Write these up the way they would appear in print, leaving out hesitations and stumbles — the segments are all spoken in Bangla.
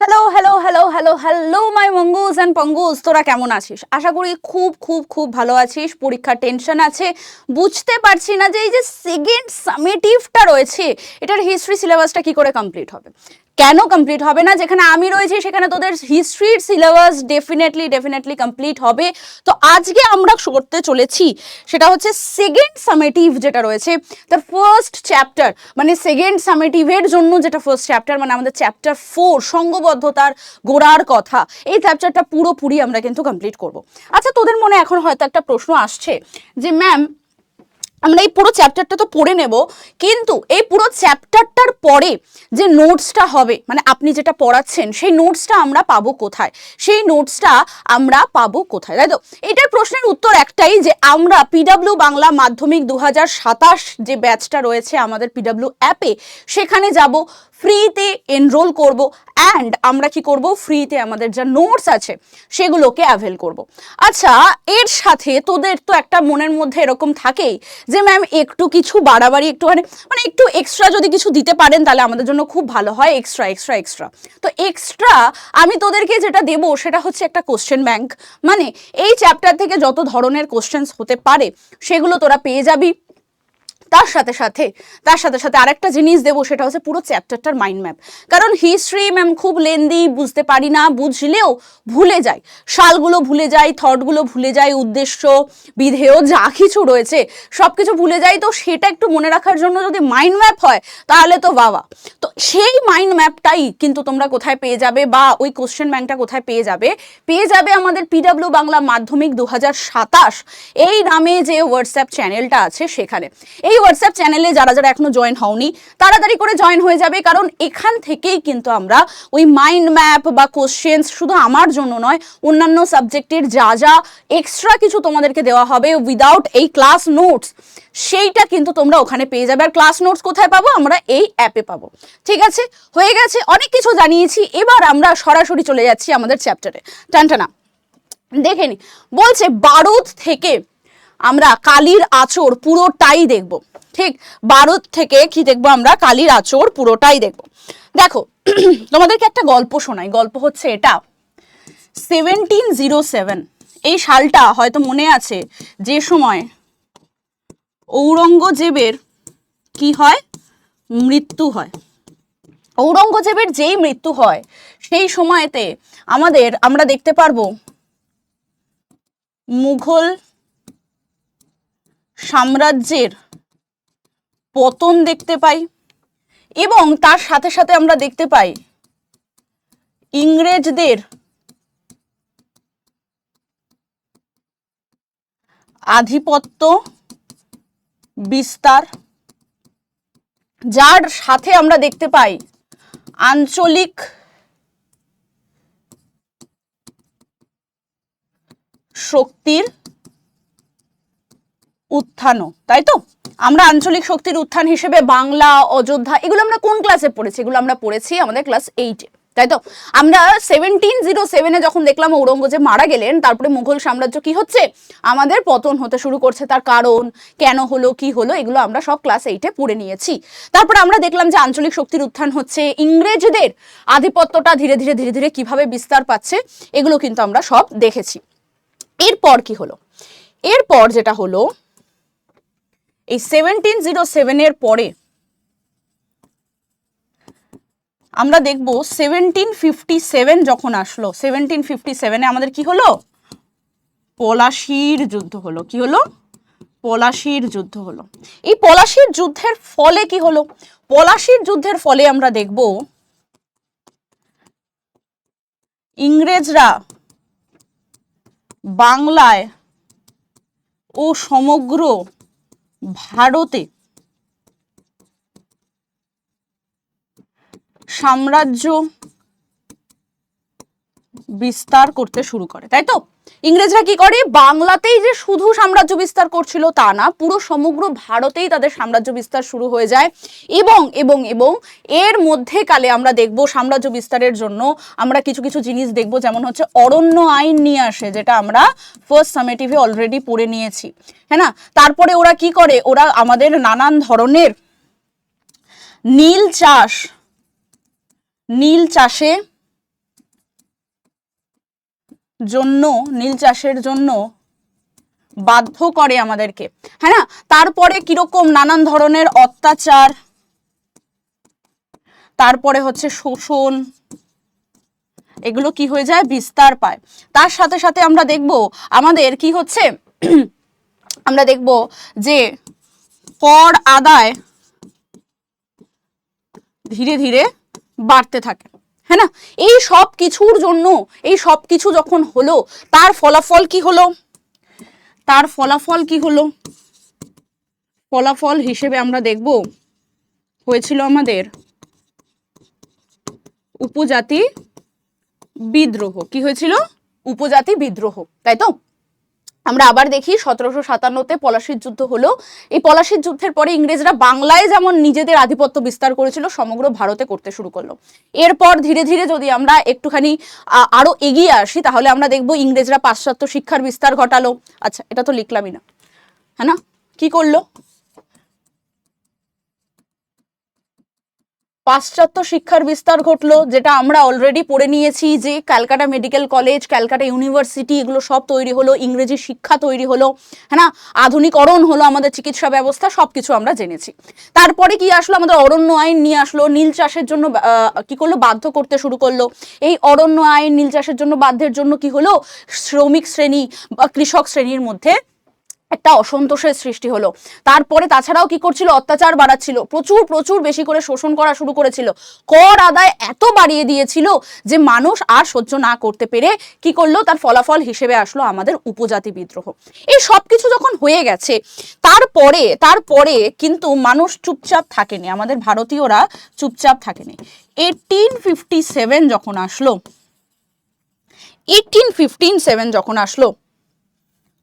Hello hello hello hello hello my mongoose and পঙ্গুস, তোরা কেমন আছিস? আশা করি খুব খুব খুব ভালো আছিস। পরীক্ষার টেনশন আছে, বুঝতে পারছি না যে এই যে সেকেন্ড সামেটিভটা রয়েছে এটার হিস্ট্রি সিলেবাসটা কি করে কমপ্লিট হবে। কেন কমপ্লিট হবে না? যেখানে আমি রয়েছি সেখানে তোদের হিস্ট্রির সিলেবাস ডেফিনেটলি কমপ্লিট হবে। তো আজকে আমরা করতে চলেছি সেটা হচ্ছে সেকেন্ড সামেটিভ যেটা রয়েছে তার ফার্স্ট চ্যাপ্টার, মানে সেকেন্ড সামেটিভের জন্য যেটা ফার্স্ট চ্যাপ্টার, মানে আমাদের চ্যাপ্টার 4 সঙ্গবদ্ধতার গোড়ার কথা, এই চ্যাপ্টারটা পুরোপুরি আমরা কিন্তু কমপ্লিট করব। আচ্ছা, তোদের মনে এখন হয়তো একটা প্রশ্ন আসছে যে ম্যাম আমরা এই পুরো চ্যাপ্টারটা তো পড়ে নেব, কিন্তু এই পুরো চ্যাপ্টারটার পরে যে নোটসটা হবে, মানে আপনি যেটা পড়াচ্ছেন সেই নোটসটা আমরা পাবো কোথায়, তাই তো? এটার প্রশ্নের উত্তর একটাই, যে আমরা পিডব্লিউ বাংলা মাধ্যমিক 2027 যে ব্যাচটা রয়েছে আমাদের পিডব্লিউ অ্যাপে, সেখানে যাব, ফ্রিতে এনরোল করব, অ্যান্ড আমরা কি করব, ফ্রিতে আমাদের যা নোটস আছে সেগুলোকে অ্যাভেল করব। আচ্ছা, এর সাথে তোদের তো একটা মনের মধ্যে এরকম থাকেই যে ম্যাম একটু কিছু বাড়াবাড়ি, একটুখানি মানে একটু এক্সট্রা যদি কিছু দিতে পারেন তাহলে আমাদের জন্য খুব ভালো হয়। এক্সট্রা তো এক্সট্রা আমি তোদেরকে যেটা দেব সেটা হচ্ছে একটা কোশ্চেন ব্যাংক, মানে এই চ্যাপ্টার থেকে যত ধরনের কোশ্চেন্স হতে পারে সেগুলো তোরা পেয়ে যাবি। তার সাথে সাথে আরেকটা জিনিস দেবো, সেটা হচ্ছে পুরো চ্যাপ্টারটার মাইন্ড ম্যাপ। কারণ হিস্ট্রি ম্যাম খুব লেন্দি, বুঝতে পারি না, বুঝলেও ভুলে যাই, সালগুলো ভুলে যাই, থটগুলো ভুলে যাই, উদ্দেশ্য বিধেয় যা কিছু রয়েছে সব কিছু ভুলে যাই। তো সেটা একটু মনে রাখার জন্য যদি মাইন্ড ম্যাপ হয় তাহলে তো বাবা। তো সেই মাইন্ড ম্যাপটাই কিন্তু তোমরা কোথায় পেয়ে যাবে, বা ওই কোশ্চেন ব্যাংকটা কোথায় পেয়ে যাবে আমাদের পিডব্লিউ বাংলা মাধ্যমিক 2027 এই নামে যে হোয়াটসঅ্যাপ চ্যানেলটা আছে সেখানে। এই হোয়াটসঅ্যাপ চ্যানেলে যারা যারা এখনো জয়েন হওনি তাড়াতাড়ি করে জয়েন হয়ে যাবে, কারণ এখান থেকেই কিন্তু আমরা ওই মাইন্ড ম্যাপ বা কোশ্চেন্স, শুধু আমার জন্য নয় অন্যান্য সাবজেক্টের যা যা এক্সট্রা কিছু তোমাদেরকে দেওয়া হবে উইদাউট এই ক্লাস নোটস, সেইটা কিন্তু তোমরা ওখানে পেয়ে যাবে। আর ক্লাস নোটস কোথায় পাবো? আমরা এই অ্যাপে পাবো। ঠিক আছে, হয়ে গেছে, অনেক কিছু জানিয়েছি, এবার আমরা সরাসরি চলে যাচ্ছি আমাদের চ্যাপ্টারে। টানটানা দেখে নি, বলছে বারুদ থেকে আমরা কালির আঁচড় পুরোটাই দেখব। ঠিক, বারুদ থেকে কি দেখবো আমরা? কালির আঁচড় পুরোটাই দেখব। দেখো তোমাদেরকে একটা গল্প শোনাই। গল্প হচ্ছে এটা, 1707 এই সালটা হয়তো মনে আছে, যে সময় ঔরঙ্গজেবের কি হয়? মৃত্যু হয়। ঔরঙ্গজেবের যেই মৃত্যু হয় সেই সময়তে আমরা দেখতে পারবো মুঘল সাম্রাজ্যের পতন দেখতে পাই, এবং তার সাথে সাথে আমরা দেখতে পাই ইংরেজদের আধিপত্য বিস্তার, যার সাথে আমরা দেখতে পাই আঞ্চলিক শক্তির উত্থানও। তাই তো? আমরা আঞ্চলিক শক্তির উত্থান হিসেবে বাংলা, অযোধ্যা, এগুলো আমরা কোন ক্লাসে পড়েছি? এগুলো আমরা পড়েছি আমাদের ক্লাস 8-এ, তাই তো? আমরা 1707-এ যখন দেখলাম ঔরঙ্গজেব মারা গেলেন, তারপরে মুঘল সাম্রাজ্য কি হচ্ছে? আমাদের পতন হতে শুরু করছে। তার কারণ কেন হলো, কি হলো, এগুলো আমরা সব ক্লাস 8-এ পড়ে নিয়েছি। তারপরে আমরা দেখলাম যে আঞ্চলিক শক্তির উত্থান হচ্ছে, ইংরেজদের আধিপত্যটা ধীরে ধীরে কিভাবে বিস্তার পাচ্ছে, এগুলো কিন্তু আমরা সব দেখেছি। এরপর কি হলো? এরপর যেটা হলো, এই 1707-এর পরে আমরা দেখব 1757 যখন আসলো, 1757-এ আমাদের কি হলো? পলাশীর যুদ্ধ হলো। কি হলো? পলাশীর যুদ্ধ হলো। এই পলাশীর যুদ্ধের ফলে কি হলো? পলাশীর যুদ্ধের ফলে আমরা দেখব ইংরেজরা বাংলায় ও সমগ্র ভারতে সাম্রাজ্য বিস্তার করতে শুরু করে। তাই তো? ইংরেজরা কি করে? বাংলাতেই যে শুধু সাম্রাজ্য বিস্তার করছিল তা না, পুরো সমগ্র ভারতেই তাদের সাম্রাজ্য বিস্তার শুরু হয়ে যায়। এবং এবং এবং এর মধ্যেকালে আমরা দেখব সাম্রাজ্য বিস্তারের জন্য আমরা কিছু কিছু জিনিস দেখব, যেমন হচ্ছে অরণ্য আইন নিয়ে আসে, যেটা আমরা ফার্স্ট সামেটিভে অলরেডি পড়ে নিয়েছি, হ্যাঁ না? তারপরে ওরা কি করে? ওরা আমাদের নানান ধরনের নীল চাষে জন্য, নীল চাষের জন্য বাধ্য করে আমাদেরকে, হ্যাঁ না। তারপরে কিরকম নানান ধরনের অত্যাচার, তারপরে হচ্ছে শোষণ, এগুলো কি হয়ে যায়, বিস্তার পায়। তার সাথে সাথে আমরা দেখব আমাদের কি হচ্ছে, আমরা দেখব যে কর আদায় ধীরে ধীরে বাড়তে থাকে, হ্যাঁ না। এই সব কিছুর জন্য, এই সব কিছু যখন হলো, তার ফলাফল কি হলো, তার ফলাফল কি হলো, ফলাফল হিসেবে আমরা দেখব হয়েছিল আমাদের উপজাতি বিদ্রোহ। কি হয়েছিল, উপজাতি বিদ্রোহ, তাই তো। আমরা আবার দেখি 1757-তে পলাশীর যুদ্ধ হলো। এই পলাশীর যুদ্ধের পরে ইংরেজরা বাংলায় যেমন নিজেদের আধিপত্য বিস্তার করেছিল, সমগ্র ভারতে করতে শুরু করলো। এরপর ধীরে ধীরে যদি আমরা একটুখানি আরো এগিয়ে আসি, তাহলে আমরা দেখব ইংরেজরা পাশ্চাত্য শিক্ষার বিস্তার ঘটালো। আচ্ছা, এটা তো লিখলামই না, হ্যাঁ না। কি করলো, পাশ্চাত্য শিক্ষার বিস্তার ঘটলো, যেটা আমরা অলরেডি পড়ে নিয়েছি যে Calcutta medical college, Calcutta university, এগুলো সব তৈরি হলো, ইংরেজি শিক্ষা তৈরি হলো, হ্যাঁ না, আধুনিকরণ হলো আমাদের চিকিৎসা ব্যবস্থা, সবকিছু আমরা জেনেছি। তারপরে কি আসলো, আমাদের অরণ্য আইন নিয়ে আসলো, নীল চাষের জন্য কি করলো, বাধ্য করতে শুরু করলো। এই অরণ্য আইন, নীল চাষের জন্য বাধ্যের জন্য কি হলো, শ্রমিক শ্রেণী বা কৃষক শ্রেণীর মধ্যে একটা অসন্তোষের সৃষ্টি হলো। তারপরে তাছাড়াও কি করছিল, অত্যাচার বাড়াচ্ছিল, প্রচুর প্রচুর বেশি করে শোষণ করা শুরু করেছিল, কর আদায় এত বাড়িয়ে দিয়েছিল যে মানুষ আর সহ্য না করতে পেরে কি করলো, তার ফলাফল হিসেবে আসলো আমাদের উপজাতি বিদ্রোহ। এই সব কিছু যখন হয়ে গেছে, তারপরে তারপরে কিন্তু মানুষ চুপচাপ থাকেনি, আমাদের ভারতীয়রা চুপচাপ থাকেনি। 1857 যখন আসলো, 1857 যখন আসলো,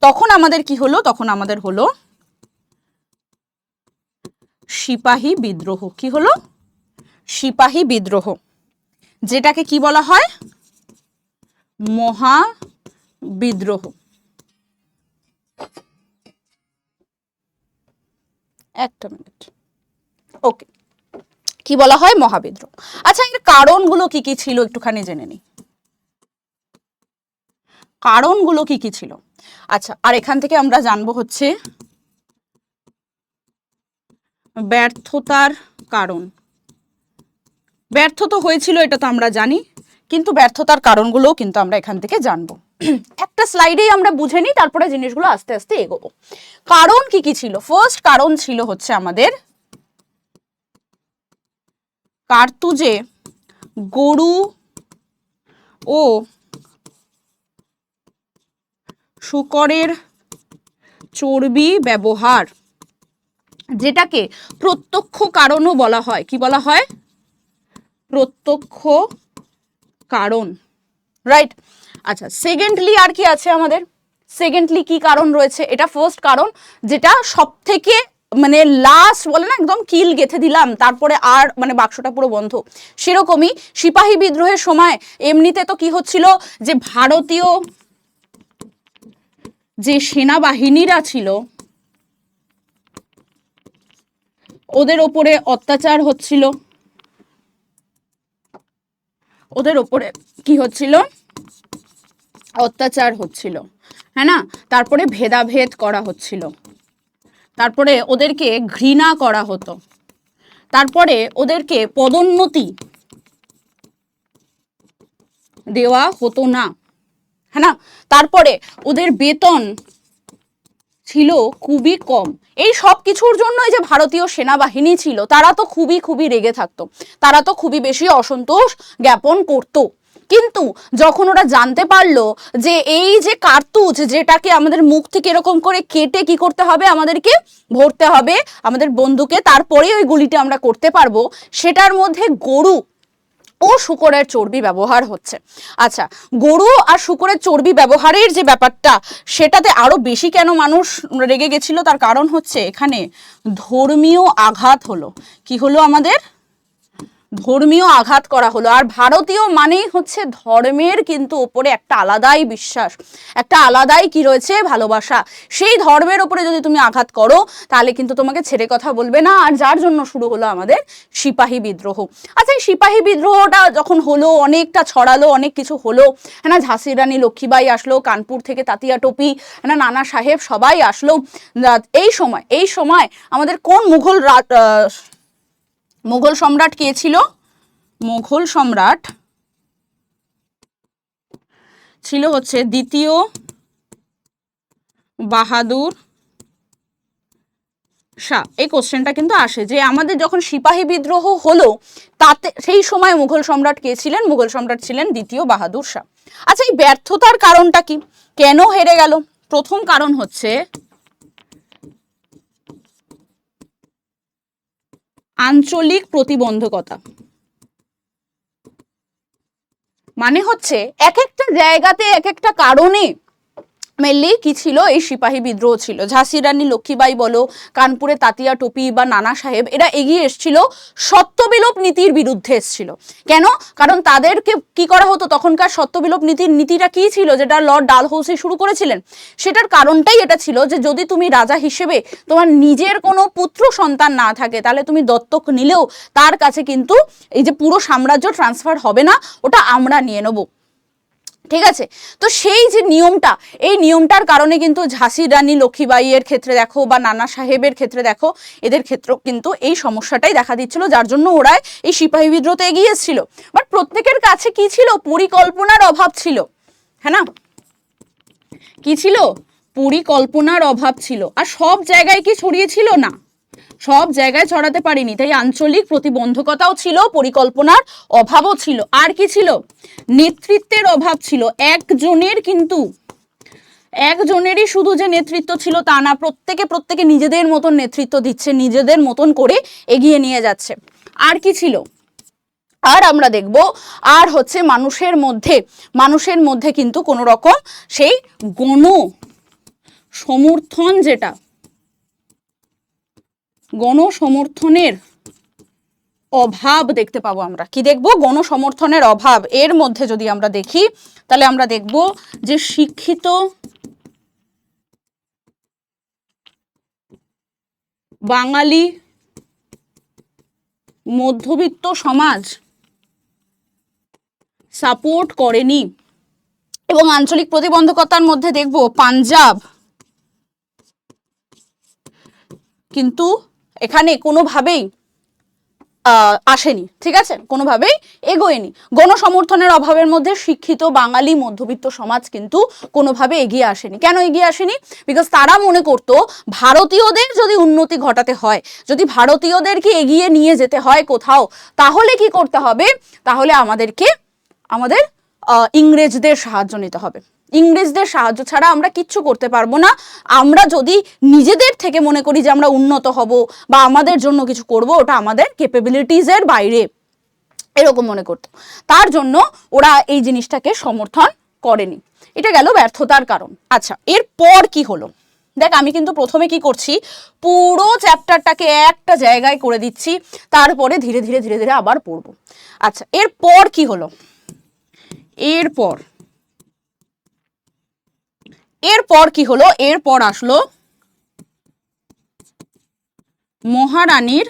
তখন আমাদের কি হলো, তখন আমাদের হলো সিপাহী বিদ্রোহ। কি হলো, সিপাহী বিদ্রোহ, যেটাকে কি বলা হয়, মহাবিদ্রোহ। একটা মিনিট, ওকে, কি বলা হয়, মহাবিদ্রোহ। আচ্ছা, এর কারণগুলো কি কি ছিল একটুখানি জেনে নিই, কারণগুলো কি কি ছিল। আচ্ছা, আর এখান থেকে আমরা জানবো হচ্ছে ব্যর্থতার কারণ। ব্যর্থ তো হয়েছিল, এটা তো আমরা জানি, কিন্তু ব্যর্থতার কারণগুলোও কিন্তু আমরা এখান থেকে জানবো। একটা স্লাইডেই আমরা বুঝে নিই, তারপরে জিনিসগুলো আস্তে আস্তে এগোবো। কারণ কি কি ছিল, ফার্স্ট কারণ ছিল হচ্ছে আমাদের কার্তুজে গরু ও শূকরের চর্বি ব্যবহার, যেটাকে প্রত্যক্ষ কারণও বলা হয়। কি বলা হয়, প্রত্যক্ষ কারণ, রাইট। আচ্ছা, সেকেন্ডলি আর কি আছে আমাদের, সেকেন্ডলি কি কারণ রয়েছে, এটা ফার্স্ট কারণ, যেটা সব থেকে মানে লাস্ট বলে না, একদম কিল গেথে দিলাম, তারপরে আর মানে বাক্সটা পুরো বন্ধ, সেরকমই সিপাহী বিদ্রোহের সময় এমনিতে তো কি হচ্ছিল, যে ভারতীয় যে সেনাবাহিনীরা ছিল, ওদের ওপরে অত্যাচার হচ্ছিল, ওদের ওপরে কি হচ্ছিল, অত্যাচার হচ্ছিল, হ্যাঁ না। তারপরে ভেদাভেদ করা হচ্ছিল, তারপরে ওদেরকে ঘৃণা করা হতো, তারপরে ওদেরকে পদোন্নতি দেওয়া হতো না, হ্যাঁ না। তারপরে ওদের বেতন ছিল খুবই কম। এই সব কিছুর জন্য যে ভারতীয় সেনাবাহিনী ছিল, তারা তো খুবই খুবই রেগে থাকতো, তারা তো খুবই বেশি অসন্তোষ জ্ঞাপন করতো। কিন্তু যখন ওরা জানতে পারলো যে এই যে কার্তুজ, যেটাকে আমাদের মুখ থেকে এরকম করে কেটে কি করতে হবে, আমাদেরকে ভরতে হবে আমাদের বন্দুকে, তারপরে ওই গুলিটা আমরা করতে পারবো, সেটার মধ্যে গরু ও শূকরের চর্বি ব্যবহার হচ্ছে। আচ্ছা, গরু আর শূকরের চর্বি ব্যবহারের যে ব্যাপারটা, সেটাতে আরো বেশি কেন মানুষ রেগে গেছিল, তার কারণ হচ্ছে এখানে ধর্মীয় আঘাত হলো। কি হলো, আমাদের ধর্মীয় আঘাত করা হলো। আর ভারতীয় মানেই হচ্ছে ধর্মের কিন্তু ওপরে একটা আলাদাই বিশ্বাস, একটা আলাদাই কি রয়েছে, ভালোবাসা। সেই ধর্মের ওপরে যদি তুমি আঘাত করো তাহলে কিন্তু তোমাকে ছেড়ে কথা বলবে না। আর যার জন্য শুরু হলো আমাদের সিপাহী বিদ্রোহ। আচ্ছা, এই সিপাহী বিদ্রোহটা যখন হলো, অনেকটা ছড়ালো, অনেক কিছু হলো, হ্যাঁ না, ঝাঁসির রানী লক্ষ্মীবাই আসলো, কানপুর থেকে তাতিয়া টোপি, হ্যাঁ না, নানা সাহেব সবাই আসলো। এই সময় আমাদের কোন মুঘল সম্রাট কে ছিল? মুঘল সম্রাট ছিল হচ্ছে দ্বিতীয় বাহাদুর শাহ। এই কোশ্চেনটা কিন্তু আসে যে আমাদের যখন সিপাহী বিদ্রোহ হলো তাতে সেই সময় মুঘল সম্রাট কে ছিলেন? মুঘল সম্রাট ছিলেন দ্বিতীয় বাহাদুর শাহ। আচ্ছা, এই ব্যর্থতার কারণটা কি, কেন হেরে গেল? প্রথম কারণ হচ্ছে আঞ্চলিক প্রতিবন্ধকতা। মানে হচ্ছে এক একটা জায়গাতে এক একটা কারণে মেনলি কি ছিল, এই সিপাহী বিদ্রোহ ছিল। ঝাঁসির রানী লক্ষ্মীবাই বলো, কানপুরে তাতিয়া টোপি বা নানা সাহেব, এরা এগিয়ে এসেছিল সত্যবিলোপ নীতির বিরুদ্ধে এসেছিল। কেন? কারণ তাদেরকে কি করা হতো তখনকার সত্যবিলোপ নীতিটা কি ছিল, যেটা লর্ড ডালহৌসি শুরু করেছিলেন, সেটার কারণটাই এটা ছিল যে যদি তুমি রাজা হিসেবে তোমার নিজের কোনো পুত্র সন্তান না থাকে তাহলে তুমি দত্তক নিলেও তার কাছে কিন্তু এই যে পুরো সাম্রাজ্য ট্রান্সফার হবে না, ওটা আমরা নিয়ে নেবো। ঠিক আছে, তো সেই যে নিয়মটা, এই নিয়মটার কারণে কিন্তু ঝাঁসির রানী লক্ষ্মীবাইয়ের ক্ষেত্রে দেখো বা নানা সাহেবের ক্ষেত্রে দেখো, এদের ক্ষেত্রেও কিন্তু এই সমস্যাটাই দেখা দিচ্ছিল, যার জন্য ওরা এই সিপাহী বিদ্রোহতে এগিয়ে এসেছিল। বাট প্রত্যেকের কাছে কি ছিল? পরিকল্পনার অভাব ছিল, হ্যাঁ না, কি ছিল? পরিকল্পনার অভাব ছিল। আর সব জায়গায় কি ছড়িয়েছিল? না, সব জায়গায় ছড়াতে পারিনি, তাই আঞ্চলিক প্রতিবন্ধকতাও ছিল, পরিকল্পনার অভাবও ছিল। আর কি ছিল? নেতৃত্বের অভাব ছিল। একজনেরই শুধু যে নেতৃত্ব ছিল তা না, প্রত্যেকে নিজেদের মতন নেতৃত্ব দিচ্ছে, নিজেদের মতন করে এগিয়ে নিয়ে যাচ্ছে। আর কি ছিল? আর আমরা দেখব আর হচ্ছে মানুষের মধ্যে কিন্তু কোনো রকম সেই গণ সমর্থন, যেটা গণসমর্থনের অভাব দেখতে পাবো আমরা। কি দেখব? গণসমর্থনের অভাব। এর মধ্যে যদি আমরা দেখি তাহলে আমরা দেখব যে শিক্ষিত বাঙালি মধ্যবিত্ত সমাজ সাপোর্ট করেনি। এবং আঞ্চলিক প্রতিবন্ধকতার মধ্যে দেখব পাঞ্জাব কিন্তু এখানে কোনোভাবেই আসেনি, ঠিক আছে, কোনোভাবেই এগোয়নি। গণসমর্থনের অভাবের মধ্যে শিক্ষিত বাঙালি মধ্যবিত্ত সমাজ কিন্তু কোনোভাবে এগিয়ে আসেনি। কেন এগিয়ে আসেনি? বিকজ তারা মনে করতো ভারতীয়দের যদি উন্নতি ঘটাতে হয়, যদি ভারতীয়দেরকে এগিয়ে নিয়ে যেতে হয় কোথাও, তাহলে কি করতে হবে? তাহলে আমাদের ইংরেজদের সাহায্য নিতে হবে। ইংরেজদের সাহায্য ছাড়া আমরা কিচ্ছু করতে পারবো না। আমরা যদি নিজেদের থেকে মনে করি যে আমরা উন্নত হব বা আমাদের জন্য কিছু করব, ওটা আমাদের ক্যাপাবিলিটিজের বাইরে, এরকম মনে করতো। তার জন্য ওরা এই জিনিসটাকে সমর্থন করেনি। এটা গেল ব্যর্থতার কারণ। আচ্ছা, এরপর কি হলো? দেখ, আমি কিন্তু প্রথমে কি করছি, পুরো চ্যাপ্টারটাকে একটা জায়গায় করে দিচ্ছি, তারপরে ধীরে ধীরে ধীরে ধীরে আবার পড়বো। আচ্ছা, এরপর কি হলো? এরপর কি হলো? এরপর আসলো মহারানীর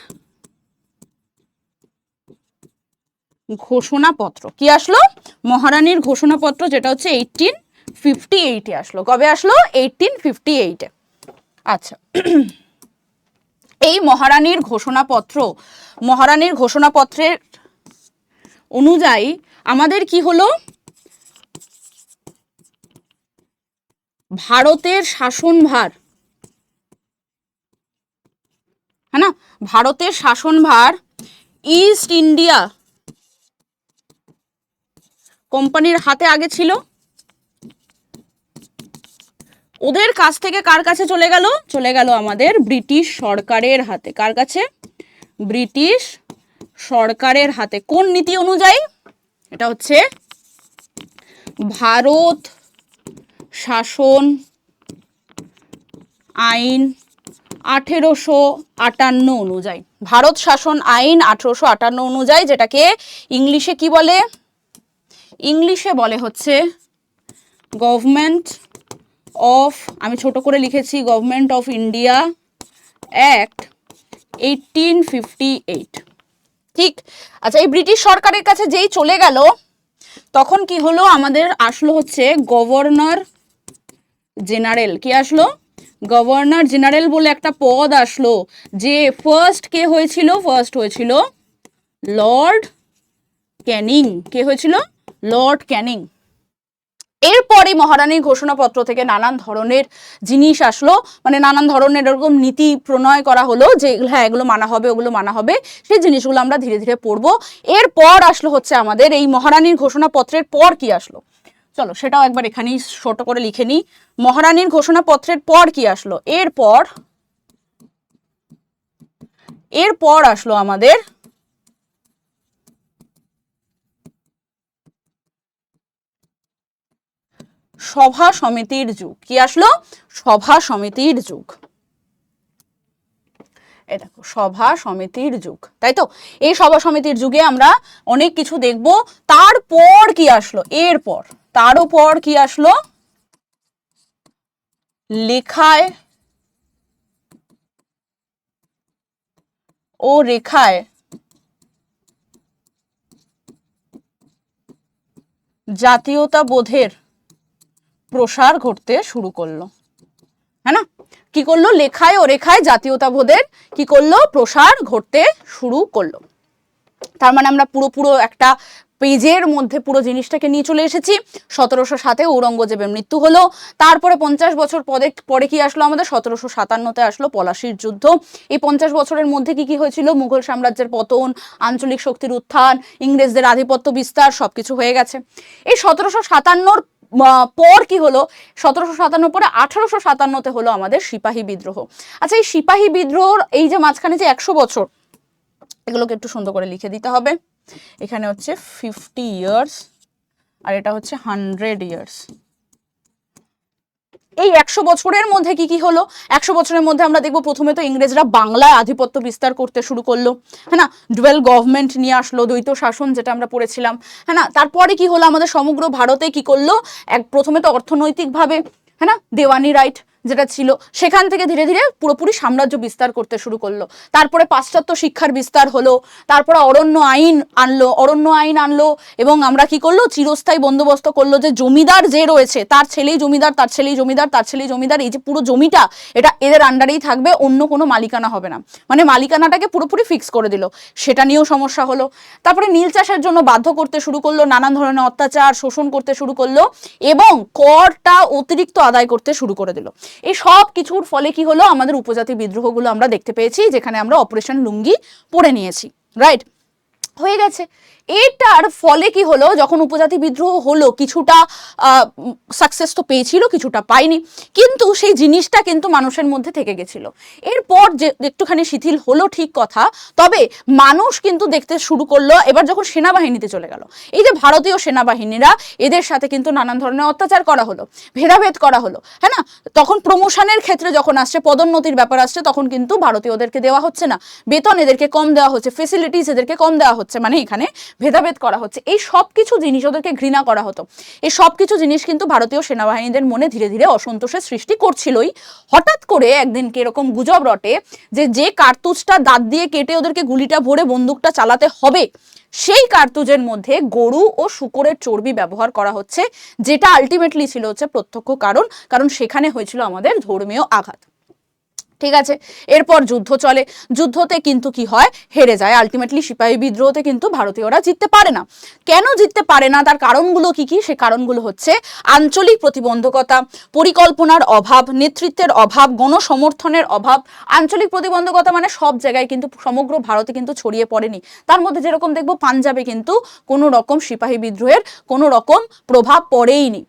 ঘোষণাপত্র। কি আসলো? মহারানীর ঘোষণাপত্র, যেটা হচ্ছে 1858-এ আসলো। কবে আসলো? 1858-এ। আচ্ছা, এই মহারানীর ঘোষণাপত্রের অনুযায়ী আমাদের কি হলো? ভারতের শাসনভার, হ্যাঁ না, ভারতের শাসনভার ইস্ট ইন্ডিয়া কোম্পানির হাতে আগে ছিল। ওদের কাছ থেকে কার কাছে চলে গেল? চলে গেল আমাদের ব্রিটিশ সরকারের হাতে। কার কাছে? ব্রিটিশ সরকারের হাতে। কোন নীতি অনুযায়ী? এটা হচ্ছে ভারত শাসন আইন 1858 অনুযায়ী, ভারত শাসন আইন 1858 অনুযায়ী, যেটাকে ইংলিশে কি বলে, ইংলিশে বলে হচ্ছে গভর্নমেন্ট অফ, আমি ছোট করে লিখেছি গভর্নমেন্ট অফ ইন্ডিয়া অ্যাক্ট 1858। ঠিক। আচ্ছা, এই ব্রিটিশ সরকারের কাছে যেই চলে গেল তখন কি হলো, আমাদের আসলো হচ্ছে গভর্নর জেনারেল। কি আসলো? গভর্নর জেনারেল বলে একটা পদ আসলো। যে ফার্স্ট কে হয়েছিল? ফার্স্ট হয়েছিল লর্ড ক্যানিং। কে হয়েছিল? লর্ড ক্যানিং। এরপরে মহারানীর ঘোষণাপত্র থেকে নানান ধরনের জিনিস আসলো, মানে নানান ধরনের এরকম নীতি প্রণয় করা হলো যে হ্যাঁ এগুলো মানা হবে, ওগুলো মানা হবে, সেই জিনিসগুলো আমরা ধীরে ধীরে পড়বো। এরপর আসলো হচ্ছে আমাদের এই মহারানীর ঘোষণাপত্রের পর কি আসলো, চলো সেটাও একবার এখানেই ছোট করে লিখে নিই। মহারানীর ঘোষণাপত্রের পর কি আসলো? এরপর আসলো আমাদের সভা সমিতির যুগ। কি আসলো? সভা সমিতির যুগ। এই দেখো, সভা সমিতির যুগ, তাই তো? এই সভা সমিতির যুগে আমরা অনেক কিছু দেখব। তারপর কি আসলো? তারও পর কি আসলো? লেখায় ও রেখায় জাতীয়তাবোধের প্রসার ঘটতে শুরু করলো। হ্যাঁ না? কি করলো? লেখায় ও রেখায় জাতীয়তাবোধের কি করলো? প্রসার ঘটতে শুরু করলো। তার মানে আমরা পুরো একটা পেজের মধ্যে পুরো জিনিসটাকে নিয়ে চলে এসেছি। 1707 ঔরঙ্গজেবের মৃত্যু হলো। তারপরে 50 বছর পরে কি আসলো আমাদের? 1757-তে আসলো পলাশির যুদ্ধ। এই 50 বছরের মধ্যে কি কি হয়েছিল? মুঘল সাম্রাজ্যের পতন, আঞ্চলিক শক্তির উত্থান, ইংরেজদের আধিপত্য বিস্তার, সবকিছু হয়ে গেছে। এই 1757 পর কি হলো? 1757 পরে 1857-তে হলো আমাদের সিপাহী বিদ্রোহ। আচ্ছা, এই সিপাহী বিদ্রোহ এই যে মাঝখানে যে 100 বছর, এগুলোকে একটু সুন্দর করে লিখে দিতে হবে। এখানে হচ্ছে 50 ইয়ার্স আর এটা হচ্ছে 100 ইয়ার্স। এই 100 বছরের মধ্যে কি কি হলো? 100 বছরের মধ্যে আমরা দেখবো প্রথমে তো ইংরেজরা বাংলায় আধিপত্য বিস্তার করতে শুরু করলো। হ্যাঁ না? ডুয়েল গভর্নমেন্ট নিয়ে আসলো, দ্বৈত শাসন, যেটা আমরা পড়েছিলাম। হ্যাঁ না? তারপরে কি হলো? আমাদের সমগ্র ভারতে কি করলো? প্রথমে তো অর্থনৈতিকভাবে, হ্যাঁ না, দেওয়ানি রাইট যেটা ছিল, সেখান থেকে ধীরে ধীরে পুরোপুরি সাম্রাজ্য বিস্তার করতে শুরু করলো। তারপরে পাশ্চাত্য শিক্ষার বিস্তার হলো। তারপরে অরণ্য আইন আনলো এবং আমরা কি করলো? চিরস্থায়ী বন্দোবস্ত করলো যে জমিদার যে রয়েছে তার ছেলেই জমিদার, তার ছেলেই জমিদার, তার ছেলেই জমিদার, এই যে পুরো জমিটা এটা এদের আন্ডারেই থাকবে, অন্য কোনো মালিকানা হবে না। মানে মালিকানাটাকে পুরোপুরি ফিক্স করে দিল। সেটা নিয়েও সমস্যা হলো। তারপরে নীল চাষের জন্য বাধ্য করতে শুরু করলো, নানান ধরনের অত্যাচার শোষণ করতে শুরু করলো এবং করটা অতিরিক্ত আদায় করতে শুরু করে দিল। এই সব কিছুর ফলে কি হলো? আমাদের উপজাতি বিদ্রোহগুলো আমরা দেখতে পেয়েছি, যেখানে আমরা অপারেশন লুঙ্গি পড়ে নিয়েছি। রাইট? হয়ে গেছে। এটার ফলে কি হলো? যখন উপজাতি বিদ্রোহ হলো, কিছুটা সাকসেস তো পেয়েছিল, কিছুটা পায়নি, কিন্তু সেই জিনিসটা কিন্তু মানুষের মধ্যে থেকে গেছিল। এরপর যে একটুখানি শিথিল হলো ঠিক কথা, তবে মানুষ কিন্তু দেখতে শুরু করলো এবার যখন সেনাবাহিনীতে চলে গেল। এই যে ভারতীয় সেনাবাহিনীরা, এদের সাথে কিন্তু নানান ধরনের অত্যাচার করা হলো, ভেদাভেদ করা হলো। হ্যাঁ না? তখন প্রমোশনের ক্ষেত্রে যখন আসছে, পদোন্নতির ব্যাপার আসছে, তখন কিন্তু ভারতীয়দেরকে দেওয়া হচ্ছে না, বেতন এদেরকে কম দেওয়া হচ্ছে, ফেসিলিটিস এদেরকে কম দেওয়া হচ্ছে, মানে এখানে ভেদাভেদ করা হচ্ছে। এই সব কিছু জিনিস, ওদেরকে ঘৃণা করা হতো, এই সব কিছু জিনিস কিন্তু ভারতীয় সেনাবাহিনীদের মনে ধীরে ধীরে অসন্তোষের সৃষ্টি করছিলই। হঠাৎ করে একদিনকে এরকম গুজব রটে যে কার্তুজটা দাঁত দিয়ে কেটে ওদেরকে গুলিটা ভরে বন্দুকটা চালাতে হবে, সেই কার্তুজের মধ্যে গরু ও শূকরের চর্বি ব্যবহার করা হচ্ছে, যেটা আলটিমেটলি ছিল হচ্ছে প্রত্যক্ষ কারণ সেখানে হয়েছিল আমাদের ধর্মীয় আঘাত। ঠিক আছে? এরপর যুদ্ধ চলে, যুদ্ধতে কিন্তু কি হয়? হেরে যায়। আলটিমেটলি সিপাহী বিদ্রোহতে কিন্তু ভারতীয়রা জিততে পারে না। কেন জিততে পারে না? তার কারণগুলো কি কি? সে কারণগুলো হচ্ছে আঞ্চলিক প্রতিবন্ধকতা, পরিকল্পনার অভাব, নেতৃত্বের অভাব, গণসমর্থনের অভাব। আঞ্চলিক প্রতিবন্ধকতা মানে সব জায়গায় কিন্তু, সমগ্র ভারতে কিন্তু ছড়িয়ে পড়েনি। তার মধ্যে যেরকম দেখবো পাঞ্জাবে কিন্তু কোনো রকম সিপাহী বিদ্রোহের কোনো রকম প্রভাব পড়েইনি।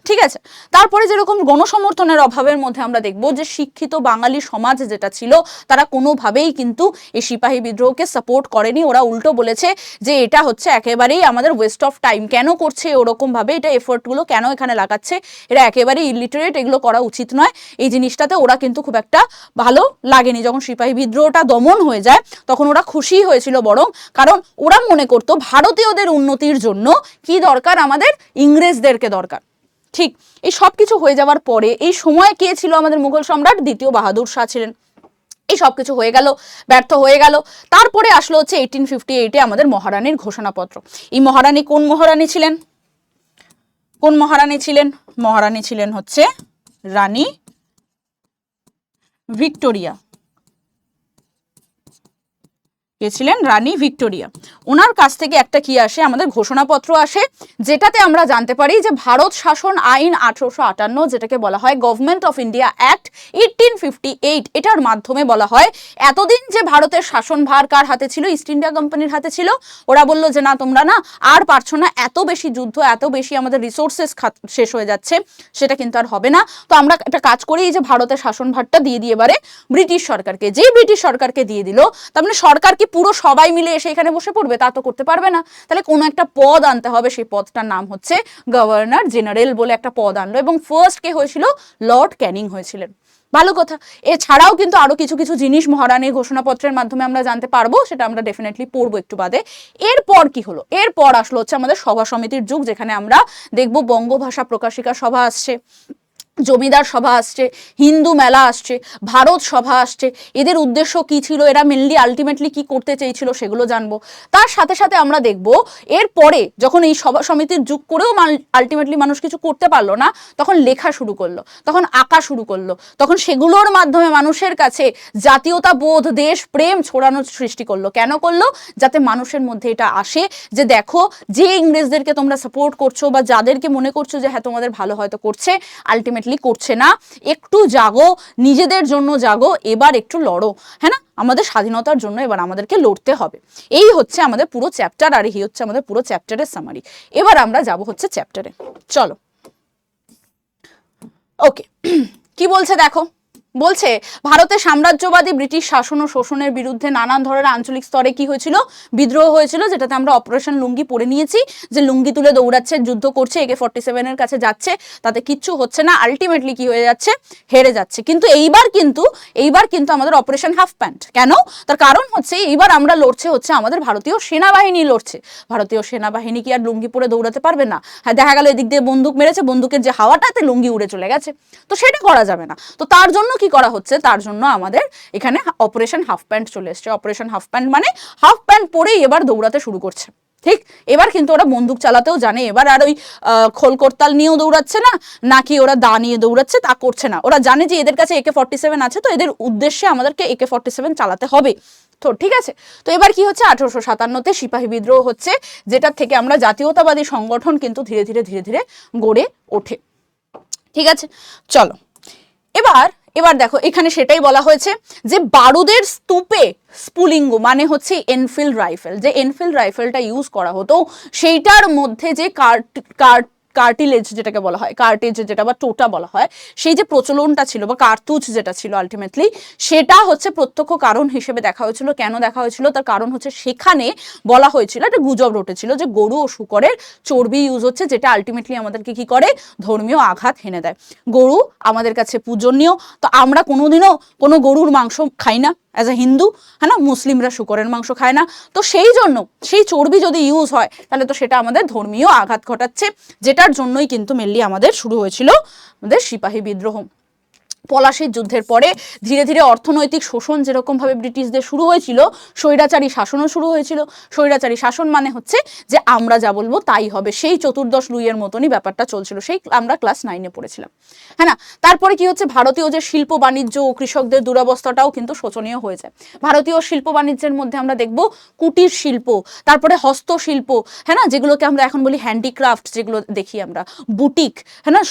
ঠিক আছে, তারপরে যেরকম গণসমর্থনের অভাবের মধ্যে আমরা দেখব যে শিক্ষিত বাঙালি সমাজ যেটা ছিল তারা কোনোভাবেই কিন্তু এই সিপাহী বিদ্রোহকে সাপোর্ট করেনি। ওরা উল্টো বলেছে যে এটা হচ্ছে একেবারেই আমাদের ওয়েস্ট অফ টাইম, কেন করছে ওরকম ভাবে, এটা এফোর্টগুলো কেন এখানে লাগাচ্ছে, এরা একেবারেই ইলিটারেট, এগুলো করা উচিত নয়। এই জিনিসটাতে ওরা কিন্তু খুব একটা ভালো লাগেনি। যখন সিপাহী বিদ্রোহটা দমন হয়ে যায় তখন ওরা খুশি হয়েছিল বরং, কারণ ওরা মনে করতো ভারতীয়দের উন্নতির জন্য কি দরকার, আমাদের ইংরেজদেরকে দরকার। ঠিক, এই সব কিছু হয়ে যাওয়ার পরে এই সময় কে ছিল আমাদের মুঘল সম্রাট, দ্বিতীয় বাহাদুর শাহ ছিলেন। এই সব কিছু হয়ে গেল, ব্যর্থ হয়ে গেল। তারপরে আসলো হচ্ছে 1858-এ আমাদের মহারানীর ঘোষণাপত্র। এই মহারানী কোন মহারানী ছিলেন, কোন মহারানী ছিলেন? মহারানী ছিলেন হচ্ছে রানী ভিক্টোরিয়া। কে ছিলেন? রানী ভিক্টোরিয়া। ওনার কাছ থেকে একটা কি আসে, আমাদের ঘোষণাপত্র আসে, যেটাতে আমরা জানতে পারি যে ভারত শাসন আইন 1858, যেটাকে বলা হয় গভর্নমেন্ট অফ ইন্ডিয়া অ্যাক্ট 1858, এটার মাধ্যমে বলা হয় এতদিন যে ভারতের শাসনভার কার হাতে ছিল, ইস্ট ইন্ডিয়া কোম্পানির হাতে ছিল। ওরা বলল যে না, তোমরা না আর পারছো না, এত বেশি যুদ্ধ, এত বেশি আমাদের রিসোর্সেস শেষ হয়ে যাচ্ছে, সেটা কিন্তু আর হবে না। তো আমরা একটা কাজ করি, যে ভারতের শাসনভারটা দিয়ে দিয়ে এবারে ব্রিটিশ সরকারকে। যেই ব্রিটিশ সরকারকে দিয়ে দিল, তার মানে সরকার কি পুরো সবাই মিলে এসে এখানে বসে পড়বে? তা তো করতে পারবে না। তাহলে কোনো একটা পদ আনতে হবে, সেই পদটার নাম হচ্ছে গভর্নর জেনারেল বলে একটা পদ আনলো, এবং ফার্স্ট কে হয়েছিল? লর্ড ক্যানিং হয়েছিলেন। ভালো কথা। এছাড়াও কিন্তু আরো কিছু কিছু জিনিস মহারানীর ঘোষণাপত্রের মাধ্যমে আমরা জানতে পারবো, সেটা আমরা ডেফিনেটলি পড়বো একটু বাদে। এরপর কি হলো? এরপর আসলো হচ্ছে আমাদের সভা সমিতির যুগ, যেখানে আমরা দেখবো বঙ্গভাষা প্রকাশিকা সভা আসছে, জমিদার সভা আসছে, হিন্দু মেলা আসছে, ভারত সভা আসছে। এদের উদ্দেশ্য কি ছিল, এরা মেনলি আলটিমেটলি কি করতে চেয়েছিল, সেগুলো জানবো। তার সাথে সাথে আমরা দেখব এরপরে যখন এই সভা সমিতির যুগ করেও আলটিমেটলি মানুষ কিছু করতে পারলো না, তখন লেখা শুরু করলো, তখন আঁকা শুরু করলো, তখন সেগুলোর মাধ্যমে মানুষের কাছে জাতীয়তা বোধ, দেশ প্রেম ছড়ানোর সৃষ্টি করলো। কেন করলো? যাতে মানুষের মধ্যে এটা আসে যে দেখো, যে ইংরেজদেরকে তোমরা সাপোর্ট করছো বা যাদেরকে মনে করছো যে হ্যাঁ তোমাদের ভালো হয়তো করছে, আলটিমেটলি করছে না। একটু জাগো, নিজেদের জন্য জাগো, এবার একটু লড়ো, হ্যাঁ না, আমাদের স্বাধীনতার জন্য এবার আমাদেরকে লড়তে হবে। এই হচ্ছে আমাদের পুরো চ্যাপ্টার, আর এই হচ্ছে আমাদের পুরো চ্যাপ্টারের সামারি। এবার আমরা যাব হচ্ছে চ্যাপ্টারে, চলো। ওকে, কি বলছে দেখো, বলছে ভারতের সাম্রাজ্যবাদী ব্রিটিশ শাসন ও শোষণের বিরুদ্ধে নানান ধরনের আঞ্চলিক স্তরে কি হয়েছিল? বিদ্রোহ হয়েছিল, যেটাতে আমরা অপারেশন লুঙ্গি পড়ে নিয়েছি, যে লুঙ্গি তুলে দৌড়াচ্ছে, যুদ্ধ করছে, AK-47 এর কাছে যাচ্ছে, তাতে কিচ্ছু হচ্ছে না, আলটিমেটলি কি হয়ে যাচ্ছে? হেরে যাচ্ছে। কিন্তু এইবার কিন্তু আমাদের অপারেশন হাফ প্যান্ট। কেন? তার কারণ হচ্ছে এইবার আমরা লড়ছে হচ্ছে আমাদের ভারতীয় সেনাবাহিনী লড়ছে। ভারতীয় সেনাবাহিনী কি আর লুঙ্গি পরে দৌড়াতে পারবে না? হ্যাঁ, দেখা গেল এদিক দিয়ে বন্দুক মেরেছে, বন্দুকের যে হাওয়াটাতে লুঙ্গি উড়ে চলে গেছে, তো সেটা করা যাবে না। তো তার জন্য কি করা হচ্ছে? তার জন্য আমাদের এখানে অপারেশন হাফ প্যান্ট চলে এসছে। অপারেশন হাফ প্যান্ট মানে হাফ প্যান্ট পরেই এবার দৌড়াতে শুরু করছে। ঠিক, এবার কিন্তু ওরা বন্দুক চালাতেও জানে। এবার আর ওই খোল করতাল নিয়েও দৌড়াচ্ছে না, নাকি ওরা দা নিয়ে দৌড়াচ্ছে, তা করছে না। ওরা জানে যে এদের কাছে AK-47 আছে, তো এদের উদ্দেশ্যে আমাদেরকে AK-47 চালাতে হবে। তো ঠিক আছে, তো এবার কি হচ্ছে? 1857-তে সিপাহী বিদ্রোহ হচ্ছে, যেটার থেকে আমরা জাতীয়তাবাদী সংগঠন কিন্তু ধীরে ধীরে ধীরে ধীরে গড়ে ওঠে। ঠিক আছে, চলো। এবার দেখো, এখানে সেটাই বলা হয়েছে যে বারুদের স্তূপে স্ফুলিঙ্গ মানে হচ্ছে এনফিল্ড রাইফেল, যে এনফিল্ড রাইফেলটা ইউজ করা হতো, সেইটার মধ্যে যে কার্টিলেজ যেটাকে বলা হয়, কার্টেজ যেটা বা টোটা বলা হয়, সেই যে প্রচলনটা ছিল বা কার্তুজ যেটা ছিল আলটিমেটলি, সেটা হচ্ছে প্রত্যক্ষ কারণ হিসেবে দেখা হয়েছিল। কেন দেখা হয়েছিল? তার কারণ হচ্ছে সেখানে বলা হয়েছিল, একটা গুজব রটেছিল যে গরু ও শূকরের চর্বি ইউজ হচ্ছে, যেটা আলটিমেটলি আমাদেরকে কি করে? ধর্মীয় আঘাত হেনে দেয়। গরু আমাদের কাছে পূজনীয়, তো আমরা কোনোদিনও কোনো গরুর মাংস খাই না অ্যাজ এ হিন্দু, হ্যাঁ না, মুসলিমরা শূকরের মাংস খায় না। তো সেই জন্য সেই চর্বি যদি ইউজ হয়, তাহলে তো সেটা আমাদের ধর্মীয় আঘাত ঘটাচ্ছে, যেটার জন্যই কিন্তু মেনলি আমাদের শুরু হয়েছিল আমাদের সিপাহী বিদ্রোহ। পলাশির যুদ্ধের পরে ধীরে ধীরে অর্থনৈতিক শোষণ যেরকমভাবে ব্রিটিশদের শুরু হয়েছিল, স্বৈরাচারী শাসনও শুরু হয়েছিল। স্বৈরাচারী শাসন মানে হচ্ছে যে আমরা যা বলবো তাই হবে, সেই চতুর্দশ লুইয়ের মতনই ব্যাপারটা চলছিল, সেই আমরা ক্লাস 9-এ পড়েছিলাম, হ্যাঁ না। তারপরে কি হচ্ছে? ভারতীয় যে শিল্প বাণিজ্য ও কৃষকদের দুরবস্থাটাও কিন্তু শোচনীয় হয়ে যায়। ভারতীয় শিল্প বাণিজ্যের মধ্যে আমরা দেখব কুটির শিল্প, তারপরে হস্তশিল্প, হ্যাঁ না, যেগুলোকে আমরা এখন বলি হ্যান্ডিক্রাফট, যেগুলো দেখি আমরা বুটিক, হ্যাঁ না,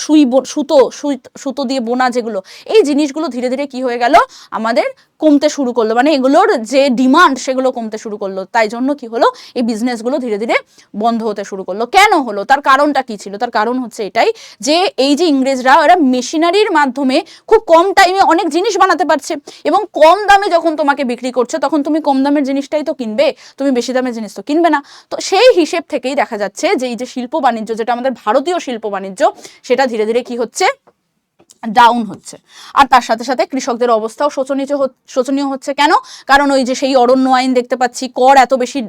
সুতো দিয়ে বোনা, যেগুলো এই জিনিসগুলো ধীরে ধীরে কি হয়ে গেল, আমাদের কমতে শুরু করলো, মানে এগুলোর যে ডিমান্ড সেগুলো কমতে শুরু করলো। তাই জন্য কি হলো, এই বিজনেসগুলো ধীরে ধীরে বন্ধ হতে শুরু করলো। কেন হলো, তার কারণটা কি ছিল? তার কারণ হচ্ছে এটাই যে এই যে ইংরেজরা এরা মেশিনারির মাধ্যমে খুব কম টাইমে অনেক জিনিস বানাতে পারছে, এবং কম দামে যখন তোমাকে বিক্রি করছে তখন তুমি কম দামের জিনিসটাই তো কিনবে, তুমি বেশি দামের জিনিস তো কিনবে না। তো সেই হিসেব থেকেই দেখা যাচ্ছে যে এই যে শিল্প বাণিজ্য, যেটা আমাদের ভারতীয় শিল্প বাণিজ্য, সেটা ধীরে ধীরে কি হচ্ছে, ডাউন হচ্ছে। আর তার সাথে সাথে কৃষকদের অবস্থাও শোচনীয় হচ্ছে। কেন? কারণ ওই যে সেই অরণ্য আইন দেখতে পাচ্ছি, কর এত বেশি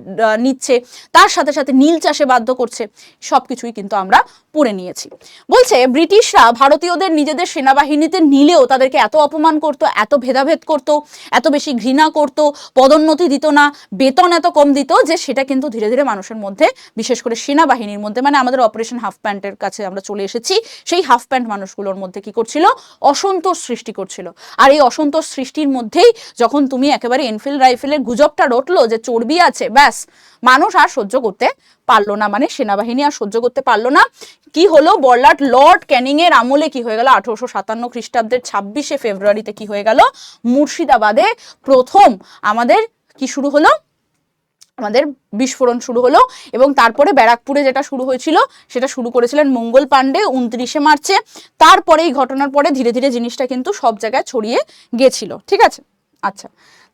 নিচ্ছে, তার সাথে সাথে নীল চাষে বাধ্য করছে, সবকিছুই কিন্তু আমরা পড়ে নিয়েছি। বলছে ব্রিটিশরা ভারতীয়দের নিজেদের সেনাবাহিনীতে নিলেও তাদেরকে এত অপমান করতো, এত ভেদাভেদ করতো, এত বেশি ঘৃণা করতো, পদোন্নতি দিত না, বেতন এত কম দিত, যে সেটা কিন্তু ধীরে ধীরে মানুষের মধ্যে, বিশেষ করে সেনাবাহিনীর মধ্যে, মানে আমাদের অপারেশন হাফ প্যান্টের কাছে আমরা চলে এসেছি, সেই হাফ প্যান্ট মানুষগুলোর মধ্যে কি করছিল, অসন্তোষ সৃষ্টি করছিল। আর এই অসন্তোষ সৃষ্টির মধ্যেই যখন তুমি একেবারে এনফিল্ড রাইফেলের গুজবটা রটলো যে চর্বি আছে, ব্যাস মানুষ আর সহ্য করতে পারলো না, মানে সেনাবাহিনী আর সহ্য করতে পারলো না। কি হলো, বড়লাট লর্ড ক্যানিং এর আমলে কি হয়ে গেল, 1857 খ্রিস্টাব্দের 26শে ফেব্রুয়ারিতে কি হয়ে গেল, মুর্শিদাবাদে প্রথম আমাদের কি শুরু হলো, আমাদের বিস্ফোরণ শুরু হলো। এবং তারপরে ব্যারাকপুরে যেটা শুরু হয়েছিল সেটা শুরু করেছিলেন মঙ্গল পাণ্ডে 29শে মার্চে। তারপরে এই ঘটনার পরে ধীরে ধীরে জিনিসটা কিন্তু সব জায়গায় ছড়িয়ে গেছিল। ঠিক আছে, আচ্ছা,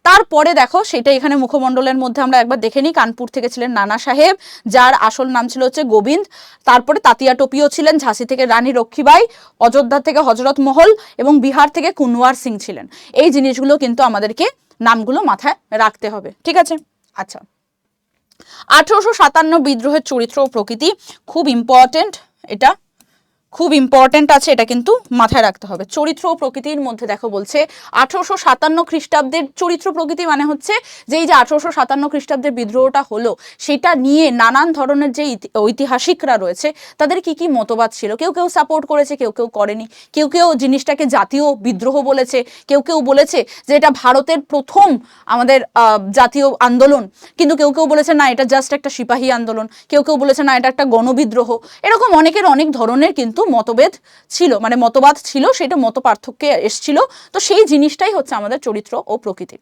তারপরে দেখো সেটা এখানে মুখমণ্ডলের মধ্যে আমরা একবার দেখে নিই। কানপুর থেকে ছিলেন নানা সাহেব, যার আসল নাম ছিল হচ্ছে গোবিন্দ। তারপরে তাতিয়া টোপিও ছিলেন, ঝাঁসি থেকে রানী লক্ষ্মীবাই, অযোধ্যা থেকে হজরত মহল, এবং বিহার থেকে কুনওয়ার সিং ছিলেন। এই জিনিসগুলো কিন্তু আমাদেরকে নামগুলো মাথায় রাখতে হবে। ঠিক আছে, আচ্ছা, 1857 বিদ্রোহের চরিত্র ও প্রকৃতি খুব ইম্পর্টেন্ট, এটা খুব ইম্পর্টেন্ট আছে, এটা কিন্তু মাথায় রাখতে হবে। চরিত্র ও প্রকৃতির মধ্যে দেখো বলছে 1857 খ্রিস্টাব্দের চরিত্র প্রকৃতি মানে হচ্ছে যে এই যে 1857 খ্রিস্টাব্দের বিদ্রোহটা হলো, সেটা নিয়ে নানান ধরনের যে ঐতিহাসিকরা রয়েছে তাদের কি কি মতবাদ ছিল। কেউ কেউ সাপোর্ট করেছে, কেউ কেউ করেনি, কেউ কেউ জিনিসটাকে জাতীয় বিদ্রোহ বলেছে, কেউ কেউ বলেছে যে এটা ভারতের প্রথম আমাদের জাতীয় আন্দোলন, কিন্তু কেউ কেউ বলেছে না এটা জাস্ট একটা সিপাহী আন্দোলন, কেউ কেউ বলেছে না এটা একটা গণবিদ্রোহ। এরকম অনেকের অনেক ধরনের কিন্তু মতভেদ ছিল, মানে মতবাদ ছিল, সেটা মত পার্থক্যে এসছিল। তো সেই জিনিসটাই হচ্ছে আমাদের চরিত্র ও প্রকৃতি।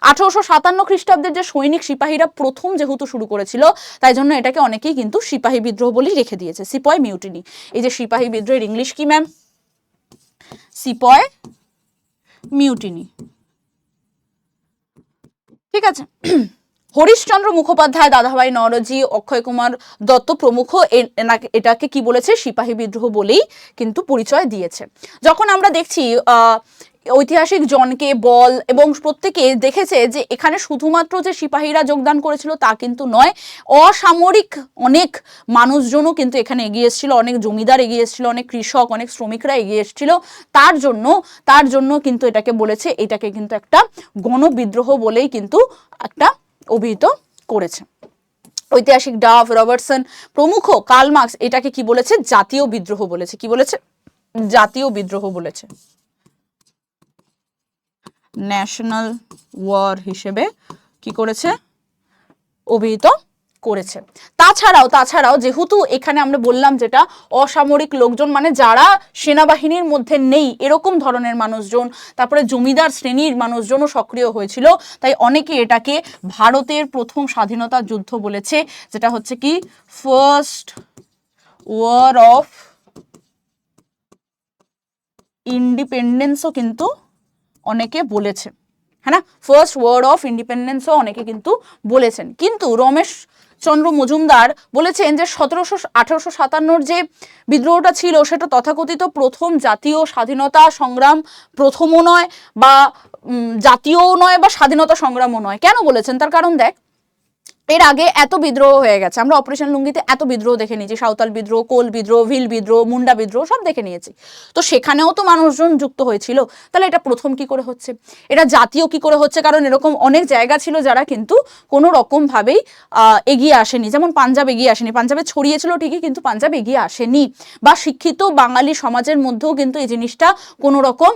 1857 খ্রিস্টাব্দের যে সৈনিক সিপাহীরা প্রথম যেহেতু শুরু করেছিল, তাই জন্য এটাকে অনেকেই কিন্তু সিপাহী বিদ্রোহ বলেই রেখে দিয়েছে, সিপয় মিউটিনি। এই যে সিপাহী বিদ্রোহের ইংলিশ কি ম্যাম? সিপয় মিউটিনি। ঠিক আছে, হরিশচন্দ্র মুখোপাধ্যায়, দাদাভাই নওরোজি, অক্ষয় কুমার দত্ত প্রমুখ এটাকে কি বলেছে, সিপাহী বিদ্রোহ বলেই কিন্তু পরিচয় দিয়েছে। যখন আমরা দেখছি ঐতিহাসিক জনকে বল এবং প্রত্যেকে দেখেছে যে এখানে শুধুমাত্র যে সিপাহীরা যোগদান করেছিল তা কিন্তু নয়, অসামরিক অনেক মানুষজনও কিন্তু এখানে এগিয়ে এসেছিল, অনেক জমিদার এগিয়ে এসেছিল, অনেক কৃষক, অনেক শ্রমিকরা এগিয়ে এসেছিল। তার জন্য কিন্তু এটাকে বলেছে, এটাকে কিন্তু একটা গণবিদ্রোহ বলেই কিন্তু একটা অভিহিত করেছে। ঐতিহাসিক ডাফ, রবার্টসন প্রমুখ, কার্ল মার্কস এটাকে কি বলেছে, জাতীয় বিদ্রোহ বলেছে। কি বলেছে? জাতীয় বিদ্রোহ বলেছে, ন্যাশনাল ওয়ার হিসেবে কি করেছে, অভিহিত করেছে। তাছাড়াও যেহেতু এখানে আমরা বললাম যেটা অসামরিক লোকজন, মানে যারা সেনাবাহিনীর মধ্যে নেই এরকম ধরনের মানুষজন, তারপরে জমিদার শ্রেণীর মানুষজনও সক্রিয় হয়েছিল, তাই অনেকে এটাকে ভারতের প্রথম স্বাধীনতা যুদ্ধ বলেছে, যেটা হচ্ছে কি ফার্স্ট ওয়ার অফ ইন্ডিপেন্ডেন্সও কিন্তু অনেকে বলেছে, হ্যাঁ না, ফার্স্ট ওয়ার অফ ইন্ডিপেন্ডেন্সও অনেকে কিন্তু বলেছেন। কিন্তু রমেশ চন্দ্র মজুমদার বলেছেন যে 1857 যে বিদ্রোহটা ছিল সেটা তথাকথিত প্রথম জাতীয় স্বাধীনতা সংগ্রাম, প্রথমও নয় বা জাতীয়ও নয় বা স্বাধীনতা সংগ্রামও নয়। কেন বলেছেন? তার কারণ দেখ, এর আগে এত বিদ্রোহ হয়ে গেছে, আমরা অপারেশন লুঙ্গিতে এত বিদ্রোহ দেখে নিয়েছি, সাঁওতাল বিদ্রোহ, কোল বিদ্রোহ, ভিল বিদ্রোহ, মুন্ডা বিদ্রোহ সব দেখে নিয়েছি। তো সেখানেও তো মানুষজন যুক্ত হয়েছিল, তাহলে এটা প্রথম কি করে হচ্ছে, এটা জাতীয় কি করে হচ্ছে? কারণ এরকম অনেক জায়গা ছিল যারা কিন্তু কোনো রকম ভাবেই এগিয়ে আসেনি, যেমন পাঞ্জাব এগিয়ে আসেনি, পাঞ্জাবে ছড়িয়েছিল ঠিকই কিন্তু পাঞ্জাব এগিয়ে আসেনি, বা শিক্ষিত বাঙালি সমাজের মধ্যেও কিন্তু এই জিনিসটা কোনো রকম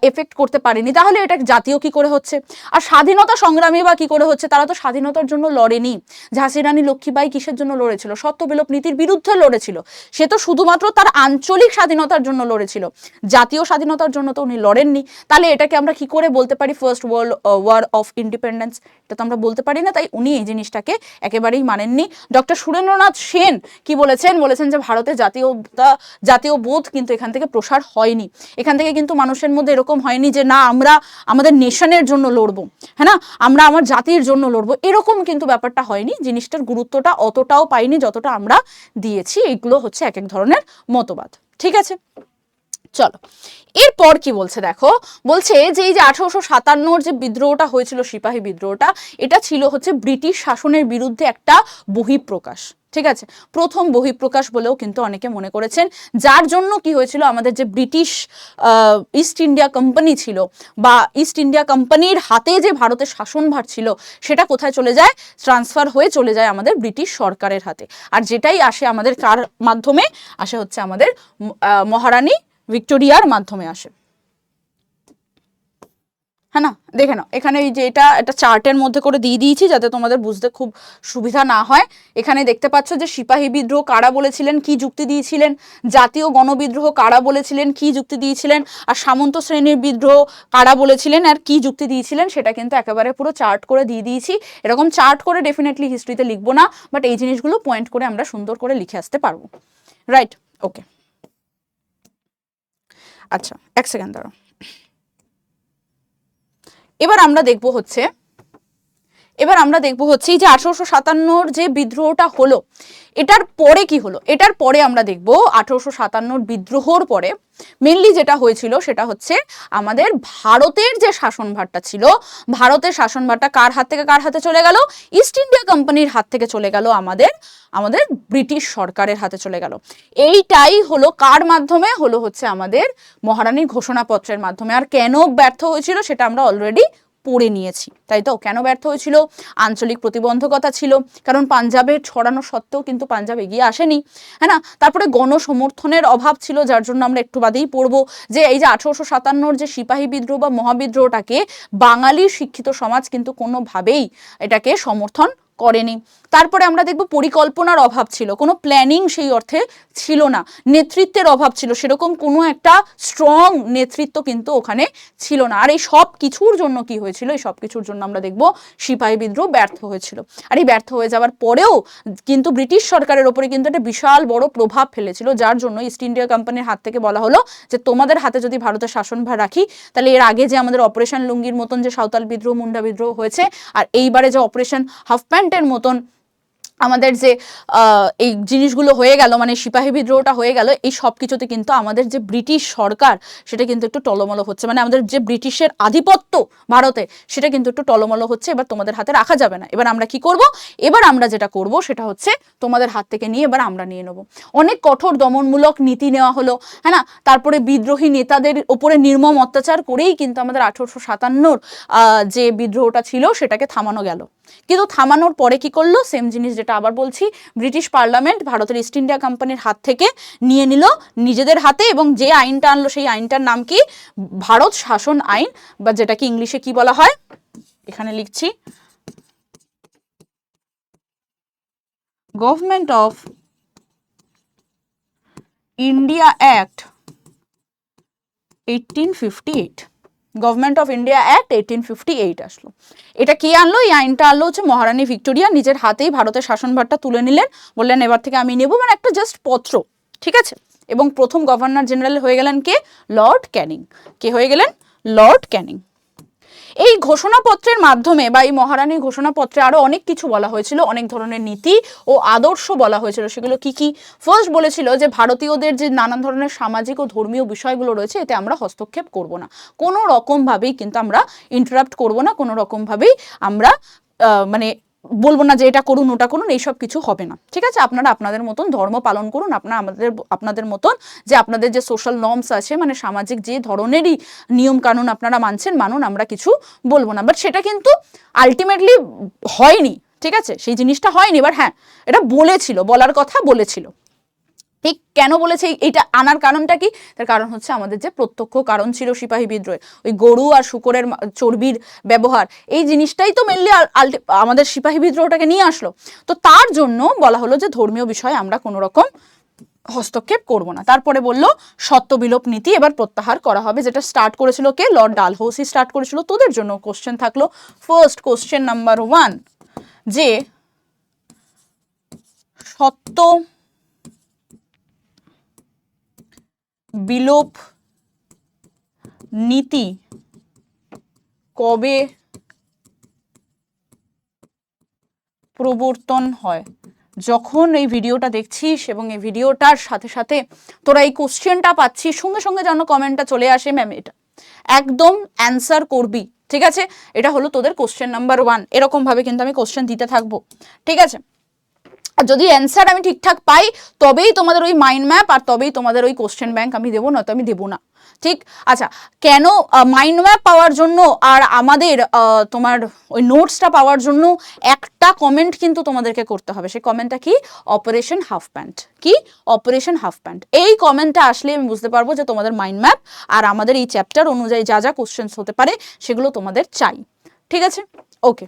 এফেক্ট করতে পারেনি। তাহলে এটা জাতীয় কি করে হচ্ছে? আর স্বাধীনতা সংগ্রামী বা কি করে হচ্ছে? তারা তো স্বাধীনতার জন্য লড়েনি, হয়নি। ঝাঁসি রানী লক্ষ্মীবাই কিসের জন্য লড়েছিল? সত্যবিলোপ নীতির বিরুদ্ধে লড়েছিল। সে তো শুধুমাত্র তার আঞ্চলিক স্বাধীনতার জন্য লড়েছিল, জাতীয় স্বাধীনতার জন্য তো উনি লড়েননি। তাহলে এটাকে আমরা কি করে বলতে পারি first world war of independence? এটা তো আমরা বলতে পারি না। তাই উনি এই জিনিসটাকে একেবারেই মানেননি। ডক্টর সুরেন্দ্রনাথ সেন কি বলেছেন? বলেছেন যে ভারতের জাতীয় বোধ কিন্তু এখান থেকে প্রসার হয়নি। এখান থেকে কিন্তু মানুষের মধ্যে এরকম হয়নি যে না আমরা আমাদের নেশনের জন্য লড়বো, হ্যাঁ না, আমরা আমার জাতির জন্য লড়বো, এরকম কিন্তু ব্যাপারটা হয়নি। জিনিসটার গুরুত্বটা অতটাও পাইনি যতটা আমরা দিয়েছি। এইগুলো হচ্ছে এক এক ধরনের মতবাদ, ঠিক আছে? চলো এরপর কি বলছে দেখো, বলছে যে এই যে 1857 যে বিদ্রোহটা হয়েছিল, সিপাহী বিদ্রোহটা, এটা ছিল হচ্ছে ব্রিটিশ শাসনের বিরুদ্ধে একটা বহিঃপ্রকাশ, ঠিক আছে? প্রথম বহিঃপ্রকাশ বলেও কিন্তু অনেকে মনে করেছেন, যার জন্য কি হয়েছিল, আমাদের যে ব্রিটিশ ইস্ট ইন্ডিয়া কোম্পানি ছিল বা ইস্ট ইন্ডিয়া কোম্পানির হাতে যে ভারতের শাসনভার ছিল, সেটা কোথায় চলে যায়? ট্রান্সফার হয়ে চলে যায় আমাদের ব্রিটিশ সরকারের হাতে। আর যেটাই আসে আমাদের কার মাধ্যমে আসে? হচ্ছে আমাদের মহারানী ভিক্টোরিয়ার মাধ্যমে আসে, হ্যাঁ না? দেখে নাও এখানে এই যে এটা চার্টের মধ্যে করে দিয়ে দিয়েছি যাতে তোমাদের বুঝতে খুব সুবিধা না হয়। এখানে দেখতে পাচ্ছ যে সিপাহী বিদ্রোহ কারা বলেছিলেন, কি যুক্তি দিয়েছিলেন, জাতীয় গণবিদ্রোহ কারা বলেছিলেন, কি যুক্তি দিয়েছিলেন, আর সামন্ত শ্রেণীর বিদ্রোহ কারা বলেছিলেন আর কি যুক্তি দিয়েছিলেন, সেটা কিন্তু একেবারে পুরো চার্ট করে দিয়ে দিয়েছি। এরকম চার্ট করে ডেফিনেটলি হিস্ট্রিতে লিখবো না, বাট এই জিনিসগুলো পয়েন্ট করে আমরা সুন্দর করে লিখে আসতে পারবো, রাইট? ওকে, আচ্ছা এক সেকেন্ড দাঁড়াও। এবার আমরা দেখব হচ্ছে এই যে 1857 যে বিদ্রোহটা হলো, এটার পরে কি হলো? এটার পরে আমরা দেখব 1857 বিদ্রোহর পরে মেনলি যেটা হয়েছিল সেটা হচ্ছে আমাদের ভারতের যে শাসনভারটা ছিল, ভারতের শাসনভারটা কার হাত থেকে কার হাতে চলে গেল? ইস্ট ইন্ডিয়া কোম্পানির হাত থেকে চলে গেল আমাদের ব্রিটিশ সরকারের হাতে চলে গেল। এইটাই হলো কার মাধ্যমে? হলো হচ্ছে আমাদের মহারানীর ঘোষণাপত্রের মাধ্যমে। আর কেন ব্যর্থ হয়েছিল সেটা আমরা অলরেডি পড়ে নিয়েছি, তাই তো? কেন ব্যর্থ হয়েছিল? আঞ্চলিক প্রতিবন্ধকতা ছিল, কারণ পাঞ্জাবের ছড়ানো সত্ত্বেও কিন্তু পাঞ্জাব এগিয়ে আসেনি, হ্যাঁ না? তারপরে গণসমর্থনের অভাব ছিল, যার জন্য আমরা একটু বাদেই পড়বো যে এই যে 1857 যে সিপাহী বিদ্রোহ বা মহাবিদ্রোহটাকে বাঙালির শিক্ষিত সমাজ কিন্তু কোনোভাবেই এটাকে সমর্থন করেনি। তারপরে আমরা দেখব পরিকল্পনার অভাব ছিল, কোনো প্ল্যানিং সেই অর্থে ছিল না, নেতৃত্বের অভাব ছিল, সেরকম কোনো একটা স্ট্রং নেতৃত্ব কিন্তু ওখানে ছিল না। আর এই সব কিছুর জন্য কি হয়েছিল? এই সব কিছুর জন্য আমরা দেখব সিপাহী বিদ্রোহ ব্যর্থ হয়েছিল। আর এই ব্যর্থ হয়ে যাওয়ার পরেও কিন্তু ব্রিটিশ সরকারের ওপরে কিন্তু একটা বিশাল বড় প্রভাব ফেলেছিল, যার জন্য ইস্ট ইন্ডিয়া কোম্পানির হাত থেকে বলা হলো যে তোমাদের হাতে যদি ভারতের শাসনভার রাখি, তাহলে এর আগে যে আমাদের অপারেশন লুঙ্গির মতন যে সাঁওতাল বিদ্রোহ, মুন্ডা বিদ্রোহ হয়েছে, আর এইবারে যে অপারেশন হাফ প্যান্টের মতন আমাদের যে এই জিনিসগুলো হয়ে গেল, মানে সিপাহী বিদ্রোহটা হয়ে গেল, এই সব কিছুতে কিন্তু আমাদের যে ব্রিটিশ সরকার সেটা কিন্তু একটু টলমলো হচ্ছে, মানে আমাদের যে ব্রিটিশের আধিপত্য ভারতে সেটা কিন্তু একটু টলমলো হচ্ছে। এবার তোমাদের হাতে রাখা যাবে না। এবার আমরা কি করব? এবার আমরা যেটা করব সেটা হচ্ছে তোমাদের হাত থেকে নিয়ে এবার আমরা নিয়ে নেব। অনেক কঠোর দমনমূলক নীতি নেওয়া হলো, হ্যাঁ না? তারপরে বিদ্রোহী নেতাদের উপরে নির্মম অত্যাচার করেই কিন্তু আমাদের 1857 যে বিদ্রোহটা ছিল সেটাকে থামানো গেল। কিন্তু থামানোর পরে কি করলো? সেম জিনিস যেটা আবার বলছি, ব্রিটিশ পার্লামেন্ট ভারতের ইস্ট ইন্ডিয়া কোম্পানির হাত থেকে নিয়ে নিল নিজেদের হাতে, এবং যে আইনটা আনলো সেই আইনটার নাম কি? ভারত শাসন আইন, বা যেটাকে ইংলিশে কি বলা হয়, এখানে লিখছি, government of India act 1858। Government of India act 1858 আসলো। এটা কে আনলো? এই আইনটা আনলো হচ্ছে মহারানী ভিক্টোরিয়া, নিজের হাতেই ভারতের শাসনভারটা তুলে নিলেন, বললেন এবার থেকে আমি নেব, মানে একটা জাস্ট পত্র, ঠিক আছে? এবং প্রথম গভর্নর জেনারেল হয়ে গেলেন কে? লর্ড ক্যানিং। কে হয়ে গেলেন? লর্ড ক্যানিং। এই ঘোষণাপত্রের মাধ্যমে বা এই মহারানীর ঘোষণাপত্রে আরো অনেক কিছু বলা হয়েছিল, অনেক ধরনের নীতি ও আদর্শ বলা হয়েছিল। সেগুলো কি কি? ফার্স্ট বলেছিল যে ভারতীয়দের যে নানান ধরনের সামাজিক ও ধর্মীয় বিষয়গুলো রয়েছে এতে আমরা হস্তক্ষেপ করব না, কোনো রকম ভাবেই কিন্তু আমরা ইন্টারাপ্ট করব না, কোনো রকম ভাবেই আমরা মানে বলবো না যে এটা করুন ওটা করুন, এইসব কিছু হবে না, ঠিক আছে? আপনারা আপনাদের মতন ধর্ম পালন করুন, আপনাদের মতন যে আপনাদের যে সোশ্যাল নর্মস আছে, মানে সামাজিক যে ধরনেরই নিয়ম কানুন আপনারা মানছেন মানুন, আমরা কিছু বলবো না। বাট সেটা কিন্তু আলটিমেটলি হয়নি, ঠিক আছে? সেই জিনিসটা হয়নি। এবার হ্যাঁ, এটা বলেছিল, বলার কথা বলেছিল। ঠিক কেন বলেছে এইটা আনার কারণটা কি? তার কারণ হচ্ছে আমাদের যে প্রত্যক্ষ কারণ ছিল সিপাহী বিদ্রোহের, ওই গরু আর শূকরের চর্বির ব্যবহার, এই জিনিসটাই তো মেনলি আমাদের সিপাহী বিদ্রোহটাকে নিয়ে আসলো। তো তার জন্য বলা হলো যে ধর্মীয় বিষয়ে আমরা কোনো রকম হস্তক্ষেপ করব না। তারপরে বললো সত্যবিলোপ নীতি এবার প্রত্যাহার করা হবে, যেটা স্টার্ট করেছিল কে? লর্ড ডালহৌসি স্টার্ট করেছিল। তোদের জন্য কোশ্চেন থাকলো, ফার্স্ট কোশ্চেন নাম্বার 1, যে সত্য বিলোপ নীতি কবে প্রবর্তন হয়? যখন এই ভিডিওটা দেখছিস এবং এই ভিডিওটার সাথে সাথে তোরা এই কোশ্চেনটা পাচ্ছিস, সঙ্গে সঙ্গে যেন কমেন্টটা চলে আসে ম্যাম এটা একদম অ্যান্সার করবি, ঠিক আছে? এটা হলো তোদের কোশ্চেন নাম্বার 1। এরকম ভাবে কিন্তু আমি কোশ্চেন দিতে থাকবো, ঠিক আছে? আর যদি অ্যান্সার আমি ঠিকঠাক পাই তবেই তোমাদের ওই মাইন্ড ম্যাপ আর তবেই তোমাদের ওই কোশ্চেন ব্যাংক আমি দেবো, না তো আমি দেবো না, ঠিক? আচ্ছা, কেন মাইন্ড ম্যাপ পাওয়ার জন্য আর আমাদের তোমার ওই নোটসটা পাওয়ার জন্য একটা কমেন্ট কিন্তু তোমাদেরকে করতে হবে। সেই কমেন্টটা কি? Operation half pant. কি? Operation half pant. এই কমেন্টটা আসলে আমি বুঝতে পারবো যে তোমাদের মাইন্ড ম্যাপ আর আমাদের এই চ্যাপ্টার অনুযায়ী যা যা কোশ্চেন্স হতে পারে সেগুলো তোমাদের চাই, ঠিক আছে? ওকে,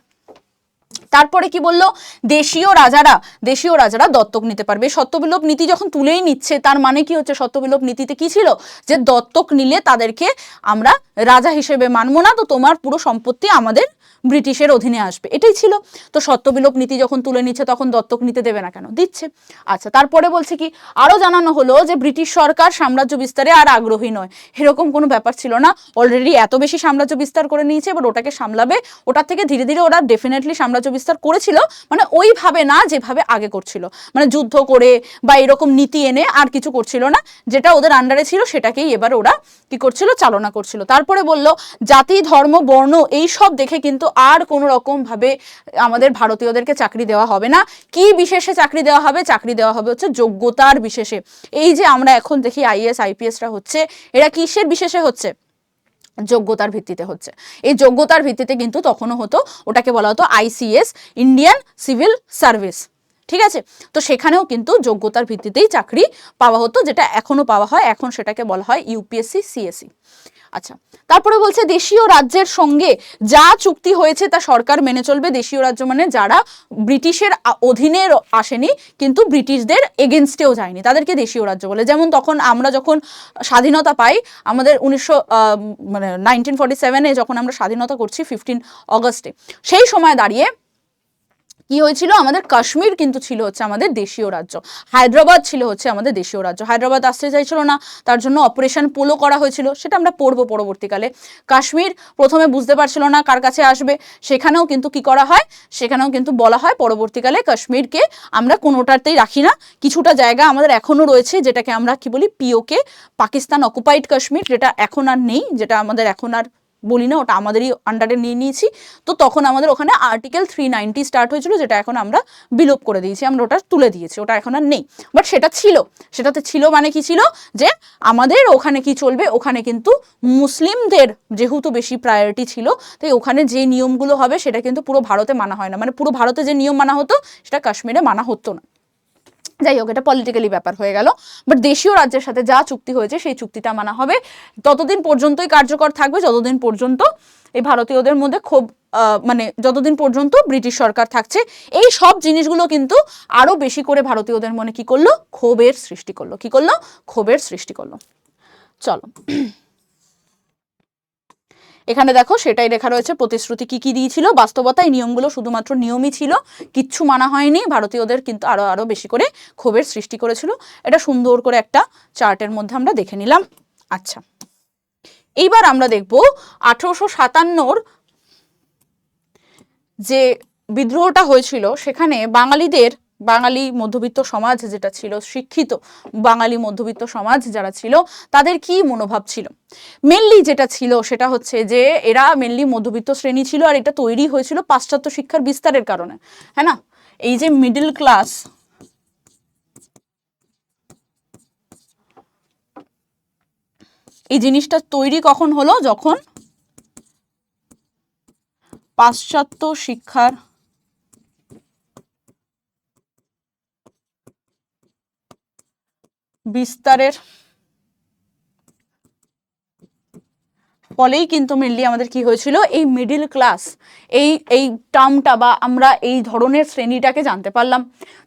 তারপরে কি বললো? দেশীয় রাজারা দত্তক নিতে পারবে। সত্যবিলোপ নীতি যখন তুলেই নিচ্ছে তার মানে কি হচ্ছে? সত্যবিলোপ নীতিতে কি ছিল? যে দত্তক নিলে তাদেরকে আমরা রাজা হিসেবে মানবো না, তো তোমার পুরো সম্পত্তি আমাদের ব্রিটিশের অধীনে আসবে, এটাই ছিল। তো সত্যবিলোপ নীতি যখন তুলে নিচ্ছে তখন দত্তক নিতে দেবে না কেন? দিচ্ছে। আচ্ছা, তারপরে বলছে কি? আরো জানানো হলো যে ব্রিটিশ সরকার সাম্রাজ্য বিস্তারে আর আগ্রহী নয়। এরকম কোনো ব্যাপার ছিল না, অলরেডি এত বেশি সাম্রাজ্য বিস্তার করে নিয়েছে, এবার ওটাকে সামলাবে। ওটার থেকে ধীরে ধীরে ওরা ডেফিনেটলি সাম্রাজ্য বিস্তার করেছিল, মানে ওইভাবে না যেভাবে আগে করছিল, মানে যুদ্ধ করে বা এরকম নীতি এনে আর কিছু করছিল না, যেটা ওদের আন্ডারে ছিল সেটাকেই এবার ওরা কি করছিল? চালনা করছিল। তারপরে বলল জাতি ধর্ম বর্ণ এই সব দেখে কিন্তু আর কোনো রকম ভাবে আমাদের ভারতীয়দেরকে চাকরি দেওয়া হবে না। কি বিশেষে চাকরি দেওয়া হবে? চাকরি দেওয়া হবে হচ্ছে যোগ্যতার বিশেষে। এই যে আমরা এখন দেখি আইএএস আইপিএসরা হচ্ছে, এরা কিসের বিশেষে হচ্ছে? যোগ্যতার ভিত্তিতে হচ্ছে। এই যোগ্যতার ভিত্তিতে কিন্তু তখনও হতো, ওটাকে বলা হতো আইসিএস, ইন্ডিয়ান সিভিল সার্ভিস, ঠিক আছে? তো সেখানেও কিন্তু যোগ্যতার ভিত্তিতেই চাকরি পাওয়া হতো, যেটা এখনো পাওয়া হয়, এখন সেটাকে বলা হয় ইউপিএসসি সিএসসি। আচ্ছা, তারপরে বলছে দেশীয় রাজ্যের সঙ্গে যা চুক্তি হয়েছে তা সরকার মেনে চলবে। দেশীয় রাজ্য মানে যারা ব্রিটিশের অধীনে আসেনি কিন্তু ব্রিটিশদের এগেনস্টেও যায়নি, তাদেরকে দেশীয় রাজ্য বলে। যেমন তখন আমরা যখন স্বাধীনতা পাই, আমাদের 1947-এ যখন আমরা স্বাধীনতা করছি 15 অগস্টে, সেই সময় দাঁড়িয়ে কি হয়েছিল? আমাদের কাশ্মীর কিন্তু ছিল হচ্ছে আমাদের দেশীয় রাজ্য, হায়দ্রাবাদ ছিল হচ্ছে আমাদের দেশীয় রাজ্য। হায়দ্রাবাদ আসতে চাইছিল না, তার জন্য অপারেশন পোলো করা হয়েছিল, সেটা আমরা পড়বো পরবর্তীকালে। কাশ্মীর প্রথমে বুঝতে পারছিল না কার কাছে আসবে, সেখানেও কিন্তু কি করা হয়? সেখানেও কিন্তু বলা হয় পরবর্তীকালে কাশ্মীরকে আমরা কোনোটাতেই রাখি না, কিছুটা জায়গা আমাদের এখনো রয়েছে, যেটাকে আমরা কি বলি? পিওকে, পাকিস্তান অকুপাইড কাশ্মীর, যেটা এখন আর নেই, যেটা আমাদের এখন আর বলি না, ওটা আমাদেরই আন্ডারে নিয়ে নিয়েছি। তো তখন আমাদের ওখানে আর্টিকেল 390 স্টার্ট হয়েছিল, যেটা এখন আমরা বিলোপ করে দিয়েছি, আমরা ওটা তুলে দিয়েছি, ওটা এখন আর নেই। বাট সেটা ছিল, সেটাতে ছিল মানে কি ছিল? যে আমাদের ওখানে কি চলবে? ওখানে কিন্তু মুসলিমদের যেহেতু বেশি প্রায়োরিটি ছিল, তাই ওখানে যে নিয়মগুলো হবে সেটা কিন্তু পুরো ভারতে মানা হয় না, মানে পুরো ভারতে যে নিয়ম মানা হতো সেটা কাশ্মীরে মানা হতো না। যাই হোক, এটা পলিটিক্যালি ব্যাপার হয়ে গেল। বাট দেশীয় রাজ্যের সাথে যা চুক্তি হয়েছে সেই চুক্তিটা মানা হবে, ততদিন পর্যন্তই কার্যকর থাকবে যতদিন পর্যন্ত এই ভারতীয়দের মধ্যে ক্ষোভ, মানে যতদিন পর্যন্ত ব্রিটিশ সরকার থাকছে। এই সব জিনিসগুলো কিন্তু আরো বেশি করে ভারতীয়দের মনে কি করলো? ক্ষোভের সৃষ্টি করলো। কি করলো? ক্ষোভের সৃষ্টি করলো। চলো, এখানে দেখো সেটাই লেখা রয়েছে, প্রতিশ্রুতি কি কি দিয়েছিল, বাস্তবতায় নিয়মগুলো শুধুমাত্র নিয়মই ছিল, কিচ্ছু মানা হয়নি। ভারতীয়দের কিন্তু আরো বেশি করে ক্ষোভের সৃষ্টি করেছিল। এটা সুন্দর করে একটা চার্টের মধ্যে আমরা দেখে নিলাম। আচ্ছা, এইবার আমরা দেখব 1857 যে বিদ্রোহটা হয়েছিল, সেখানে বাঙালি মধ্যবিত্ত সমাজ যেটা ছিল, শিক্ষিত বাঙালি মধ্যবিত্ত সমাজ যারা ছিল, তাদের কি মনোভাব ছিল? মেনলি যেটা ছিল সেটা হচ্ছে যে এরা মেনলি মধ্যবিত্ত শ্রেণী ছিল, আর এটা তৈরি হয়েছিল পাশ্চাত্য শিক্ষার বিস্তারের কারণে, হ্যাঁ না? এই যে মিডল ক্লাস, এই জিনিসটা তৈরি কখন হলো? যখন পাশ্চাত্য শিক্ষার বিস্তারের ফলেই কিন্তু মেনলি আমাদের কি হয়েছিল, এই মিডিল ক্লাস এই টার্মটা বা আমরা এই ধরনের শ্রেণীটাকে জানতে পারলাম।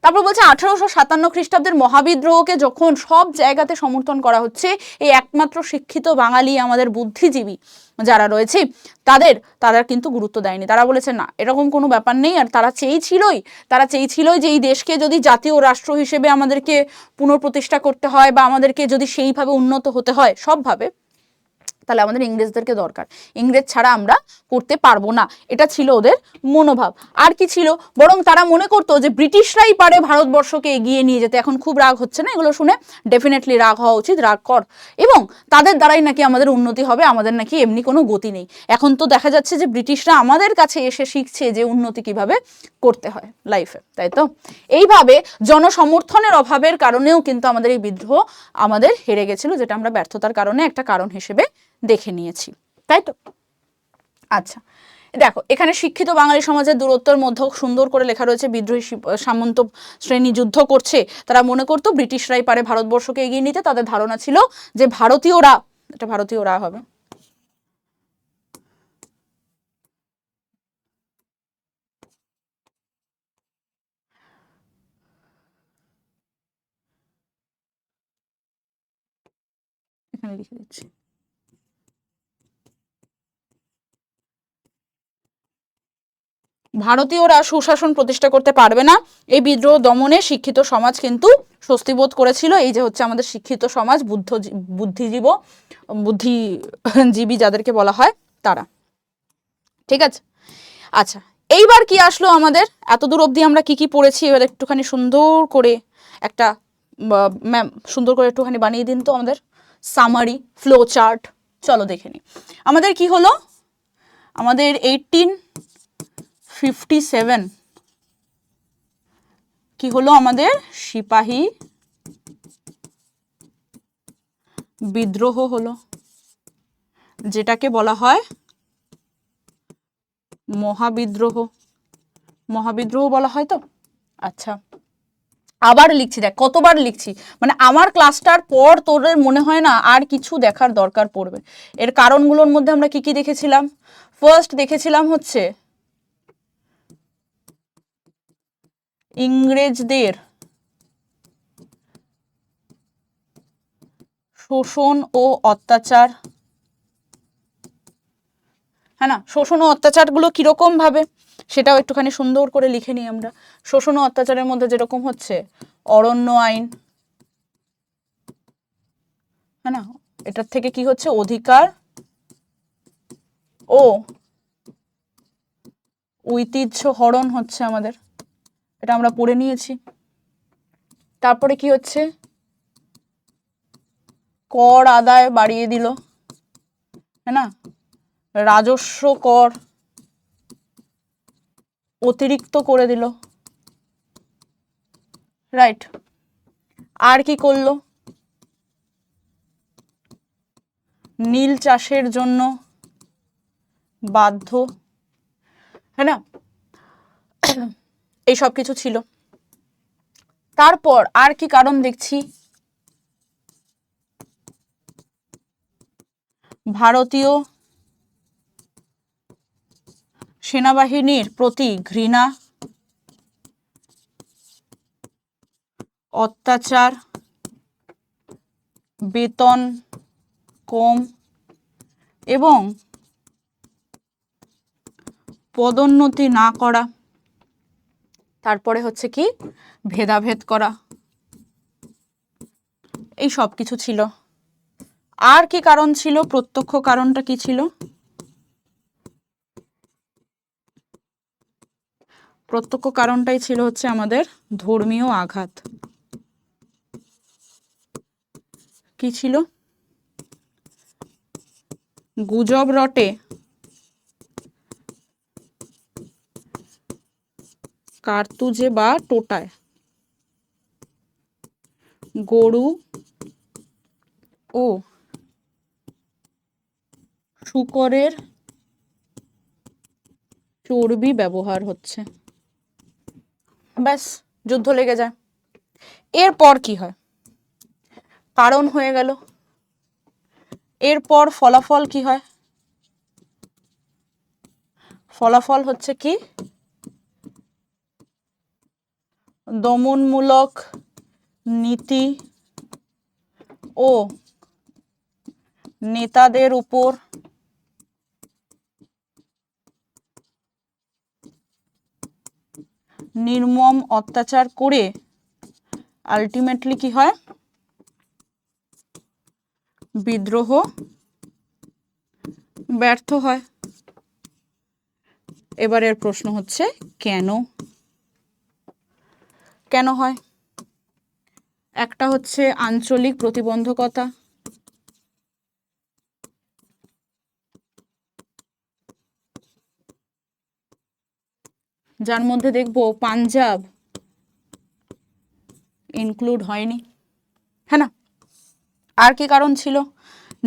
তারপর বলছে 1857 খ্রিস্টাব্দের মহাবিদ্রোহকে যখন সব জায়গাতে সমর্থন করা হচ্ছে, এই একমাত্র শিক্ষিত বাঙালি আমাদের বুদ্ধিজীবী যারা রয়েছে তারা কিন্তু গুরুত্ব দেয়নি। তারা বলেছে না, এরকম কোনো ব্যাপার নেই। আর তারা চেয়েছিলই যে এই দেশকে যদি জাতীয় রাষ্ট্র হিসেবে আমাদেরকে পুনঃপ্রতিষ্ঠা করতে হয় বা আমাদেরকে যদি সেইভাবে উন্নত হতে হয় সবভাবে, তাহলে আমাদের ইংরেজদেরকে দরকার, ইংরেজ ছাড়া আমরা করতে পারবো না, এটা ছিল ওদের মনোভাব। আর কি ছিল, বরং তারা মনে করতো যে ব্রিটিশরাই পারে ভারতবর্ষকে এগিয়ে নিয়ে যেতে। এখন খুব রাগ হচ্ছে না এগুলো শুনে? ডেফিনেটলি রাগ হওয়া উচিত, রাগ কর। এবং তাদের দ্বারাই নাকি আমাদের উন্নতি হবে, আমাদের নাকি এমনি কোনো গতি নেই। এখন তো দেখা যাচ্ছে যে ব্রিটিশরা আমাদের কাছে এসে শিখছে যে উন্নতি কিভাবে করতে হয় লাইফে, তাই তো? এইভাবে জনসমর্থনের অভাবের কারণেও কিন্তু আমাদের এই বিদ্রোহ আমাদের হেরে গেছিল, যেটা আমরা ব্যর্থতার কারণে একটা কারণ হিসেবে দেখে নিয়েছি, তাই তো? আচ্ছা, দেখো এখানে শিক্ষিত বাঙালি সমাজের দূরত্বের মধ্যেও সুন্দর করে লেখা রয়েছে, বিদ্রোহী সামন্ত শ্রেণী যুদ্ধ করছে, তারা মনে করতো ব্রিটিশরাই পারে ভারতবর্ষকে এগিয়ে নিতে। তাদের ধারণা ছিল যে ভারতীয়রা, এটা ভারতীয়রা হবে, এখানে লিখে দিচ্ছি, ভারতীয়রা সুশাসন প্রতিষ্ঠা করতে পারবে না। এই বিদ্রোহ দমনে শিক্ষিত সমাজ কিন্তু স্বস্তিবোধ করেছিল। এই যে হচ্ছে আমাদের শিক্ষিত সমাজ, বুদ্ধিজীবী যাদেরকে বলা হয় তারা, ঠিক আছে? আচ্ছা, এইবার কি আসলো আমাদের? এতদূর অবধি আমরা কি কি পড়েছি, এবার একটুখানি সুন্দর করে একটা ম্যাম সুন্দর করে একটুখানি বানিয়ে দিন তো আমাদের সামারি ফ্লো চার্ট। চলো দেখে নিই আমাদের কি হলো। আমাদের 1857 কি হলো, আমাদের সিপাহী বিদ্রোহ হলো, যেটাকে বলা হয় মহাবিদ্রোহ বলা হয় তো। আচ্ছা, আবার লিখছি, দেখ কতবার লিখছি, মানে আমার ক্লাসটার পর তোদের মনে হয় না আর কিছু দেখার দরকার পড়বে। এর কারণগুলোর মধ্যে আমরা কি কি দেখেছিলাম? ফার্স্ট দেখেছিলাম হচ্ছে ইংরেজদের শোষণ ও অত্যাচার, হ্যাঁ না, শোষণ ও অত্যাচারগুলো কিরকম ভাবে সেটাও একটুখানি সুন্দর করে লিখে নিই আমরা। শোষণ ও অত্যাচারের মধ্যে যেরকম হচ্ছে অরণ্য আইন, হ্যাঁ না, এটার থেকে কি হচ্ছে অধিকার ও ঐতিহ্য হরণ হচ্ছে আমাদের, এটা আমরা পড়ে নিয়েছি। তারপরে কি হচ্ছে, কর আদায় বাড়িয়ে দিল, হ্যাঁ না, রাজস্ব কর অতিরিক্ত করে দিল, রাইট। আর কি করলো, নীল চাষের জন্য বাধ্য, হ্যাঁ না, এই সব কিছু ছিল। তারপর আর কি কারণ দেখছি, ভারতীয় সেনাবাহিনীর প্রতি ঘৃণা, অত্যাচার, বেতন কম এবং পদোন্নতি না করা, তারপরে হচ্ছে কি ভেদাভেদ করা, এই সব কিছু ছিল। আর কি কারণ ছিল, প্রত্যক্ষ কারণটা কি ছিল? প্রত্যক্ষ কারণটাই ছিল হচ্ছে আমাদের ধর্মীয় আঘাত। কি ছিল, গুজব রটে কার্তুজে বা টোটায়, গরু ও শূকরের চর্বি ব্যবহার হচ্ছে, ব্যাস যুদ্ধ লেগে যায়। এরপর কি হয়, কারণ হয়ে গেল। এরপর ফলাফল কি হয়? ফলাফল হচ্ছে কি, দমনমূলক নীতি ও নেতাদের উপর নির্মম অত্যাচার করে আলটিমেটলি কি হয়? বিদ্রোহ ব্যর্থ হয়। এবারের প্রশ্ন হচ্ছে কেন কেন হয়? একটা হচ্ছে আঞ্চলিক প্রতিবন্ধকতা, যার মধ্যে দেখব পাঞ্জাব ইনক্লুড হয়নি, হ্যাঁ না? আর কি কারণ ছিল?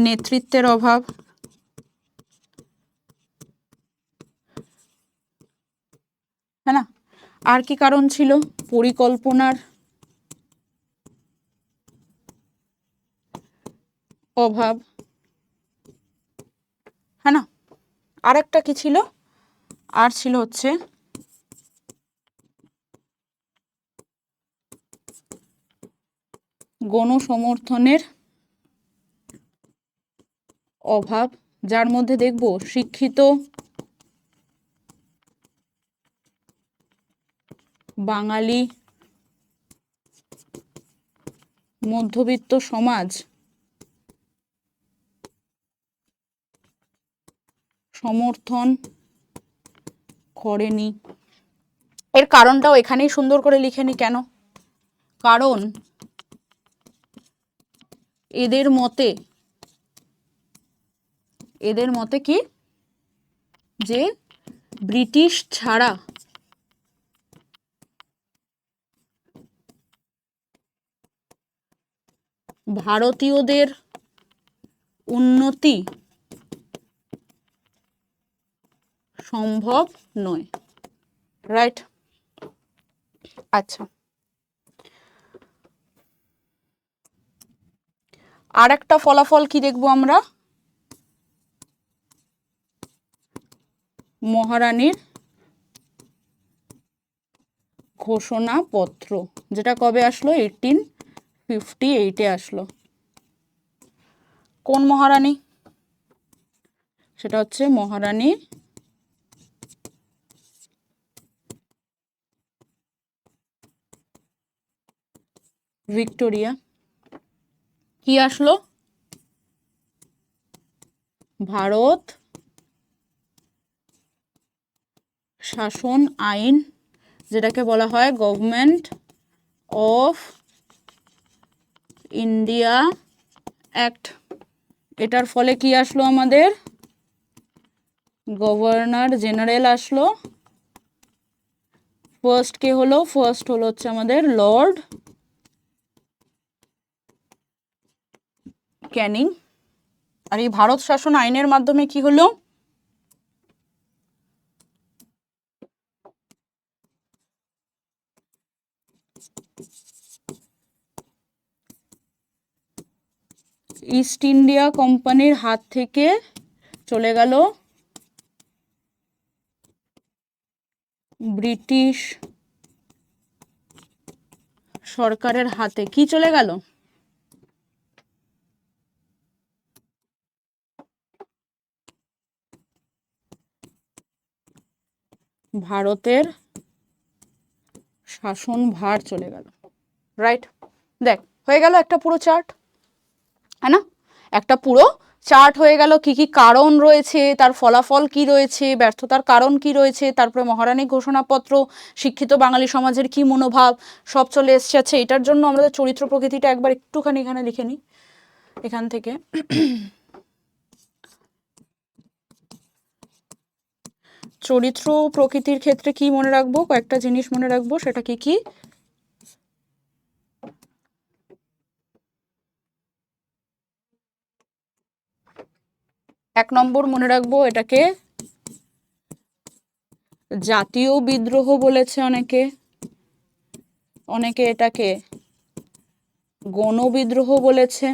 নেতৃত্বের অভাব, হ্যাঁ না? আর কি কারণ ছিল? পরিকল্পনার অভাব, হ্যাঁ না? আর একটা কি ছিল? আর ছিল হচ্ছে গণসমর্থনের অভাব, যার মধ্যে দেখব শিক্ষিত বাঙালি মধ্যবিত্ত সমাজ সমর্থন করেনি। এর কারণটাও এখানেই সুন্দর করে লিখে নি। কেন? কারণ এদের মতে কি, যে ব্রিটিশ ছাড়া ভারতীয়দের উন্নতি সম্ভব নয়। রাইট? আচ্ছা, আর একটা ফলাফল কি দেখব আমরা? মহারানীর ঘোষণাপত্র, যেটা কবে আসলো? 1858-এ আসলো। কোন মহারানী? সেটা হচ্ছে মহারানী ভিক্টোরিয়া। কি আসলো? ভারত শাসন আইন, যেটাকে বলা হয় গভর্নমেন্ট অফ ইন্ডিয়া অ্যাক্ট। এটার ফলে কি আসলো? আমাদের গভর্নর জেনারেল আসলো। ফার্স্ট কে হলো? ফার্স্ট হলো হচ্ছে আমাদের লর্ড ক্যানিং। আর এই ভারত শাসন আইনের মাধ্যমে কি হলো? ইস্ট ইন্ডিয়া কোম্পানির হাত থেকে চলে গেল ব্রিটিশ সরকারের হাতে। কি চলে গেল? ভারতের শাসন ভার চলে গেল। রাইট? দেখ, হয়ে গেল একটা পুরো চার্ট, হ্যাঁ না? একটা পুরো চার্ট হয়ে গেল। কি কি কারণ রয়েছে, তার ফলাফল কি রয়েছে, ব্যর্থতার কারণ কি রয়েছে, তারপরে মহারানী ঘোষণাপত্র, শিক্ষিত বাঙালি সমাজের কি মনোভাব, সব চলে এসছে। আচ্ছা, এটার জন্য আমাদের চরিত্র প্রকৃতিটা একবার একটুখানি এখানে লিখে নিই। এখান থেকে চরিত্র প্রকৃতির ক্ষেত্রে কি মনে রাখবো? কয়েকটা জিনিস মনে রাখবো। সেটা কি কি? এক নম্বর মনে রাখবো, এটাকে জাতীয় বিদ্রোহ বলেছে অনেকে, অনেকে এটাকে গণবিদ্রোহ বলেছে,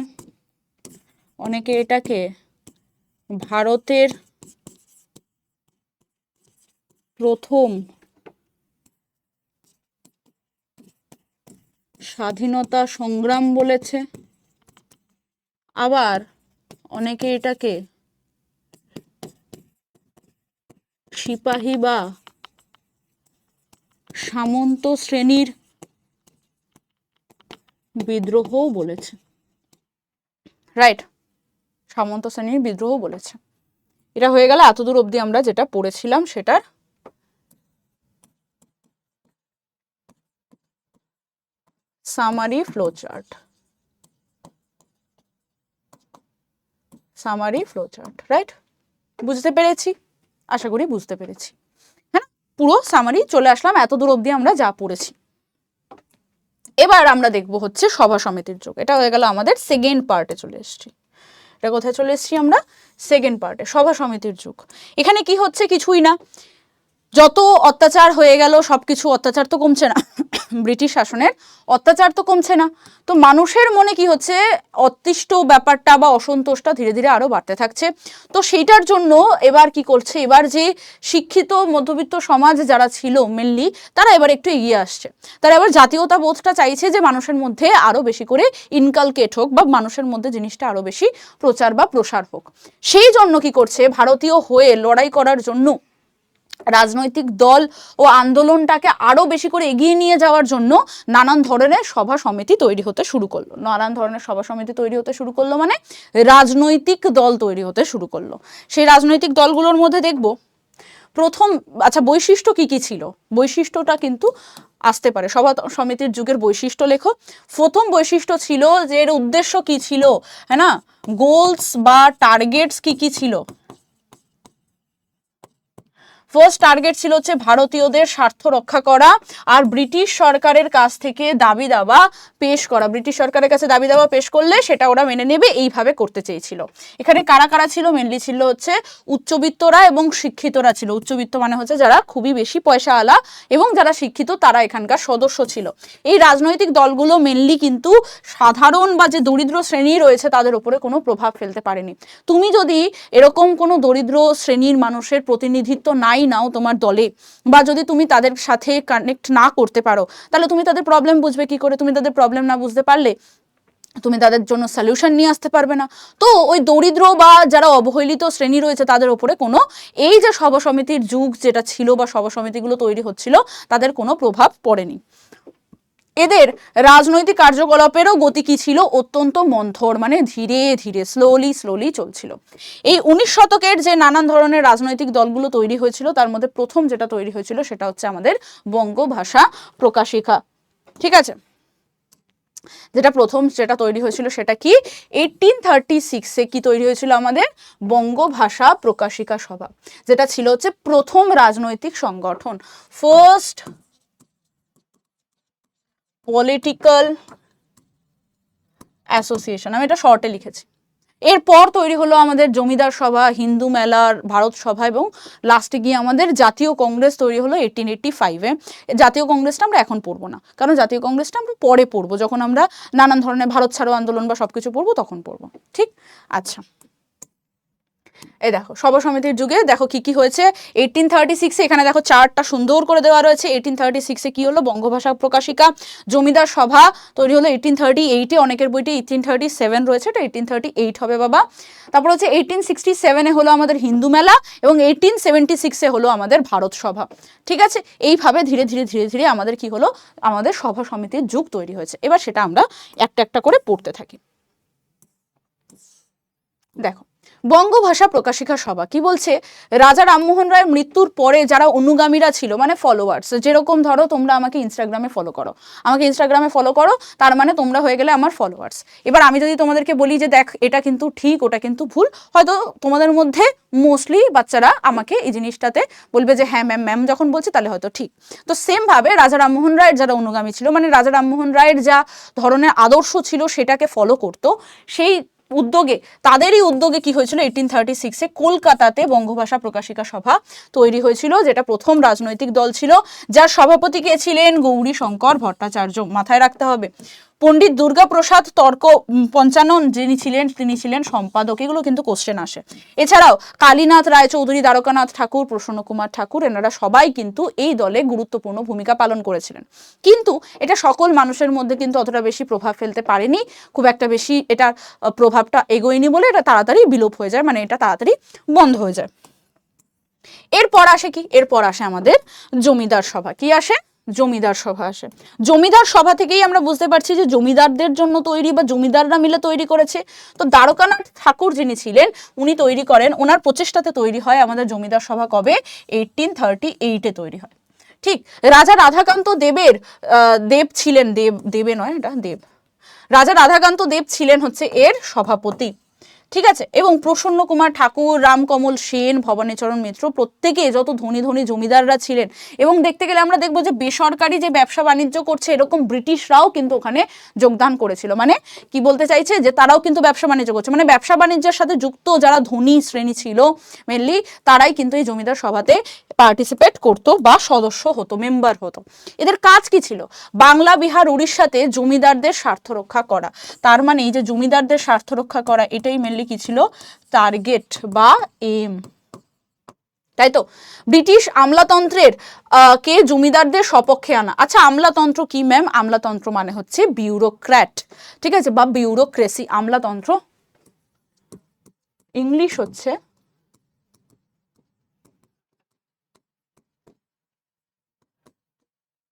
অনেকে এটাকে ভারতের প্রথম স্বাধীনতা সংগ্রাম বলেছে, আবার অনেকে এটাকে সিপাহী বা সামন্ত শ্রেণীর বিদ্রোহও বলেছে। রাইট, সামন্ত শ্রেণীর বিদ্রোহ বলেছে। এটা হয়ে গেল এতদূর অবধি আমরা যেটা পড়েছিলাম সেটার summary flowchart. Summary flowchart, right? বুঝতে পেরেছি, আশা করি বুঝতে পেরেছি। হ্যাঁ, পুরো সামারি চলে আসলাম, এতদূর অবধি আমরা যা পড়েছি। এবার আমরা দেখব হচ্ছে সভা সমিতির যুগ। এটা হয়ে গেল আমাদের সেকেন্ড পার্টে চলে এসেছি। এটা কোথায় চলে এসেছি আমরা? সেকেন্ড পার্টে, সভা সমিতির যুগ। এখানে কি হচ্ছে? কিছুই না, যত অত্যাচার হয়ে গেল সবকিছু, অত্যাচার তো কমছে না, ব্রিটিশ শাসনের অত্যাচার তো কমছে না, তো মানুষের মনে কি হচ্ছে, অতিষ্ঠ ব্যাপারটা বা অসন্তোষটা ধীরে ধীরে আরো বাড়তে থাকছে। তো সেইটার জন্য এবার কি করছে, এবার যে শিক্ষিত মধ্যবিত্ত সমাজ যারা ছিল মেনলি, তারা এবার একটু এগিয়ে আসছে। তারা এবার জাতীয়তা বোধটা চাইছে যে মানুষের মধ্যে আরো বেশি করে ইনকালকেট হোক, বা মানুষের মধ্যে জিনিসটা আরো বেশি প্রচার বা প্রসার হোক। সেই জন্য কি করছে, ভারতীয় হয়ে লড়াই করার জন্য রাজনৈতিক দল ও আন্দোলনটাকে আরো বেশি করে এগিয়ে নিয়ে যাওয়ার জন্য নানান ধরনের সভা সমিতি তৈরি হতে শুরু করলো। নানান ধরনের সভা সমিতি তৈরি হতে শুরু করলো মানে রাজনৈতিক দল তৈরি হতে শুরু করলো। সেই রাজনৈতিক দলগুলোর মধ্যে দেখব প্রথম, আচ্ছা বৈশিষ্ট্য কি কি ছিল, বৈশিষ্ট্যটা কিন্তু আসতে পারে। সভা সমিতির যুগের বৈশিষ্ট্য লেখো। প্রথম বৈশিষ্ট্য ছিল যে এর উদ্দেশ্য কি ছিল, হ্যাঁ না, গোলস বা টার্গেটস কি কি ছিল। ফার্স্ট টার্গেট ছিল হচ্ছে ভারতীয়দের স্বার্থ রক্ষা করা আর ব্রিটিশ সরকারের কাছ থেকে দাবি দাবা পেশ করা। ব্রিটিশ সরকারের কাছে দাবি দাবা পেশ করলে সেটা ওরা মেনে নেবে, এইভাবে করতে চেয়েছিল। এখানে কারা কারা ছিল? মেনলি ছিল হচ্ছে উচ্চবিত্তরা এবং শিক্ষিতরা ছিল। উচ্চবিত্ত মানে হচ্ছে যারা খুবই বেশি পয়সা আলা, এবং যারা শিক্ষিত তারা এখানকার সদস্য ছিল। এই রাজনৈতিক দলগুলো মেনলি কিন্তু সাধারণ বা যে দরিদ্র শ্রেণী রয়েছে তাদের উপরে কোনো প্রভাব ফেলতে পারেনি। তুমি যদি এরকম কোনো দরিদ্র শ্রেণীর মানুষের প্রতিনিধিত্ব নাই নাও তোমার দলে, বা যদি তুমি তাদের সাথে কানেক্ট না করতে পারো, তাহলে তুমি তাদের প্রবলেম বুঝবে কি করে? তুমি তাদের প্রবলেম না বুঝতে পারলে তুমি তাদের জন্য সলিউশন নিয়ে আসতে পারবে না। তো ওই দরিদ্র বা যারা অবহেলিত শ্রেণী রয়েছে তাদের উপরে কোনো, এই যে সভা সমিতির যুগ যেটা ছিল বা সভা সমিতিগুলো তৈরি হচ্ছিল, তাদের কোনো প্রভাব পড়েনি। এদের রাজনৈতিক কার্যকলাপেরও গতি কি ছিল? অত্যন্ত মন্থর, মানে ধীরে ধীরে স্লোলি চলছিল। এই 19 শতকের যে নানান ধরনের রাজনৈতিক দলগুলো তৈরি হয়েছিল, তার মধ্যে প্রথম যেটা তৈরি হয়েছিল সেটা হচ্ছে আমাদের বঙ্গভাষা প্রকাশিকা। ঠিক আছে, যেটা প্রথম যেটা তৈরি হয়েছিল সেটা কি? 1836-এ কি তৈরি হয়েছিল? আমাদের বঙ্গভাষা প্রকাশিকা সভা, যেটা ছিল হচ্ছে প্রথম রাজনৈতিক সংগঠন, ফার্স্ট পলিটিক্যাল অ্যাসোসিয়েশন। আমি এটা শর্টে লিখেছি। এরপর তৈরি হলো আমাদের জমিদার সভা, হিন্দু মেলার, ভারত সভা, এবং লাস্টে গিয়ে আমাদের জাতীয় কংগ্রেস তৈরি হলো 1885-এ। জাতীয় কংগ্রেসটা আমরা এখন পড়বো না, কারণ জাতীয় কংগ্রেসটা আমরা পরে পড়বো, যখন আমরা নানান ধরনের ভারত ছাড়ো আন্দোলন বা সবকিছু পড়বো তখন পড়বো। ঠিক, আচ্ছা এই দেখো সভা সমিতির যুগে দেখো কি কি হয়েছে। 1836-এ এখানে দেখো চার্টটা সুন্দর করে দেওয়া রয়েছে। 1836-এ কি হলো? বঙ্গভাষা প্রকাশিকা। জমিদার সভা তৈরি হলো 1838-এ, অনেকের বইটি 1837 রয়েছে, এটা 1838 হবে বাবা। তারপর হচ্ছে 1867-এ হলো আমাদের হিন্দু মেলা, এবং 1876-এ হলো আমাদের ভারত সভা। ঠিক আছে, এইভাবে ধীরে ধীরে ধীরে ধীরে আমাদের কি হলো, আমাদের সভা সমিতির যুগ তৈরি হয়েছে। এবার সেটা আমরা একটা একটা করে পড়তে থাকি। দেখো বঙ্গভাষা প্রকাশিকা সভা কি বলছে? রাজা রামমোহন রায়ের মৃত্যুর পরে যারা অনুগামীরা ছিল, মানে ফলোয়ার্স, যেরকম ধরো তোমরা আমাকে ইনস্টাগ্রামে ফলো করো, তার মানে তোমরা হয়ে গেলে আমার ফলোয়ার্স। এবার আমি যদি তোমাদেরকে বলি যে দেখ এটা কিন্তু ঠিক, ওটা কিন্তু ভুল, হয়তো তোমাদের মধ্যে মোস্টলি বাচ্চারা আমাকে এই জিনিসটাতে বলবে যে হ্যাঁ ম্যাম, ম্যাম যখন বলছে তাহলে হয়তো ঠিক। তো সেম ভাবে রাজা রামমোহন রায়ের যারা অনুগামী ছিল, মানে রাজা রামমোহন রায়ের যা ধরনের আদর্শ ছিল সেটাকে ফলো করতো, সেই উদ্যোগে, তাদেরই উদ্যোগে কি হয়েছিল? 1836-এ কলকাতাতে বঙ্গভাষা প্রকাশিকা সভা তৈরি হয়েছিল, যেটা প্রথম রাজনৈতিক দল ছিল, যার সভাপতি কে ছিলেন? গৌরী শঙ্কর ভট্টাচার্য। মাথায় রাখতে হবে, পণ্ডিত দুর্গাপ্রসাদ তর্ক পঞ্চানন যিনি ছিলেন তিনি ছিলেন সম্পাদক। এগুলো কিন্তু কোশ্চেন আসে। এছাড়াও কালীনাথ রায়চৌধুরী, দ্বারকানাথ ঠাকুর, প্রসন্ন কুমার ঠাকুর, এনারা সবাই কিন্তু এই দলে গুরুত্বপূর্ণ ভূমিকা পালন করেছিলেন। কিন্তু এটা সকল মানুষের মধ্যে কিন্তু অতটা বেশি প্রভাব ফেলতে পারেনি, খুব একটা বেশি এটার প্রভাবটা এগোয়নি বলে এটা তাড়াতাড়ি বিলোপ হয়ে যায়, মানে এটা তাড়াতাড়ি বন্ধ হয়ে যায়। এরপর আসে কি? এরপর আসে আমাদের জমিদার সভা। কি আসে? জমিদার সভা আসে। জমিদার সভা থেকেই আমরা বুঝতে পারছি যে জমিদারদের জন্য তৈরি বা জমিদাররা মিলে তৈরি করেছে। তো দ্বারকানাথ ঠাকুর যিনি ছিলেন উনি তৈরি করেন, ওনার প্রচেষ্টাতে তৈরি হয় আমাদের জমিদার সভা। কবে? 1838-এ তৈরি হয়। ঠিক। রাজা রাধাকান্ত দেবের দেব ছিলেন, দেবে নয়, এটা দেব, রাজা রাধাকান্ত দেব ছিলেন হচ্ছে এর সভাপতি। ঠিক আছে। এবং প্রসন্ন কুমার ঠাকুর, রামকমল সেন, ভবানীচরণ মিত্র প্রত্যেকে যত ধনী ধনী জমিদাররা ছিলেন, এবং দেখতে গেলে আমরা দেখবো যে বেসরকারি যে ব্যবসা বাণিজ্য করছে এরকম ব্রিটিশরাও কিন্তু ওখানে যোগদান করেছিল। মানে কি বলতে চাইছে? যে তারাও কিন্তু ব্যবসা বাণিজ্য করছে, মানে ব্যবসা বাণিজ্যের সাথে যুক্ত যারা ধনী শ্রেণী ছিল মেনলি তারাই কিন্তু এই জমিদার সভাতে পার্টিসিপেট করতো বা সদস্য হতো, মেম্বার হতো। এদের কাজ কি ছিল? বাংলা, বিহার, উড়িষ্যাতে জমিদারদের স্বার্থ রক্ষা করা। তার মানে এই যে জমিদারদের স্বার্থ রক্ষা করা, এটাই মেনলি কি ছিল? টার্গেট বা এম। তাই তো? ব্রিটিশ আমলাতন্ত্রের কে জমিদারদের সপক্ষে আনা। আচ্ছা, আমলাতন্ত্র কি ম্যাম? আমলাতন্ত্র মানে হচ্ছে বিউরোক্র্যাট, ঠিক আছে, বা বিউরোক্রেসি। আমলাতন্ত্র ইংলিশ হচ্ছে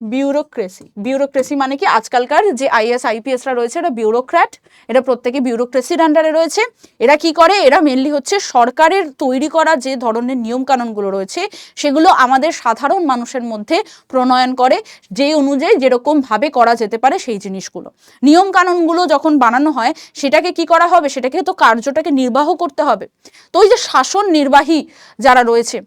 বিউরোক্রেসি। বিউরোক্রেসি মানে কি? আজকালকার যে আইএস আইপিএসরা রয়েছে এটা বিউরোক্র্যাট, এটা প্রত্যেকে বিউরোক্রেসির আন্ডারে রয়েছে। এরা কি করে? এরা মেনলি হচ্ছে সরকারের তৈরি করা যে ধরনের নিয়ম কানুনগুলো রয়েছে সেগুলো আমাদের সাধারণ মানুষের মধ্যে প্রণয়ন করে, যে অনুযায়ী যেরকম ভাবে করা যেতে পারে সেই জিনিসগুলো। নিয়ম কানুনগুলো যখন বানানো হয় সেটাকে কি করা হবে? সেটাকে তো কার্যটাকে নির্বাহ করতে হবে। তো ওই যে শাসন নির্বাহী যারা রয়েছে,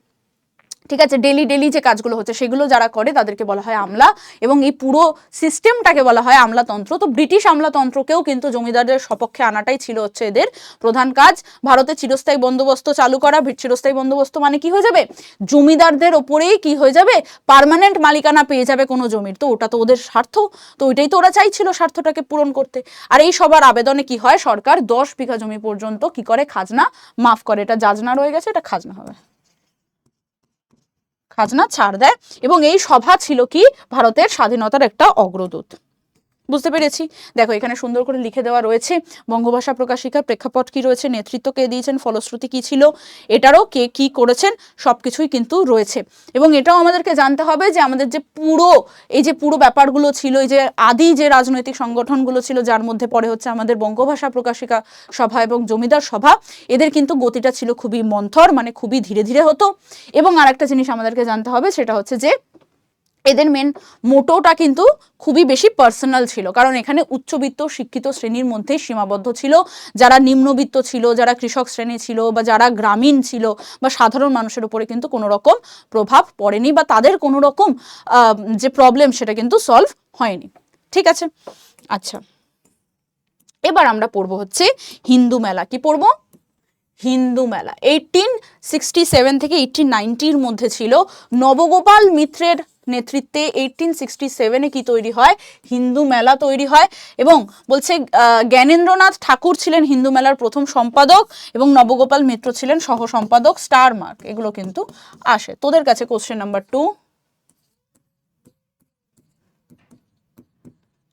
ঠিক আছে, ডেলি ডেলি যে কাজগুলো হচ্ছে সেগুলো যারা করে তাদেরকে বলা হয় আমলা, এবং এই পুরো সিস্টেমটাকে বলা হয় আমলাতন্ত্র। তো ব্রিটিশ আমলাতন্ত্রকেও কিন্তু জমিদারদের সপক্ষে আনাটাই ছিল হচ্ছে এদের প্রধান কাজ। ভারতে চিরস্থায়ী বন্দোবস্ত চালু করা। চিরস্থায়ী বন্দোবস্ত মানে কি হয়ে যাবে? জমিদারদের ওপরেই কি হয়ে যাবে? পার্মানেন্ট মালিকানা পেয়ে যাবে কোনো জমির। তো ওটা তো ওদের স্বার্থ, তো ওইটাই তো ওরা চাইছিল স্বার্থটাকে পূরণ করতে। আর এই সবার আবেদনে কি হয়? সরকার 10 বিঘা জমি পর্যন্ত কি করে? খাজনা মাফ করে। এটা যাজনা রয়ে গেছে, এটা খাজনা হবে, খাজনা ছাড় দেয়। এবং এই সভা ছিল কি? ভারতের স্বাধীনতার একটা অগ্রদূত। বুঝতে পেরেছি? দেখো এখানে সুন্দর করে লিখে দেওয়া রয়েছে বঙ্গভাষা প্রকাশিকার প্রেক্ষাপট কি রয়েছে, নেতৃত্ব কে দিয়েছেন, ফলশ্রুতি কি ছিল, এটারও কে কি করেছেন, সবকিছুই কিন্তু রয়েছে। এবং এটাও আমাদেরকে জানতে হবে যে আমাদের যে পুরো ব্যাপারগুলো ছিল, এই যে আদি যে রাজনৈতিক সংগঠনগুলো ছিল যার মধ্যে পড়ে হচ্ছে আমাদের বঙ্গভাষা প্রকাশিকা সভা এবং জমিদার সভা, এদের কিন্তু গতিটা ছিল খুবই মন্থর, মানে খুবই ধীরে ধীরে হতো। এবং আরেকটা জিনিস আমাদেরকে জানতে হবে, সেটা হচ্ছে যে এদের মেন মোটোটা কিন্তু খুবই বেশি পার্সোনাল ছিল, কারণ এখানে উচ্চবিত্ত শিক্ষিত শ্রেণীর মধ্যে সীমাবদ্ধ ছিল। যারা নিম্নবিত্ত ছিল, যারা কৃষক শ্রেণী ছিল, বা যারা গ্রামীণ ছিল, বা সাধারণ মানুষের উপরে কিন্তু কোনো রকম প্রভাব পড়েনি, বা তাদের কোনো রকম যে প্রবলেম সেটা কিন্তু সলভ হয়নি। ঠিক আছে। আচ্ছা, এবার আমরা পড়বো হচ্ছে হিন্দু মেলা। কি পড়বো? হিন্দু মেলা 1867 থেকে 1890-র মধ্যে ছিল। নবগোপাল মিত্রের নেতৃত্বে 1867-এ কি তৈরি হয়? হিন্দু মেলা তৈরি হয়। এবং বলছে জ্ঞানেন্দ্রনাথ ঠাকুর ছিলেন হিন্দু মেলার প্রথম সম্পাদক, এবং নবগোপাল মিত্র ছিলেন সহ সম্পাদক। স্টার মার্ক এগুলো কিন্তু আসে। তোদের কাছে কোশ্চেন নাম্বার 2,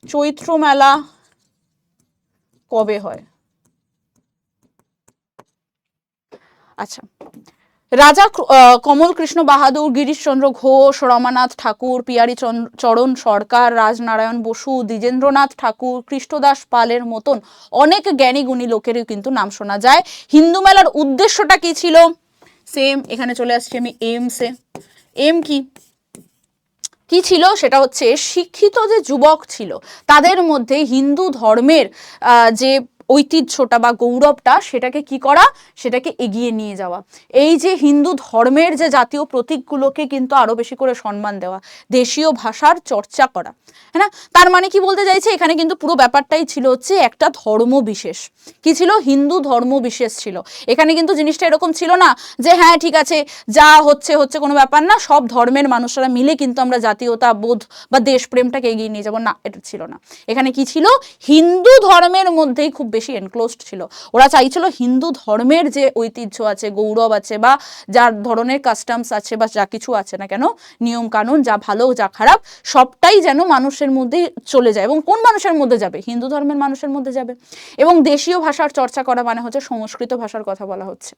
চৈত্র মেলা কবে হয়? আচ্ছা, রাজা কমল কৃষ্ণ বাহাদুর, গিরিশচন্দ্র ঘোষ, রমানাথ ঠাকুর, পিয়ারি চরণ সরকার, রাজনারায়ণ বসু, দ্বিজেন্দ্রনাথ ঠাকুর, কৃষ্ণদাস পালের মতন অনেক জ্ঞানী গুণী লোকেরই কিন্তু নাম শোনা যায়। হিন্দু মেলার উদ্দেশ্যটা কি ছিল? সেম, এখানে চলে আসছি আমি এমসে। এম কি ছিল? সেটা হচ্ছে শিক্ষিত যে যুবক ছিল তাদের মধ্যে হিন্দু ধর্মের যে ঐতিহ্যটা বা গৌরবটা সেটাকে কি করা, সেটাকে এগিয়ে নিয়ে যাওয়া। এই যে হিন্দু ধর্মের যে জাতীয় প্রতীকগুলোকে কিন্তু আরো বেশি করে সম্মান দেওয়া, দেশীয় ভাষার চর্চা করা, হ্যাঁ না? তার মানে কি বলতে চাইছে, এখানে কিন্তু পুরো ব্যাপারটাই ছিল হচ্ছে একটা ধর্ম বিশেষ। কি ছিল? হিন্দু ধর্ম বিশেষ ছিল। এখানে কিন্তু জিনিসটা এরকম ছিল না যে হ্যাঁ ঠিক আছে যা হচ্ছে হচ্ছে, কোনো ব্যাপার না, সব ধর্মের মানুষরা মিলে কিন্তু আমরা জাতীয়তা বোধ বা দেশপ্রেমটাকে এগিয়ে নিয়ে যাবো, না, এটা ছিল না। এখানে কি ছিল? হিন্দু ধর্মের মধ্যেই খুব বেশি এনক্লোজড ছিল। ওরা চাইছিল হিন্দু ধর্মের যে ঐতিহ্য আছে, গৌরব আছে, বা যার ধরনের কাস্টমস আছে বা যা কিছু আছে না কেন, নিয়ম কানুন, যা ভালো যা খারাপ, সবটাই যেন মানুষের মধ্যেই চলে যায়। এবং কোন মানুষের মধ্যে যাবে? হিন্দু ধর্মের মানুষের মধ্যে যাবে। এবং দেশীয় ভাষার চর্চা করা মানে হচ্ছে সংস্কৃত ভাষার কথা বলা হচ্ছে,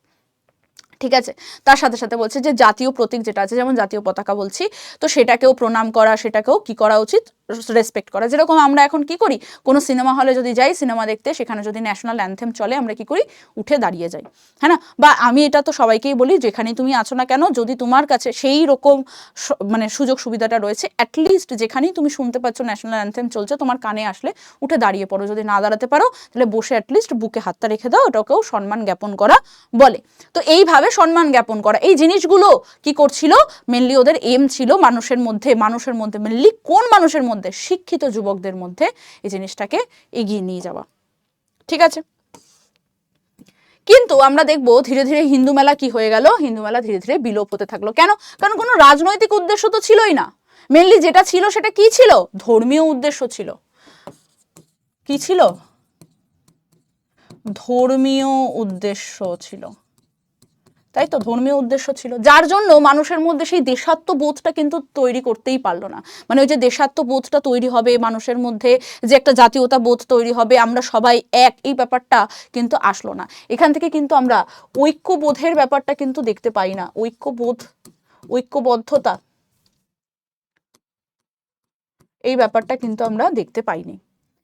ঠিক আছে? তার সাথে সাথে বলছে যে জাতীয় প্রতীক যেটা আছে, যেমন জাতীয় পতাকা বলছি, তো সেটাকেও প্রণাম করা, সেটাকেও কি করা উচিত? রেসপেক্ট করা। যেরকম আমরা এখন কি করি, কোনো সিনেমা হলে যদি যাই সিনেমা দেখতে, সেখানে যদি ন্যাশনাল অ্যানথেম চলে, আমরা কি করি? উঠে দাঁড়িয়ে যাই, হ্যাঁ না? বা আমি এটা তো সবাইকেই বলি, যেখানে তুমি আছো না কেন, যদি তোমার কাছে সেই রকম মানে সুযোগ সুবিধাটা রয়েছে, অ্যাটলিস্ট যেখানেই তুমি শুনতে পাচ্ছ ন্যাশনাল অ্যানথেম চলছে, তোমার কানে আসলে উঠে দাঁড়িয়ে পড়ো। যদি না দাঁড়াতে পারো তাহলে বসে অ্যাটলিস্ট বুকে হাতটা রেখে দাও, এটাকেও সম্মান জ্ঞাপন করা বলে। তো এইভাবে সম্মান জ্ঞাপন করা, এই জিনিসগুলো কি করছিল? মেনলি ওদের এম ছিল মানুষের মধ্যে মেনলি কোন মানুষের মধ্যে? শিক্ষিত যুবকদের মধ্যে এই জিনিসটাকে এগিয়ে নিয়ে যাওয়া, ঠিক আছে? কিন্তু আমরা দেখবো ধীরে ধীরে হিন্দু মেলা কি হয়ে গেল? হিন্দু মেলা ধীরে ধীরে বিলোপ হতে থাকলো। কেন? কারণ কোনো রাজনৈতিক উদ্দেশ্য তো ছিলই না। মেনলি যেটা ছিল সেটা কি ছিল? ধর্মীয় উদ্দেশ্য ছিল। কি ছিল? ধর্মীয় উদ্দেশ্য ছিল, তাই তো? ধর্মীয় উদ্দেশ্য ছিল, যার জন্য মানুষের মধ্যে সেই দেশাত্মবোধটা কিন্তু তৈরি করতেই পারলো না। মানে ওই যে দেশাত্মবোধটা তৈরি হবে মানুষের মধ্যে, যে একটা জাতীয়তা বোধ তৈরি হবে, আমরা সবাই এক, এই ব্যাপারটা কিন্তু আসলো না। এখান থেকে কিন্তু আমরা ঐক্যবোধের ব্যাপারটা কিন্তু দেখতে পাই না। ঐক্যবোধ, ঐক্যবদ্ধতা, এই ব্যাপারটা কিন্তু আমরা দেখতে পাইনি।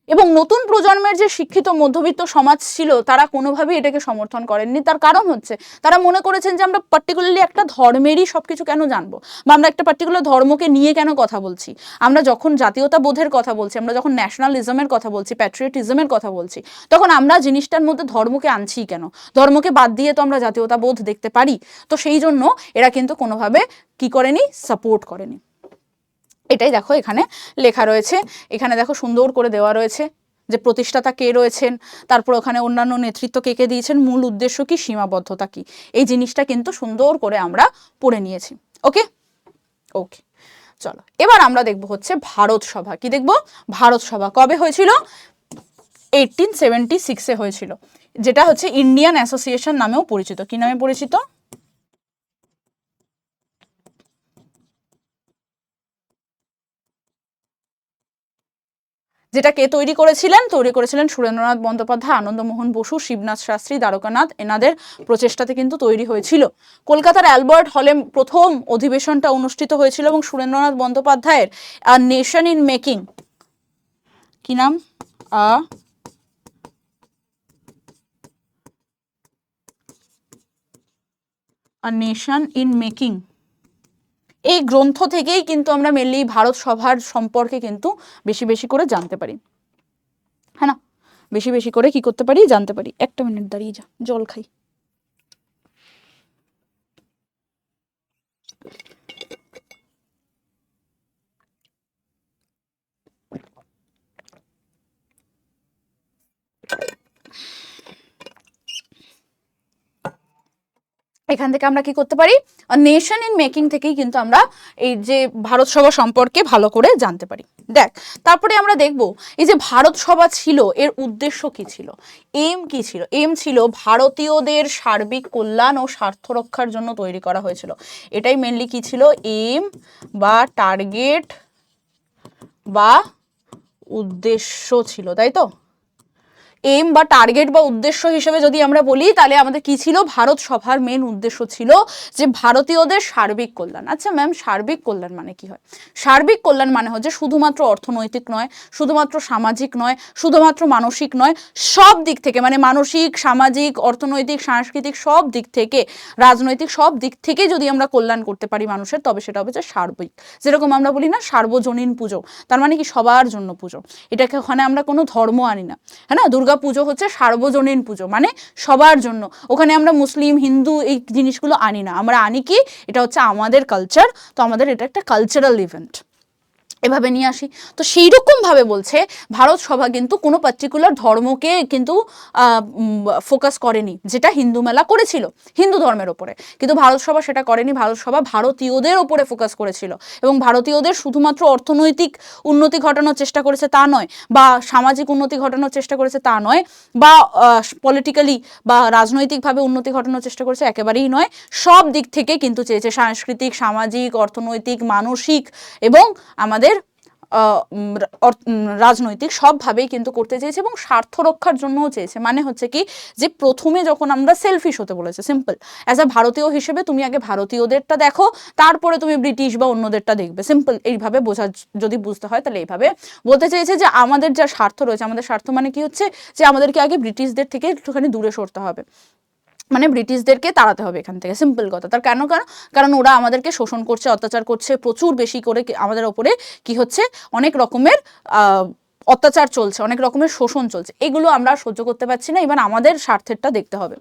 এবং নতুন প্রজন্মের যে শিক্ষিত মধ্যবিত্ত সমাজ ছিল, তারা কোনোভাবেই এটাকে সমর্থন করেননি। তার কারণ হচ্ছে তারা মনে করেছেন যে আমরা পার্টিকুলারলি একটা ধর্মেরই সবকিছু কেন জানবো, বা আমরা একটা পার্টিকুলার ধর্মকে নিয়ে কেন কথা বলছি। আমরা যখন জাতীয়তা বোধের কথা বলছি, আমরা যখন ন্যাশনালিজমের কথা বলছি, প্যাট্রিয়টিজমের কথা বলছি, তখন আমরা জিনিসটার মধ্যে ধর্মকে আনছি কেন? ধর্মকে বাদ দিয়ে তো আমরা জাতীয়তা বোধ দেখতে পারি। তো সেই জন্য এরা কিন্তু কোনোভাবে কি করেনি? সাপোর্ট করেনি। এটাই দেখো এখানে লেখা রয়েছে। এখানে দেখো সুন্দর করে দেওয়া রয়েছে যে প্রতিষ্ঠাতা কে রয়েছেন, তারপর ওখানে অন্যান্য নেতৃত্ব কে কে দিয়েছেন, মূল উদ্দেশ্য কি, সীমাবদ্ধতা কি, এই জিনিসটা কিন্তু সুন্দর করে আমরা পড়ে নিয়েছি। ওকে ওকে, চলো এবার আমরা দেখবো হচ্ছে ভারত সভা। কি দেখবো? ভারত সভা কবে হয়েছিল? 1876-এ হয়েছিল, যেটা হচ্ছে ইন্ডিয়ান অ্যাসোসিয়েশন নামেও পরিচিত। কি নামে পরিচিত? যেটা কে তৈরি করেছিলেন? তৈরি করেছিলেন সুরেন্দ্রনাথ বন্দ্যোপাধ্যায়, আনন্দমোহন বসু, শিবনাথ শাস্ত্রী, দ্বারকানাথ, এনাদের প্রচেষ্টাতে কিন্তু তৈরি হয়েছিল। কলকাতার অ্যালবার্ট হলে প্রথম অধিবেশনটা অনুষ্ঠিত হয়েছিল, এবং সুরেন্দ্রনাথ বন্দ্যোপাধ্যায়ের নেশন ইন মেকিং, কি নাম? নেশন ইন মেকিং, এই গ্রন্থ থেকেই কিন্তু আমরা মেনলি ভারত সভার সম্পর্কে কিন্তু বেশি বেশি করে জানতে পারি, হ্যাঁ না? বেশি বেশি করে কি করতে পারি? জানতে পারি। একটা মিনিট দাঁড়িয়ে যা, জল খাই। এখান থেকে আমরা কি করতে পারি? নেশন ইন মেকিং থেকেই কিন্তু আমরা এই যে ভারত সভা সম্পর্কে ভালো করে জানতে পারি। দেখ, তারপরে আমরা দেখব এই যে ভারত সভা ছিল, এর উদ্দেশ্য কি ছিল, এম কি ছিল? এম ছিল ভারতীয়দের সার্বিক কল্যাণ ও স্বার্থ রক্ষার জন্য তৈরি করা হয়েছিল। এটাই মেনলি কি ছিল? এম বা টার্গেট বা উদ্দেশ্য ছিল, তাই তো? এম বা টার্গেট বা উদ্দেশ্য হিসেবে যদি আমরা বলি, তাহলে আমাদের কি ছিল? ভারত সভার মেন উদ্দেশ্য ছিল যে ভারতীয়দের সার্বিক কল্যাণ। আচ্ছা ম্যাম, সার্বিক কল্যাণ মানে কি হয়? সার্বিক কল্যাণ মানে হচ্ছে শুধুমাত্র অর্থনৈতিক নয়, শুধুমাত্র সামাজিক নয়, শুধুমাত্র মানসিক নয়, সব দিক থেকে, মানে মানসিক, সামাজিক, অর্থনৈতিক, সাংস্কৃতিক, সব দিক থেকে, রাজনৈতিক, সব দিক থেকে যদি আমরা কল্যাণ করতে পারি মানুষের, তবে সেটা হবে যে সার্বিক। যেরকম আমরা বলি না সার্বজনীন পুজো, তার মানে কি? সবার জন্য পুজো। এটাকে ওখানে আমরা কোনো ধর্ম আনি না, হ্যাঁ না? দুর্গা পুজো হচ্ছে সার্বজনীন পুজো, মানে সবার জন্য। ওখানে আমরা মুসলিম হিন্দু এই জিনিসগুলো আনি না, আমরা আনি কি, এটা হচ্ছে আমাদের কালচার, তো আমাদের এটা একটা কালচারাল ইভেন্ট, এভাবে নিয়ে আসি। তো সেই রকমভাবে বলছে ভারত সভা কিন্তু কোনো পার্টিকুলার ধর্মকে কিন্তু ফোকাস করেনি, যেটা হিন্দু মেলা করেছিল হিন্দু ধর্মের ওপরে, কিন্তু ভারত সভা সেটা করেনি। ভারত সভা ভারতীয়দের ওপরে ফোকাস করেছিল, এবং ভারতীয়দের শুধুমাত্র অর্থনৈতিক উন্নতি ঘটানোর চেষ্টা করেছে তা নয়, বা সামাজিক উন্নতি ঘটানোর চেষ্টা করেছে তা নয়, বা পলিটিক্যালি বা রাজনৈতিকভাবে উন্নতি ঘটানোর চেষ্টা করেছে, একেবারেই নয়। সব দিক থেকে কিন্তু চেয়েছে, সাংস্কৃতিক, সামাজিক, অর্থনৈতিক, মানসিক এবং আমাদের রাজনৈতিক, সবভাবেই কিন্তু করতে চেয়েছে, এবং স্বার্থ রক্ষার জন্যও চেয়েছে। মানে হচ্ছে কি, যে প্রথমে যখন আমরা সেলফিশ হতে বলেছে, সিম্পল, অ্যাজ আ ভারতীয় হিসেবে তুমি আগে ভারতীয়দেরটা দেখো, তারপরে তুমি ব্রিটিশ বা অন্যদেরটা দেখবে, সিম্পল। এইভাবে বোঝা, যদি বুঝতে হয় তাহলে এইভাবে বলতে চেয়েছে যে আমাদের যা স্বার্থ রয়েছে, আমাদের স্বার্থ মানে কি হচ্ছে, যে আমাদেরকে আগে ব্রিটিশদের থেকে একটুখানি দূরে সরতে হবে, মানে ব্রিটিশদেরকে তাড়াতে হবে এখান থেকে, সিম্পল কথা। তার কেন, কারণ ওরা আমাদেরকে শোষণ করছে, অত্যাচার করছে, প্রচুর বেশি করে আমাদের ওপরে কি হচ্ছে, অনেক রকমের অত্যাচার চলছে, অনেক রকমের শোষণ চলছে, এগুলো আমরা সহ্য করতে পারছি না, এবার আমাদের স্বার্থেরটা দেখতে হবে,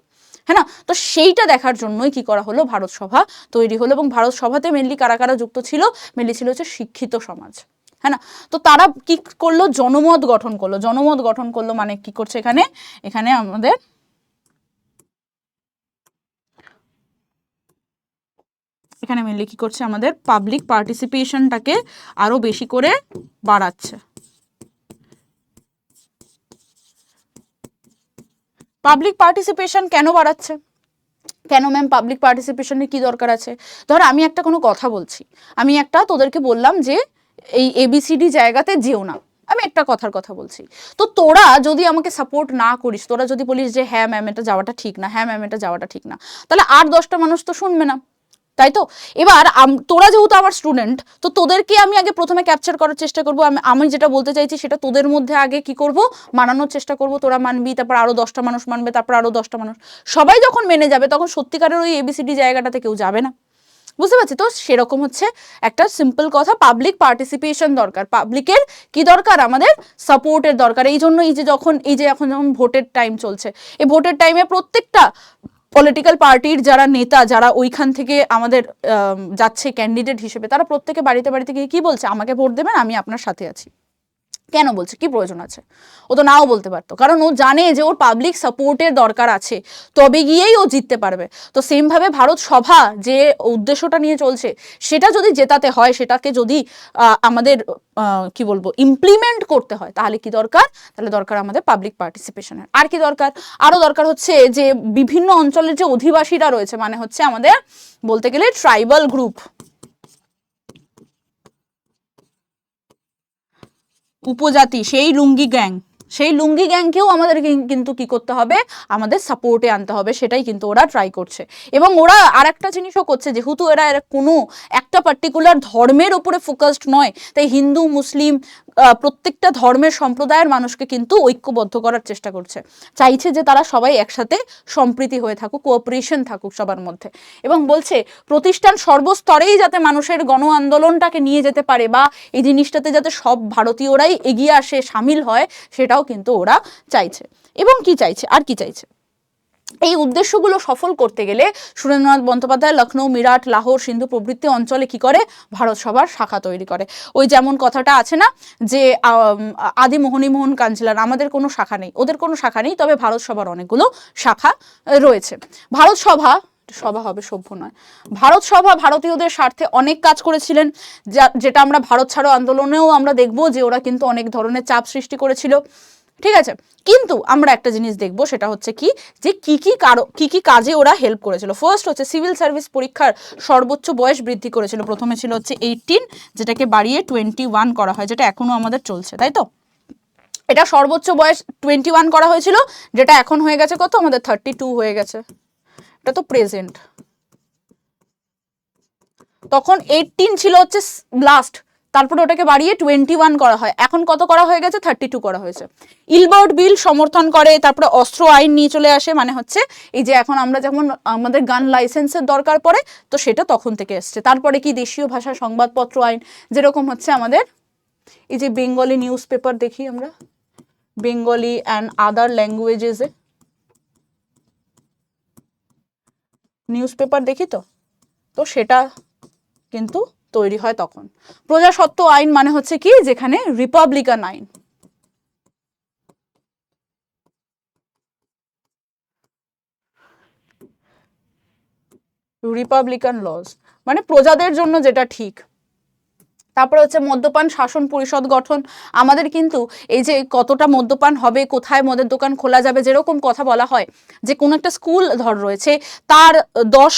হ্যাঁ না? তো সেইটা দেখার জন্যই কি করা হলো, ভারত সভা তৈরি হলো। এবং ভারত সভাতে মেনলি কারা কারা যুক্ত ছিল, মেনলি ছিল হচ্ছে শিক্ষিত সমাজ, হ্যাঁ না? তো তারা কি করলো, জনমত গঠন করলো। জনমত গঠন করলো মানে কি করছে এখানে, এখানে আমাদের এখানে মেনলি কি করছে, আমাদের পাবলিক পার্টিসিপেশনটাকে আরো বেশি করে বাড়াচ্ছে। পাবলিক পার্টিসিপেশন কেন বাড়াচ্ছে, কেন ম্যাম পাবলিক পার্টিসিপেশনের কি দরকার আছে? ধর আমি একটা কোনো কথা বলছি, আমি একটা তোদেরকে বললাম যে এই এবিসিডি জায়গাতে যেও না, আমি একটা কথার কথা বলছি, তো তোরা যদি আমাকে সাপোর্ট না করিস, তোরা যদি বলিস যে হ্যাঁ ম্যাম এটা যাওয়াটা ঠিক না, হ্যাঁ ম্যাম এটা যাওয়াটা ঠিক না, তাহলে আর 10টা মানুষ তো শুনবে না, তাই তো? এবার তোরা যেহেতু আমার স্টুডেন্ট, তো তোদেরকে আমি আগে প্রথমে ক্যাপচার করার চেষ্টা করবো, আমি যেটা বলতে চাইছি সেটা তোদের মধ্যে আগে কি করব, মানানোর চেষ্টা করব, তোরা মানবি, তারপর আরো 10টা মানুষ মানবে, তারপর আরো 10টা মানুষ, সবাই যখন মেনে যাবে, তখন সত্যিকারের ওই এবিসিডি জায়গাটাতে কেউ যাবে না, বুঝতে পারছি? তো সেরকম হচ্ছে একটা সিম্পল কথা, পাবলিক পার্টিসিপেশন দরকার, পাবলিকের কি দরকার, আমাদের সাপোর্টের দরকার। এই জন্য এই যে যখন এখন যখন ভোটের টাইম চলছে, এই ভোটের টাইমে প্রত্যেকটা পলিটিক্যাল পার্টির যারা নেতা, যারা ওইখান থেকে আমাদের যাচ্ছে ক্যান্ডিডেট হিসেবে, তারা প্রত্যেকে বাড়িতে বাড়িতে গিয়ে কি বলছে, আমাকে ভোট দেবেন, আমি আপনার সাথে আছি। কেন বলছে, কি প্রয়োজন আছে? ও তো নাও বলতে পারতো, কারণ ও জানে যে ওর পাবলিক সাপোর্টের দরকার আছে, তবে গিয়েই ও জিততে পারবে। তো সেমভাবে ভারত সভা যে উদ্দেশ্যটা নিয়ে চলছে, সেটা যদি জেতাতে হয়, সেটাকে যদি আমাদের কি বলবো ইমপ্লিমেন্ট করতে হয়, তাহলে কি দরকার, তাহলে দরকার আমাদের পাবলিক পার্টিসিপেশনের। আর কি দরকার, আরো দরকার হচ্ছে যে বিভিন্ন অঞ্চলের যে অধিবাসীরা রয়েছে, মানে হচ্ছে আমাদের বলতে গেলে ট্রাইবাল গ্রুপ, উপজাতি, সেই লুঙ্গি গ্যাং, সেই লুঙ্গি গ্যাংকেও আমাদের কিন্তু কি করতে হবে, আমাদের সাপোর্টে আনতে হবে, সেটাই কিন্তু ওরা ট্রাই করছে। এবং ওরা আর একটা জিনিসও করছে, যেহেতু এরা কোনো একটা পার্টিকুলার ধর্মের উপরে ফোকাসড নয়, তাই হিন্দু মুসলিম প্রত্যেকটা ধর্মের সম্প্রদায়ের মানুষকে কিন্তু ঐক্যবদ্ধ করার চেষ্টা করছে, চাইছে যে তারা সবাই একসাথে সম্প্রীতি হয়ে থাকুক, কোঅপারেশন থাকুক সবার মধ্যে। এবং বলছে প্রতিষ্ঠান সর্বস্তরেই যাতে মানুষের গণ আন্দোলনটাকে নিয়ে যেতে পারে, বা এই জিনিসটাতে যাতে সব ভারতীয়রাই এগিয়ে আসে, সামিল হয়, সেটাও কিন্তু ওরা চাইছে। এবং কি চাইছে, আর কি চাইছে, এই উদ্দেশ্যগুলো সফল করতে গেলে সুরেন্দ্রনাথ বন্দ্যোপাধ্যায় লখনৌ, মিরাট, লাহোর, সিন্ধু প্রভৃতি অঞ্চলে কি করে, ভারত সভার শাখা তৈরি করে। ওই যেমন কথাটা আছে না যে আদি মোহনীমোহন কাঞ্জিলার, আমাদের কোনো শাখা নেই, ওদের কোনো শাখা নেই, তবে ভারত সভার অনেকগুলো শাখা রয়েছে। ভারত সভা হবে সভ্য নয়, ভারত সভা ভারতীয়দের স্বার্থে অনেক কাজ করেছিলেন, যেটা আমরা ভারত ছাড়ো আন্দোলনেও আমরা দেখবো যে ওরা কিন্তু অনেক ধরনের চাপ সৃষ্টি করেছিল, ঠিক আছে? কিন্তু আমরা একটা জিনিস দেখবো, সেটা হচ্ছে কি, যে কি কি কাজে ওরা হেল্প করেছিল। ফার্স্ট হচ্ছে সিভিল সার্ভিস পরীক্ষার সর্বোচ্চ বয়স বৃদ্ধি করেছিল। প্রথমে ছিল হচ্ছে 18, যেটাকে বাড়িয়ে 21 করা হয়, যেটা এখনো আমাদের চলছে, তাই তো? এটা সর্বোচ্চ বয়স 21 করা হয়েছিল, যেটা এখন হয়ে গেছে কত, আমাদের 32 হয়ে গেছে, এটা তো প্রেজেন্ট। তখন 18 ছিল হচ্ছে লাস্ট, তারপরে ওটাকে বাড়িয়ে 21 করা হয়, এখন কত করা হয়ে গেছে, 32 করা হয়েছে। ইলবার্ট বিল সমর্থন করে, তারপরে অস্ত্র আইন নিয়ে চলে আসে, মানে হচ্ছে এই যে এখন আমরা যেমন আমাদের গান লাইসেন্সের দরকার পড়ে, তো সেটা তখন থেকে এসছে। তারপরে কি দেশীয় ভাষা সংবাদপত্র আইন, যেরকম হচ্ছে আমাদের এই যে বেঙ্গলি নিউজ পেপার দেখি আমরা, বেঙ্গলি অ্যান্ড আদার ল্যাঙ্গুয়েজেসে নিউজ পেপার দেখি, তো তো সেটা কিন্তু তৈরি হয় তখন। প্রজাস্বত্ব আইন মানে হচ্ছে কি, যেখানে রিপাবলিকান আইন, রিপাবলিকান লজ মানে প্রজাদের জন্য যেটা ঠিক। তারপরে হচ্ছে মদ্যপান শাসন পরিষদ গঠন। আমাদের কিন্তু এই যে কতটা মদ্যপান হবে, কোথায় মদের দোকান খোলা যাবে, যেরকম কথা বলা হয় যে কোনো একটা স্কুল ধর রয়েছে, তার 10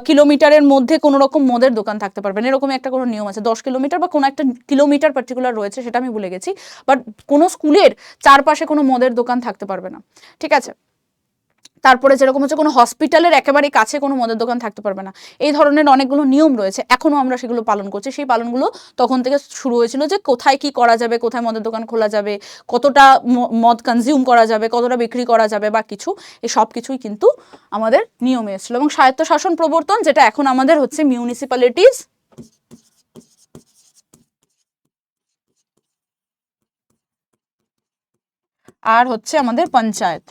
কিলোমিটারের মধ্যে কোনো রকম মদের দোকান থাকতে পারবে না, এরকম একটা কোনো নিয়ম আছে। 10 কিলোমিটার বা কোনো একটা কিলোমিটার পার্টিকুলার রয়েছে, সেটা আমি ভুলে গেছি, বাট কোনো স্কুলের চারপাশে কোনো মদের দোকান থাকতে পারবে না, ঠিক আছে। তারপরে যেরকম হচ্ছে কোনো হসপিটালের একেবারে কাছে কোনো মদের দোকান থাকতে পারবে না। এই ধরনের অনেকগুলো নিয়ম রয়েছে, এখনো আমরা সেগুলো পালন করছি। সেই পালনগুলো তখন থেকে শুরু হয়েছিল, যে কোথায় কি করা যাবে, কোথায় মদের দোকান খোলা যাবে, কতটা মদ কনজিউম করা যাবে, কতটা বিক্রি করা যাবে বা কিছু, এই সব কিছুই কিন্তু আমাদের নিয়মে এসেছিল। এবং স্বায়ত্তশাসন প্রবর্তন, যেটা এখন আমাদের হচ্ছে মিউনিসিপ্যালিটিস আর হচ্ছে আমাদের পঞ্চায়েত।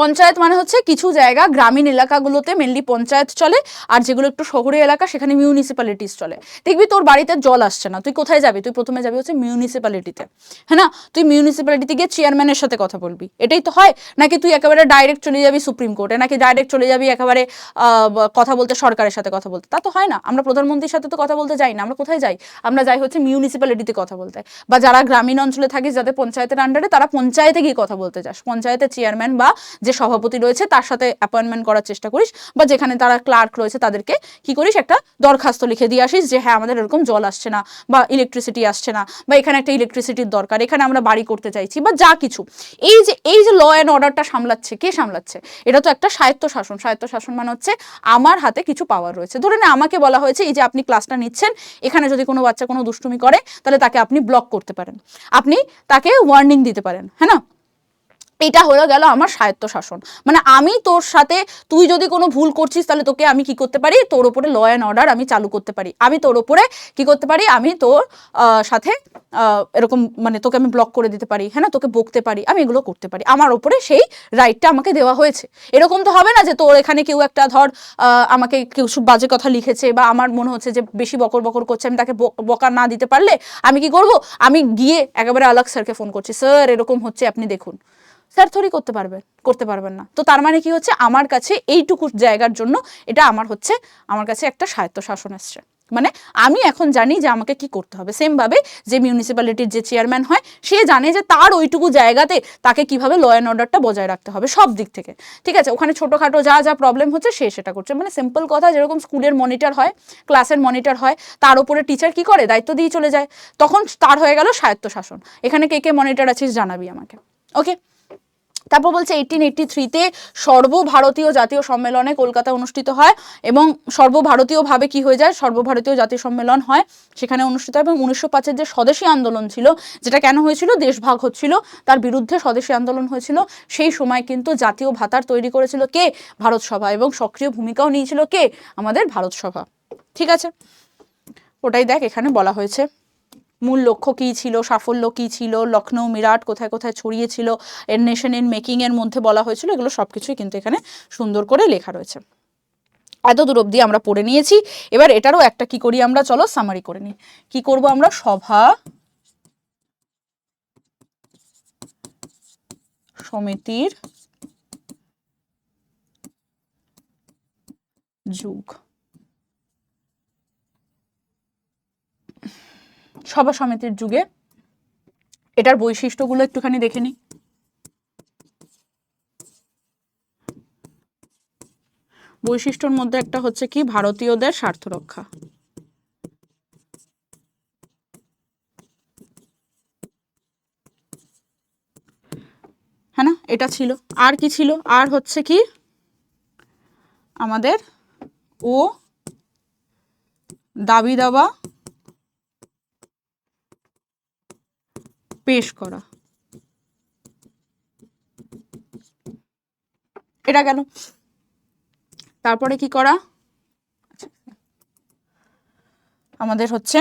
পঞ্চায়েত মানে হচ্ছে কিছু জায়গা গ্রামীণ এলাকাগুলোতে মেনলি পঞ্চায়েত চলে, আর যেগুলো একটু শহরে এলাকা সেখানে মিউনিসিপ্যালিটিস চলে। দেখবি তোর বাড়িতে জল আসছে না, তুই কোথায় যাবি? তুই প্রথমে যাবি হচ্ছে মিউনিসিপ্যালিটিতে, হ্যাঁ না? তুই মিউনিসিপ্যালিটিতে গিয়ে চেয়ারম্যানের সাথে কথা বলবি, এটাই তো হয় নাকি? তুই একেবারে ডাইরেক্ট চলে যাবি সুপ্রিম কোর্টে, নাকি ডাইরেক্ট চলে যাবি একেবারে কথা বলতে সরকারের সাথে কথা বলতে? তা তো হয় না। আমরা প্রধানমন্ত্রীর সাথে তো কথা বলতে যাই না, আমরা কোথায় যাই? আমরা যাই হচ্ছে মিউনিসিপ্যালিটিতে কথা বলতে। বা যারা গ্রামীণ অঞ্চলে থাকিস, যাদের পঞ্চায়েতের আন্ডারে, তারা পঞ্চায়েতে গিয়ে কথা বলতে যাস, পঞ্চায়েতের চেয়ারম্যান বা যে সভাপতি রয়েছে তার সাথে অ্যাপয়েন্টমেন্ট করার চেষ্টা করিস, বা যেখানে তারা ক্লার্ক রয়েছে তাদেরকে কি করিস, একটা দরখাস্ত লিখে দিয়ে আসিস যে হ্যাঁ আমাদের এরকম জল আসছে না, বা ইলেকট্রিসিটি আসছে না, বা এখানে একটা ইলেকট্রিসিটির দরকার, এখানে আমরা বাড়ি করতে চাইছি, বা যা কিছু। এই যে ল অ্যান্ড অর্ডারটা সামলাচ্ছে, কে সামলাচ্ছে? এটা তো একটা স্বায়ত্তশাসন। স্বায়ত্তশাসন মানে হচ্ছে আমার হাতে কিছু পাওয়ার রয়েছে। ধরে না আমাকে বলা হয়েছে এই যে আপনি ক্লাসটা নিচ্ছেন, এখানে যদি কোনো বাচ্চা কোনো দুষ্টুমি করে তাহলে তাকে আপনি ব্লক করতে পারেন, আপনি তাকে ওয়ার্নিং দিতে পারেন, হ্যাঁ না? এটা হয়ে গেল আমার স্বায়ত্তশাসন। মানে আমি তোর সাথে, তুই যদি কোনো ভুল করছিস তাহলে তোকে আমি কি করতে পারি, তোর ওপরে ল অ্যান্ড অর্ডার আমি চালু করতে পারি। আমি তোর ওপরে কি করতে পারি, আমি তোর সাথে এরকম মানে তোকে আমি ব্লক করে দিতে পারি, হ্যাঁ না? তোকে বকতে পারি, আমি এগুলো করতে পারি। আমার ওপরে সেই রাইটটা আমাকে দেওয়া হয়েছে। এরকম তো হবে না যে তোর এখানে কেউ একটা ধর আমাকে কেউ বাজে কথা লিখেছে, বা আমার মনে হচ্ছে যে বেশি বকর বকর করছে, আমি তাকে বকা না দিতে পারলে আমি কি করব, আমি গিয়ে একেবারে আলাক স্যারকে ফোন করছি, স্যার এরকম হচ্ছে আপনি দেখুন। স্যার থরি করতে পারবেন না। তো তার মানে কি হচ্ছে, আমার কাছে এইটুকু জায়গার জন্য এটা আমার কাছে একটা স্বায়ত্তশাসন এসছে। মানে আমি এখন জানি যে আমাকে কি করতে হবে। সেম ভাবে যে মিউনিসিপ্যালিটির যে চেয়ারম্যান হয়, সে জানে যে তার ওইটুকু জায়গাতে তাকে কিভাবে ল অ্যান্ড অর্ডারটা বজায় রাখতে হবে সব দিক থেকে, ঠিক আছে? ওখানে ছোটোখাটো যা যা প্রবলেম হচ্ছে সে সেটা করছে। মানে সিম্পল কথা, যেরকম স্কুলের মনিটর হয়, ক্লাসের মনিটর হয়, তার উপরে টিচার কি করে, দায়িত্ব দিয়ে চলে যায়, তখন তার হয়ে গেল স্বায়ত্তশাসন। এখানে কে কে মনিটর আছিস জানাবি আমাকে, ওকে? তারপর বলছে 1883-তে সর্বভারতীয় জাতীয় সম্মেলনে কলকাতা অনুষ্ঠিত হয়, এবং সর্বভারতীয়ভাবে কি হয়ে যায়, সর্বভারতীয় জাতীয় সম্মেলন হয়, সেখানে অনুষ্ঠিত হয়। এবং 1905-এর যে স্বদেশী আন্দোলন ছিল, যেটা কেন হয়েছিল, দেশ ভাগ হচ্ছিল, তার বিরুদ্ধে স্বদেশী আন্দোলন হয়েছিল। সেই সময় কিন্তু জাতীয় ভাতার তৈরি করেছিল কে, ভারত সভা, এবং সক্রিয় ভূমিকাও নিয়েছিল কে, আমাদের ভারত সভা, ঠিক আছে? ওটাই দেখ এখানে বলা হয়েছে। মূল লক্ষ্য কী ছিল, সাফল্য কী ছিল, লখনৌ মিরাট কোথায় কোথায় ছড়িয়েছিল, এর নেশন ইন মেকিং এর মধ্যে বলা হয়েছিল, এগুলো সব কিছুই কিন্তু এখানে সুন্দর করে লেখা রয়েছে। এত দূর অবধি আমরা পড়ে নিয়েছি। এবার এটারও একটা কি করি আমরা, চলো সামারি করে নিই। কি করব আমরা, সভা সমিতির যুগ। সভা সমিতির যুগে এটার বৈশিষ্ট্যগুলো একটুখানি দেখে নিই। বৈশিষ্ট্যর মধ্যে একটা হচ্ছে কি, ভারতীয়দের স্বার্থ রক্ষা, হ্যাঁ না? এটা ছিল। আর কি ছিল, আর হচ্ছে কি, আমাদের ও দাবি দাবা পেশ করা, এটা গেল। তারপরে কি করা, আমাদের হচ্ছে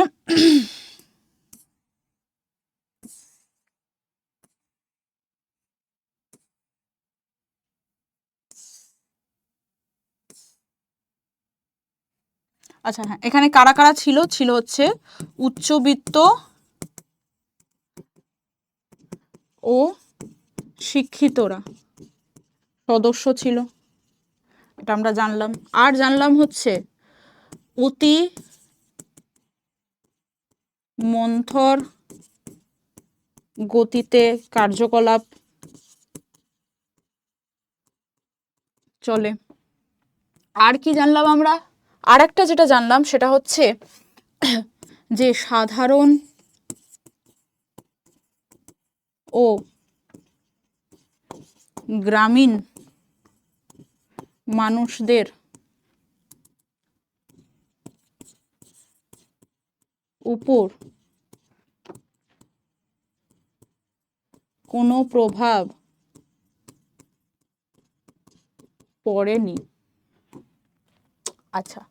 আচ্ছা হ্যাঁ, এখানে কারা কারা ছিল, ছিল হচ্ছে উচ্চবিত্ত ও শিক্ষিতরা সদস্য ছিল, এটা আমরা জানলাম। আর জানলাম হচ্ছে অতি মন্থর গতিতে কার্যকলাপ চলে। আর কি জানলাম আমরা, আর একটা যেটা জানলাম সেটা হচ্ছে যে সাধারণ ও গ্রামীণ মানুষদের উপর কোনো প্রভাব পড়েনি। আচ্ছা,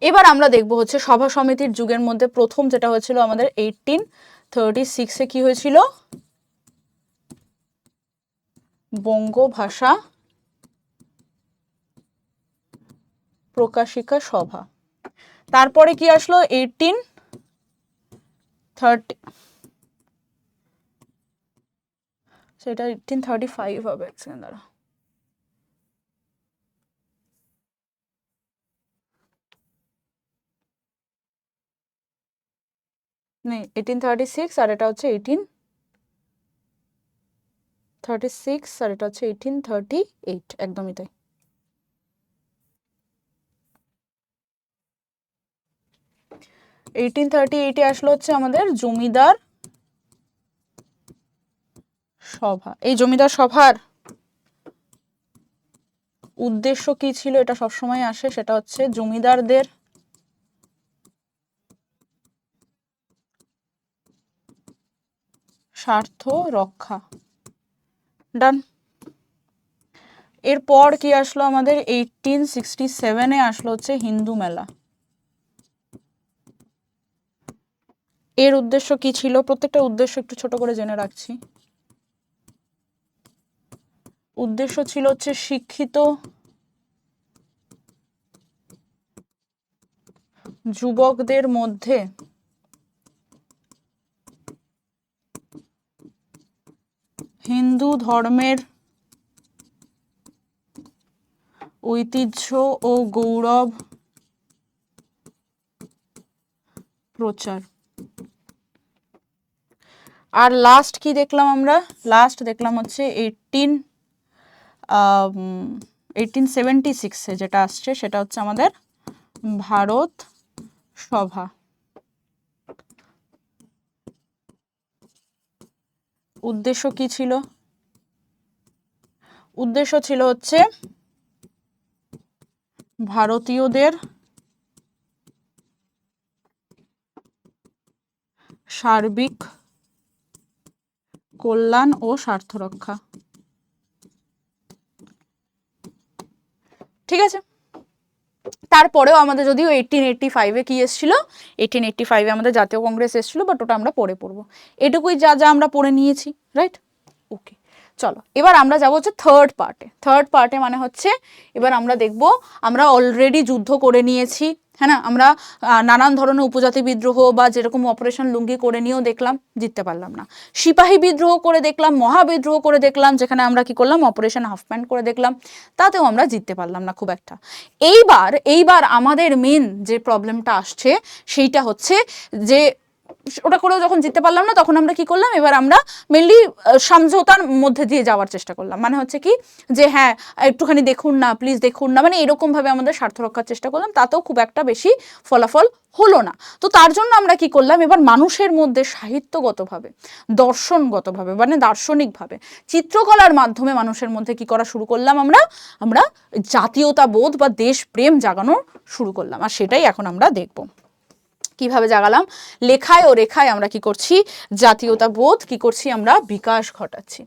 এবার আমরা দেখব হচ্ছে সভা সমিতির যুগের মধ্যে প্রথম যেটা হয়েছিল আমাদের 1836-এ কি হয়েছিল, বঙ্গভাষা প্রকাশিকা সভা। তারপরে কি আসলো 1830, সেটা 1835 হবে, এক সেকেন্ড দাঁড়া, নেই 1836 আর এটা হচ্ছে 1836 আর এটা হচ্ছে 1838, একদমই তাই। 1838-এ আসলো হচ্ছে আমাদের জমিদার সভা। এই জমিদার সভার উদ্দেশ্য কি ছিল, এটা সবসময় আসে, সেটা হচ্ছে জমিদারদের স্বার্থ রক্ষা। ডান। এরপর কি আসলো আমাদের 1867-এ আসলো হচ্ছে হিন্দু মেলা। এর উদ্দেশ্য কি ছিল, প্রত্যেকটা উদ্দেশ্য একটু ছোট করে জেনে রাখছি। উদ্দেশ্য ছিল হচ্ছে শিক্ষিত যুবকদের মধ্যে হিন্দু ধর্মের ঐতিহ্য ও গৌরব প্রচার। আর লাস্ট কি দেখলাম আমরা, লাস্ট দেখলাম হচ্ছে 1876-এ যেটা আসছে সেটা হচ্ছে আমাদের ভারত সভা। উদ্দেশ্য কি ছিল, উদ্দেশ্য ছিল হচ্ছে ভারতীয়দের সার্বিক কল্যাণ ও স্বার্থ রক্ষা। ঠিক আছে, তারপরেও আমাদের যদিও 1885-এ কি এসেছিল, 1885-এ আমাদের জাতীয় কংগ্রেস এসেছিল, বাট ওটা আমরা পরে পড়বো। এটুকুই যা যা আমরা পড়ে নিয়েছি, রাইট? ওকে, চলো এবার আমরা যাবো হচ্ছে থার্ড পার্টে। থার্ড পার্টে মানে হচ্ছে এবার আমরা দেখব, আমরা অলরেডি যুদ্ধ করে নিয়েছি, হ্যাঁ না, আমরা নানান ধরনের উপজাতি বিদ্রোহ বা যেরকম অপারেশন লুঙ্গি করে নিয়েও দেখলাম, জিততে পারলাম না। সিপাহী বিদ্রোহ করে দেখলাম, মহাবিদ্রোহ করে দেখলাম, যেখানে আমরা কি করলাম, অপারেশন হাফ প্যান্ট করে দেখলাম, তাতেও আমরা জিততে পারলাম না খুব একটা। এইবার আমাদের মেন যে প্রবলেমটা আসছে সেইটা হচ্ছে যে ওটা করেও যখন জিততে পারলাম না, তখন আমরা কি করলাম, এবার আমরা মেনলি সমঝোতার মধ্যে দিয়ে যাওয়ার চেষ্টা করলাম। মানে হচ্ছে কি যে হ্যাঁ একটুখানি দেখুন না, প্লিজ দেখুন না, মানে এরকম ভাবে আমাদের স্বার্থ রক্ষার চেষ্টা করলাম, তাতেও খুব একটা বেশি ফলাফল হলো না। তো তার জন্য আমরা কি করলাম, এবার মানুষের মধ্যে সাহিত্যগতভাবে, দর্শনগতভাবে, মানে দার্শনিকভাবে, চিত্রকলার মাধ্যমে মানুষের মধ্যে কি করা শুরু করলাম, আমরা জাতীয়তাবোধ বা দেশপ্রেম জাগানো শুরু করলাম। আর সেটাই এখন আমরা দেখব কিভাবে জাগালাম। লেখায় ও রেখায় আমরা কি করছি, জাতীয়তাবোধ কি করছি, আমরা বিকাশ ঘটাচ্ছি।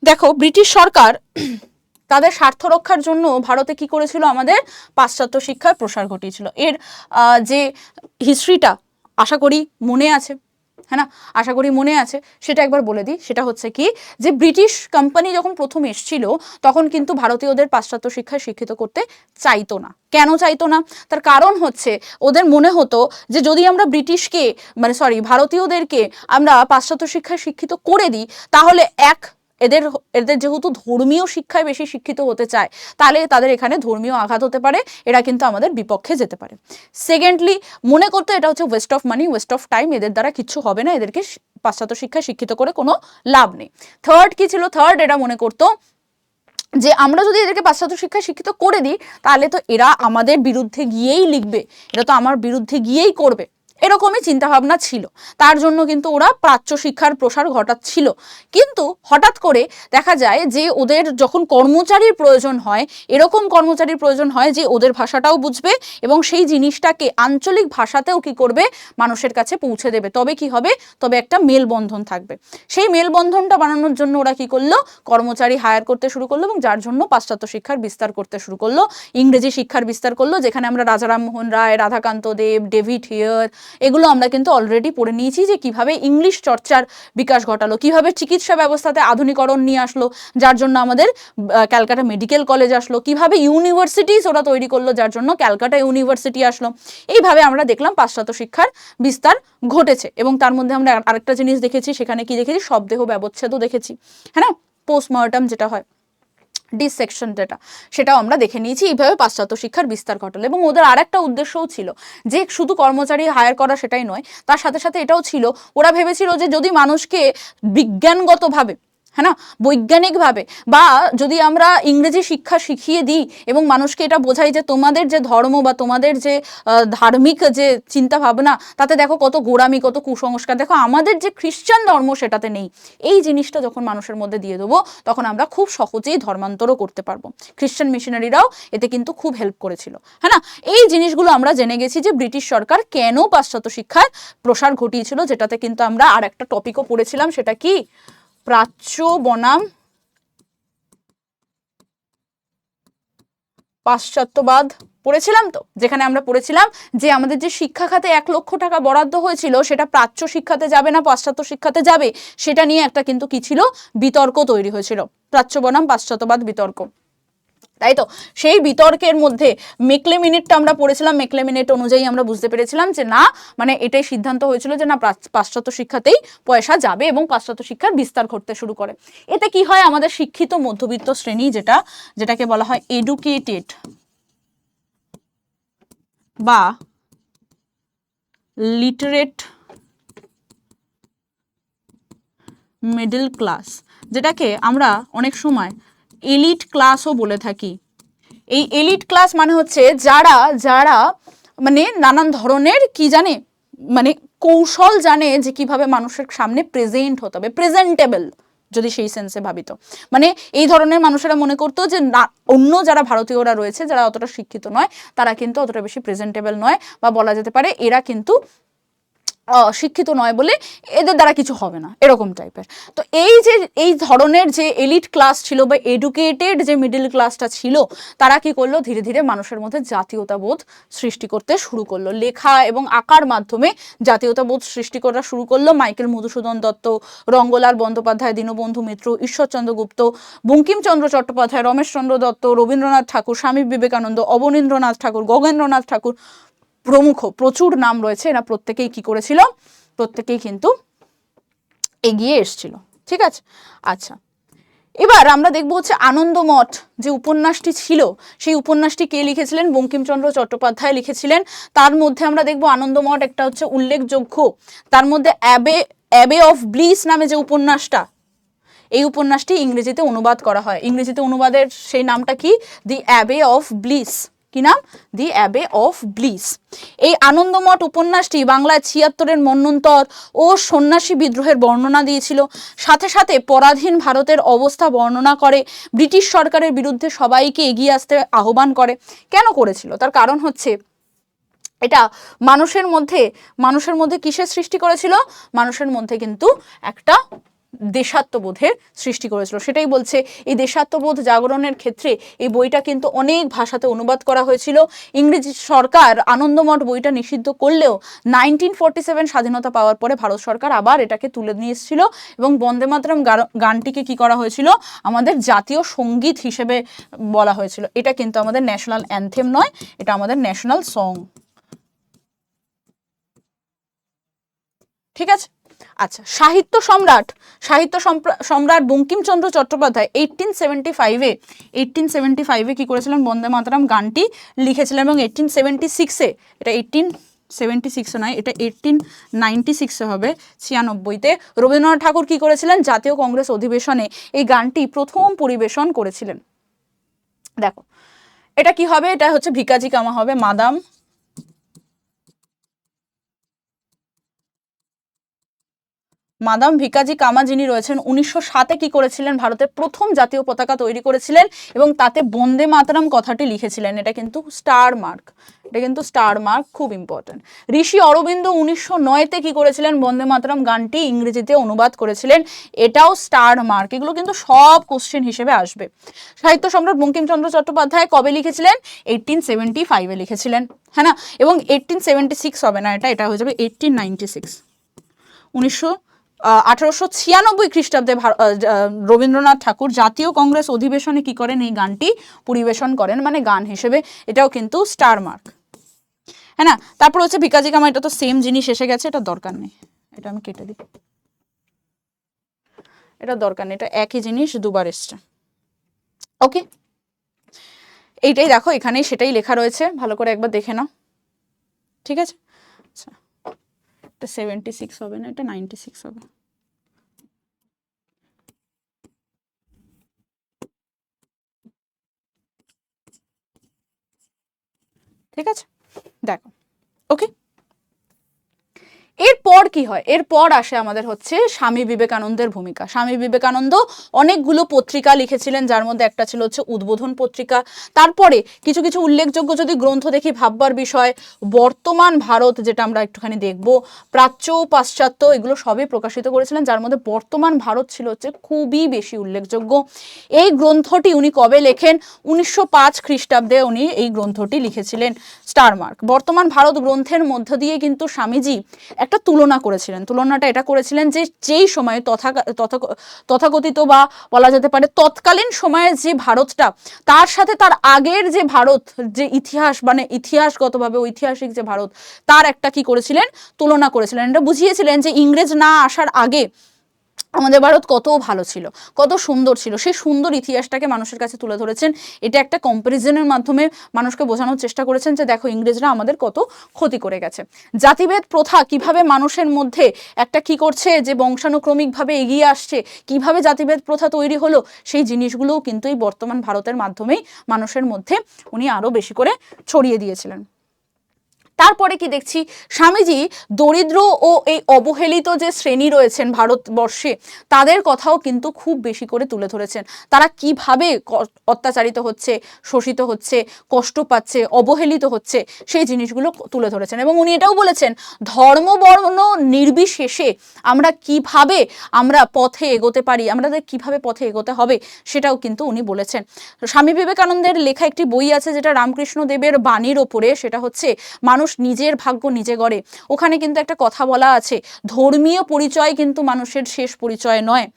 দেখো, ব্রিটিশ সরকার তাদের স্বার্থ রক্ষার জন্য ভারতে কি করেছিল, আমাদের পাশ্চাত্য শিক্ষার প্রসার ঘটিয়েছিল। এর যে হিস্ট্রিটা আশা করি মনে আছে, হ্যাঁ না, আশা করি মনে আছে। সেটা একবার বলে দিই, সেটা হচ্ছে কি যে ব্রিটিশ কোম্পানি যখন প্রথম এসেছিল তখন কিন্তু ভারতীয়দের পাশ্চাত্য শিক্ষায় শিক্ষিত করতে চাইতো না। কেন চাইতো না? তার কারণ হচ্ছে ওদের মনে হতো যে যদি আমরা ব্রিটিশকে ভারতীয়দেরকে আমরা পাশ্চাত্য শিক্ষায় শিক্ষিত করে দিই তাহলে এদের এদের যেহেতু ধর্মীয় শিক্ষায় বেশি শিক্ষিত হতে চায় তাহলে তাদের এখানে ধর্মীয় আঘাত হতে পারে, এরা কিন্তু আমাদের বিপক্ষে যেতে পারে। সেকেন্ডলি মনে করতো এটা হচ্ছে West of money, West of time, এদের দ্বারা কিচ্ছু হবে না, এদেরকে পাশ্চাত্য শিক্ষায় শিক্ষিত করে কোনো লাভ নেই। থার্ড কি ছিল? থার্ড এরা মনে করতো যে আমরা যদি এদেরকে পাশ্চাত্য শিক্ষায় শিক্ষিত করে দিই তাহলে তো এরা আমাদের বিরুদ্ধে গিয়েই লিখবে, এরা তো আমার বিরুদ্ধে গিয়েই করবে, এরকমই চিন্তাভাবনা ছিল। তার জন্য কিন্তু ওরা প্রাচ্য শিক্ষার প্রসার ঘটাচ্ছিল। কিন্তু হঠাৎ করে দেখা যায় যে ওদের যখন কর্মচারীর প্রয়োজন হয়, এরকম কর্মচারীর প্রয়োজন হয় যে ওদের ভাষাটাও বুঝবে এবং সেই জিনিসটাকে আঞ্চলিক ভাষাতেও কি করবে, মানুষের কাছে পৌঁছে দেবে, তবে কি হবে, তবে একটা মেলবন্ধন থাকবে। সেই মেলবন্ধনটা বানানোর জন্য ওরা কি করলো, কর্মচারী হায়ার করতে শুরু করলো এবং যার জন্য পাশ্চাত্য শিক্ষার বিস্তার করতে শুরু করলো, ইংরেজি শিক্ষার বিস্তার করলো, যেখানে আমরা রাজা রামমোহন রায়, রাধাকান্ত দেব, ডেভিড হিয়ার, এগুলো আমরা কিন্তু অলরেডি পড়ে নিয়েছি যে কিভাবে ইংলিশ চর্চার বিকাশ ঘটালো, কিভাবে চিকিৎসা ব্যবস্থাতে আধুনিকরণ নিয়ে আসলো, যার জন্য আমাদের ক্যালকাটা মেডিকেল কলেজ আসলো, কিভাবে ইউনিভার্সিটিস ওরা তৈরি করলো, যার জন্য ক্যালকাটা ইউনিভার্সিটি আসলো। এইভাবে আমরা দেখলাম পাশ্চাত্য শিক্ষার বিস্তার ঘটেছে। এবং তার মধ্যে আমরা আরেকটা জিনিস দেখেছি, সেখানে কি দেখেছি, শবদেহ ব্যবচ্ছেদও দেখেছি, হ্যাঁ না, পোস্টমর্টম যেটা হয়, ডিসেকশন যেটা, সেটাও আমরা দেখে নিয়েছি। এইভাবে পাশ্চাত্য শিক্ষার বিস্তার ঘটালো। এবং ওদের আর একটা উদ্দেশ্যও ছিল যে শুধু কর্মচারী হায়ার করা সেটাই নয়, তার সাথে সাথে এটাও ছিল, ওরা ভেবেছিল যে যদি মানুষকে বিজ্ঞানগতভাবে, হ্যাঁ না, বৈজ্ঞানিকভাবে, বা যদি আমরা ইংরেজি শিক্ষা শিখিয়ে দিই এবং মানুষকে এটা বোঝাই যে তোমাদের যে ধর্ম বা তোমাদের যে ধার্মিক যে চিন্তা ভাবনা, তাতে দেখো কত গোড়ামি, কত কুসংস্কার, দেখো আমাদের যে খ্রিস্টান ধর্ম সেটাতে নেই, এই জিনিসটা যখন মানুষের মধ্যে দিয়ে দেবো তখন আমরা খুব সহজেই ধর্মান্তরও করতে পারবো। খ্রিস্টান মিশনারিরাও এতে কিন্তু খুব হেল্প করেছিল, হ্যাঁ না। এই জিনিসগুলো আমরা জেনে গেছি যে ব্রিটিশ সরকার কেন পাশ্চাত্য শিক্ষার প্রসার ঘটিয়েছিল, যেটাতে কিন্তু আমরা আর একটা টপিকও পড়েছিলাম, সেটা কি, প্রাচ্য বনাম পাশ্চাত্যবাদ পড়েছিলাম। তো যেখানে আমরা পড়েছিলাম যে আমাদের যে শিক্ষা খাতে 1 লক্ষ টাকা বরাদ্দ হয়েছিল সেটা প্রাচ্য শিক্ষাতে যাবে না পাশ্চাত্য শিক্ষাতে যাবে, সেটা নিয়ে একটা কিন্তু কি ছিল, বিতর্ক তৈরি হয়েছিল, প্রাচ্য বনাম পাশ্চাত্যবাদ বিতর্ক, তাই তো। সেই বিতর্কের মধ্যে মেকলে মিনিটটা আমরা পড়েছিলাম, মেকলে মিনিট অনুযায়ী আমরা বুঝতে পেরেছিলাম যে না, মানে এটাই সিদ্ধান্ত হয়েছিল যে না, পাশ্চাত্য শিক্ষাতেই পয়সা যাবে এবং পাশ্চাত্য শিক্ষার বিস্তার ঘটতে শুরু করে। এতে কি হয়, আমাদের শিক্ষিত মধ্যবিত্ত শ্রেণী যেটাকে বলা হয় এডুকেটেড বা লিটারেট মিডল ক্লাস, যেটাকে আমরা অনেক সময় এলিট ক্লাসও বলে থাকি। এই এলিট ক্লাস মানে হচ্ছে যারা যারা মানে নানান ধরনের কি জানে, মানে কৌশল জানে যে কিভাবে মানুষের সামনে প্রেজেন্ট হতে হবে, প্রেজেন্টেবল যদি সেই সেন্সে ভাবিত, মানে এই ধরনের মানুষেরা মনে করতো যে না, অন্য যারা ভারতীয়রা রয়েছে যারা অতটা শিক্ষিত নয় তারা কিন্তু অতটা বেশি প্রেজেন্টেবল নয়, বা বলা যেতে পারে এরা কিন্তু শিক্ষিত নয় বলে এদের দ্বারা কিছু হবে না, এরকম টাইপের। তো এই ধরনের যে এলিট ক্লাস ছিল বা এডুকেটেড যে মিডল ক্লাসটা ছিল, তারা কি করলো, ধীরে ধীরে মানুষের মধ্যে জাতীয়তাবোধ সৃষ্টি করতে শুরু করলো, লেখা এবং আঁকার মাধ্যমে জাতীয়তাবোধ সৃষ্টি করা শুরু করলো। মাইকেল মধুসূদন দত্ত, রঙ্গলাল বন্দ্যোপাধ্যায়, দীনবন্ধু মিত্র, ঈশ্বরচন্দ্র গুপ্ত, বঙ্কিমচন্দ্র চট্টোপাধ্যায়, রমেশচন্দ্র দত্ত, রবীন্দ্রনাথ ঠাকুর, স্বামী বিবেকানন্দ, অবনীন্দ্রনাথ ঠাকুর, গগেন্দ্রনাথ ঠাকুর প্রমুখ, প্রচুর নাম রয়েছে, এরা প্রত্যেকেই কি করেছিল, প্রত্যেকেই কিন্তু এগিয়ে এসেছিল, ঠিক আছে। আচ্ছা, এবার আমরা দেখবো হচ্ছে আনন্দমঠ যে উপন্যাসটি ছিল, সেই উপন্যাসটি কে লিখেছিলেন, বঙ্কিমচন্দ্র চট্টোপাধ্যায় লিখেছিলেন। তার মধ্যে আমরা দেখবো আনন্দমঠ একটা হচ্ছে উল্লেখযোগ্য, তার মধ্যে অ্যাবে অফ ব্লিস নামে যে উপন্যাসটা, এই উপন্যাসটি ইংরেজিতে অনুবাদ করা হয়। ইংরেজিতে অনুবাদের সেই নামটা কি, দি অ্যাবে অফ ব্লিস। কি নাম, দি অ্যাবে অফ ব্লিস। এই আনন্দমঠ উপন্যাসটি বাংলায় ৭৬-এর মন্বন্তর ও সন্ন্যাসী বিদ্রোহের বর্ণনা দিয়েছিল, সাথে সাথে পরাধীন ভারতের অবস্থা বর্ণনা করে, ব্রিটিশ সরকারের বিরুদ্ধে সবাইকে এগিয়ে আসতে আহ্বান করে। কেন করেছিল, তার কারণ হচ্ছে এটা মানুষের মধ্যে কিসের সৃষ্টি করেছিল, মানুষের মধ্যে কিন্তু একটা দেশাত্মবোধের সৃষ্টি করেছিল। সেটাই বলছে এই দেশাত্মবোধ জাগরণের ক্ষেত্রে এই বইটা কিন্তু অনেক ভাষাতে অনুবাদ করা হয়েছিল। ইংরেজি সরকার আনন্দমঠ বইটা নিষিদ্ধ করলেও 1947 স্বাধীনতা পাওয়ার পরে ভারত সরকার আবার এটাকে তুলে নিয়ে এসেছিল এবং বন্দে মাতরম গানটিকে কি করা হয়েছিল, আমাদের জাতীয় সঙ্গীত হিসেবে বলা হয়েছিল। এটা কিন্তু আমাদের ন্যাশনাল অ্যানথেম নয়, এটা আমাদের ন্যাশনাল সং। ঠিক আছে। আচ্ছা, সাহিত্য সম্রাট বঙ্কিমচন্দ্র চট্টোপাধ্যায় 1875-এ কি করেছিলেন, বন্দে মাতরম গানটি লিখেছিলেন এবং 1876-এ, এটা 1876 নয়, এটা 1896 হবে, 96-তে রবীন্দ্রনাথ ঠাকুর কি করেছিলেন, জাতীয় কংগ্রেস অধিবেশনে এই গানটি প্রথম পরিবেশন করেছিলেন। দেখো এটা কি হবে, এটা হচ্ছে ভিকাজি কামা হবে, মাদাম ভিকাজি কামা যিনি রয়েছেন 1907-এ কি করেছিলেন, ভারতের প্রথম জাতীয় পতাকা তৈরি করেছিলেন এবং তাতে বন্দে মাতরম কথাটি লিখেছিলেন। এটা কিন্তু স্টার মার্ক, খুব ইম্পর্টেন্ট। ঋষি অরবিন্দ 1909-তে কি করেছিলেন, বন্দে মাতরম গানটি ইংরেজিতে অনুবাদ করেছিলেন, এটাও স্টার মার্ক। এগুলো কিন্তু সব কোশ্চেন হিসেবে আসবে। সাহিত্য সম্রাট বঙ্কিমচন্দ্র চট্টোপাধ্যায় কবে লিখেছিলেন, 1875-এ লিখেছিলেন, হ্যাঁ না, এবং 1876 হবে না, এটা হয়ে যাবে 1896। 1896 খ্রিস্টাব্দে রবীন্দ্রনাথ ঠাকুর জাতীয় কংগ্রেস অধিবেশনে কি করেন, এই গানটি পরিবেশন করেন, মানে গান হিসেবে, এটাও কিন্তু স্টার মার্ক, হ্যাঁ না। তারপর হচ্ছে ভিকাজি কামা, এটা তো সেম জিনিস এসে গেছে, এটা দরকার নেই, এটা আমি কেটে দিই, এটা দরকার নেই, এটা একই জিনিস দুবার এসছে। ওকে, এইটাই দেখো এখানেই সেটাই লেখা রয়েছে, ভালো করে একবার দেখে নাও, ঠিক আছে। আচ্ছা, এটা 76 হবে না, এটা 96 হবে। ঠিক আছে, দেখো, ওকে। এরপর কি হয়, এরপর আসে আমাদের হচ্ছে স্বামী বিবেকানন্দের ভূমিকা। স্বামী বিবেকানন্দ অনেকগুলো পত্রিকা লিখেছিলেন, যার মধ্যে একটা ছিল হচ্ছে উদ্বোধন পত্রিকা। তারপরে কিছু কিছু উল্লেখযোগ্য যদি গ্রন্থ দেখি, ভাববার বিষয়, বর্তমান ভারত, যেটা আমরা একটুখানি দেখব, প্রাচ্য পাশ্চাত্য, এগুলো সবই প্রকাশিত করেছিলেন, যার মধ্যে বর্তমান ভারত ছিল হচ্ছে খুবই বেশি উল্লেখযোগ্য। এই গ্রন্থটি উনি কবে লেখেন, 1905 খ্রিস্টাব্দে উনি এই গ্রন্থটি লিখেছিলেন, স্টার মার্ক। বর্তমান ভারত গ্রন্থের মধ্য দিয়ে কিন্তু স্বামীজি একটা তুলনা করেছিলেন। তুলনাটা এটা করেছিলেন যে যেই সময়ে তথাকথিত বা বলা যেতে পারে তৎকালীন সময়ের যে ভারতটা, তার সাথে তার আগের যে ভারত, যে ইতিহাস, মানে ইতিহাসগতভাবে ঐতিহাসিক যে ভারত, তার একটা কি করেছিলেন, তুলনা করেছিলেন। এটা বুঝিয়েছিলেন যে ইংরেজ না আসার আগে আমাদের ভারত কত ভালো ছিল, কত সুন্দর ছিল, সেই সুন্দর ইতিহাসটাকে মানুষের কাছে তুলে ধরেছেন। এটা একটা কম্পারিজনের মাধ্যমে মানুষকে বোঝানোর চেষ্টা করেছেন যে দেখো ইংরেজরা আমাদের কত ক্ষতি করে গেছে। জাতিভেদ প্রথা কিভাবে মানুষের মধ্যে একটা কি করছে, যে বংশানুক্রমিকভাবে এগিয়ে আসছে, কিভাবে জাতিভেদ প্রথা তৈরি হলো, সেই জিনিসগুলোও কিন্তু এই বর্তমান ভারতের মাধ্যমেই মানুষের মধ্যে উনি আরো বেশি করে ছড়িয়ে দিয়েছিলেন। তারপরে কি দেখছি, স্বামীজি দরিদ্র ও এই অবহেলিত যে শ্রেণী রয়েছেন ভারতবর্ষে, তাদের কথাও কিন্তু খুব বেশি করে তুলে ধরেছেন। তারা কিভাবে অত্যাচারিত হচ্ছে, শোষিত হচ্ছে, কষ্ট পাচ্ছে, অবহেলিত হচ্ছে, সেই জিনিসগুলো তুলে ধরেছেন। এবং উনি এটাও বলেছেন, ধর্ম বর্ণ নির্বিশেষে আমরা পথে এগোতে পারি, আমাদের কিভাবে পথে এগোতে হবে, সেটাও কিন্তু উনি বলেছেন। স্বামী বিবেকানন্দের লেখা একটি বই আছে, যেটা রামকৃষ্ণ দেবের বাণীর ওপরে, সেটা হচ্ছে মানুষ নিজের ভাগ্য নিজে গড়ে। ওখানে কিন্তু একটা কথা বলা আছে, ধর্মীয় পরিচয় কিন্তু মানুষের শেষ পরিচয় নয়,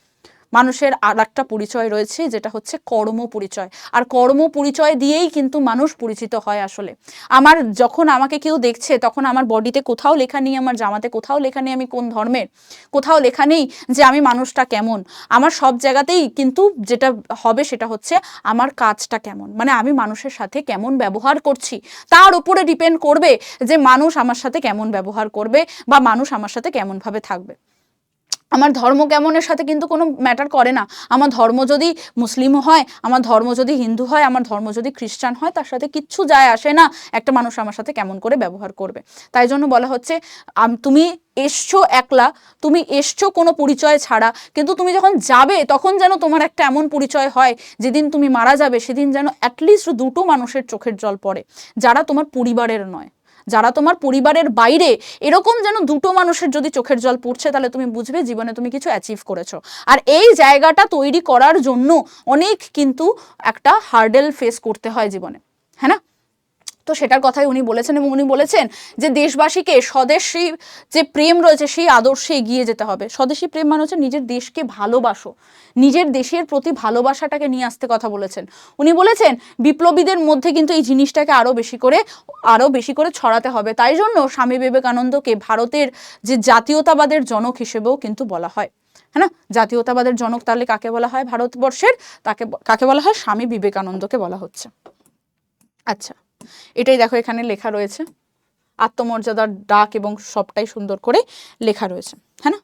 মানুষের আর একটা পরিচয় রয়েছে, যেটা হচ্ছে কর্ম পরিচয়। আর কর্ম পরিচয় দিয়েই কিন্তু মানুষ পরিচিত হয়। আসলে যখন আমাকে কেউ দেখছে, তখন আমার বডিতে কোথাও লেখা নেই, আমার জামাতে কোথাও লেখা নেই আমি কোন ধর্মের, কোথাও লেখা নেই যে আমি মানুষটা কেমন। আমার সব জায়গাতেই কিন্তু যেটা হবে সেটা হচ্ছে আমার কাজটা কেমন, মানে আমি মানুষের সাথে কেমন ব্যবহার করছি, তার উপরে ডিপেন্ড করবে যে মানুষ আমার সাথে কেমন ব্যবহার করবে বা মানুষ আমার সাথে কেমনভাবে থাকবে। আমার ধর্ম কেমনের সাথে কিন্তু কোনো ম্যাটার করে না। আমার ধর্ম যদি মুসলিমও হয়, আমার ধর্ম যদি হিন্দু হয়, আমার ধর্ম যদি খ্রিস্টান হয়, তার সাথে কিচ্ছু যায় আসে না একটা মানুষ আমার সাথে কেমন করে ব্যবহার করবে। তাই জন্য বলা হচ্ছে, তুমি এসছো একলা, তুমি এসছো কোনো পরিচয় ছাড়া, কিন্তু তুমি যখন যাবে তখন যেন তোমার একটা এমন পরিচয় হয়, যেদিন তুমি মারা যাবে সেদিন যেন অ্যাটলিস্ট দুটো মানুষের চোখের জল পড়ে, যারা তোমার পরিবারের নয়, যারা তোমার পরিবারের বাইরে, এরকম যেন দুটো মানুষের যদি চোখের জল পড়ছে, তাহলে তুমি বুঝবে জীবনে তুমি কিছু অ্যাচিভ করেছো। আর এই জায়গাটা তৈরি করার জন্য অনেক কিন্তু একটা হার্ডেল ফেস করতে হয় জীবনে, হ্যাঁ না? তো সেটার কথাই উনি বলেছেন, এবং উনি বলেছেন যে দেশবাসীকে স্বদেশী যে প্রেম রয়েছে সেই আদর্শে এগিয়ে যেতে হবে। স্বদেশী প্রেম মানে হচ্ছে নিজের দেশকে ভালোবাসো, নিজের দেশের প্রতি ভালোবাসাটাকে নিয়ে আসতে কথা বলেছেন। উনি বলেছেন বিপ্লবীদের মধ্যে কিন্তু এই জিনিসটাকে আরো বেশি করে ছড়াতে হবে। তাই জন্য স্বামী বিবেকানন্দকে ভারতের যে জাতীয়তাবাদের জনক হিসেবেও কিন্তু বলা হয়, হ্যাঁ না? জাতীয়তাবাদের জনক তাহলে কাকে বলা হয় ভারতবর্ষের? কাকে বলা হয়? স্বামী বিবেকানন্দকে বলা হচ্ছে। আচ্ছা, এটাই দেখো এখানে লেখা রয়েছে, আত্মমর্যাদার ডাক, এবং সবটাই সুন্দর করে লেখা রয়েছে, হ্যাঁ না?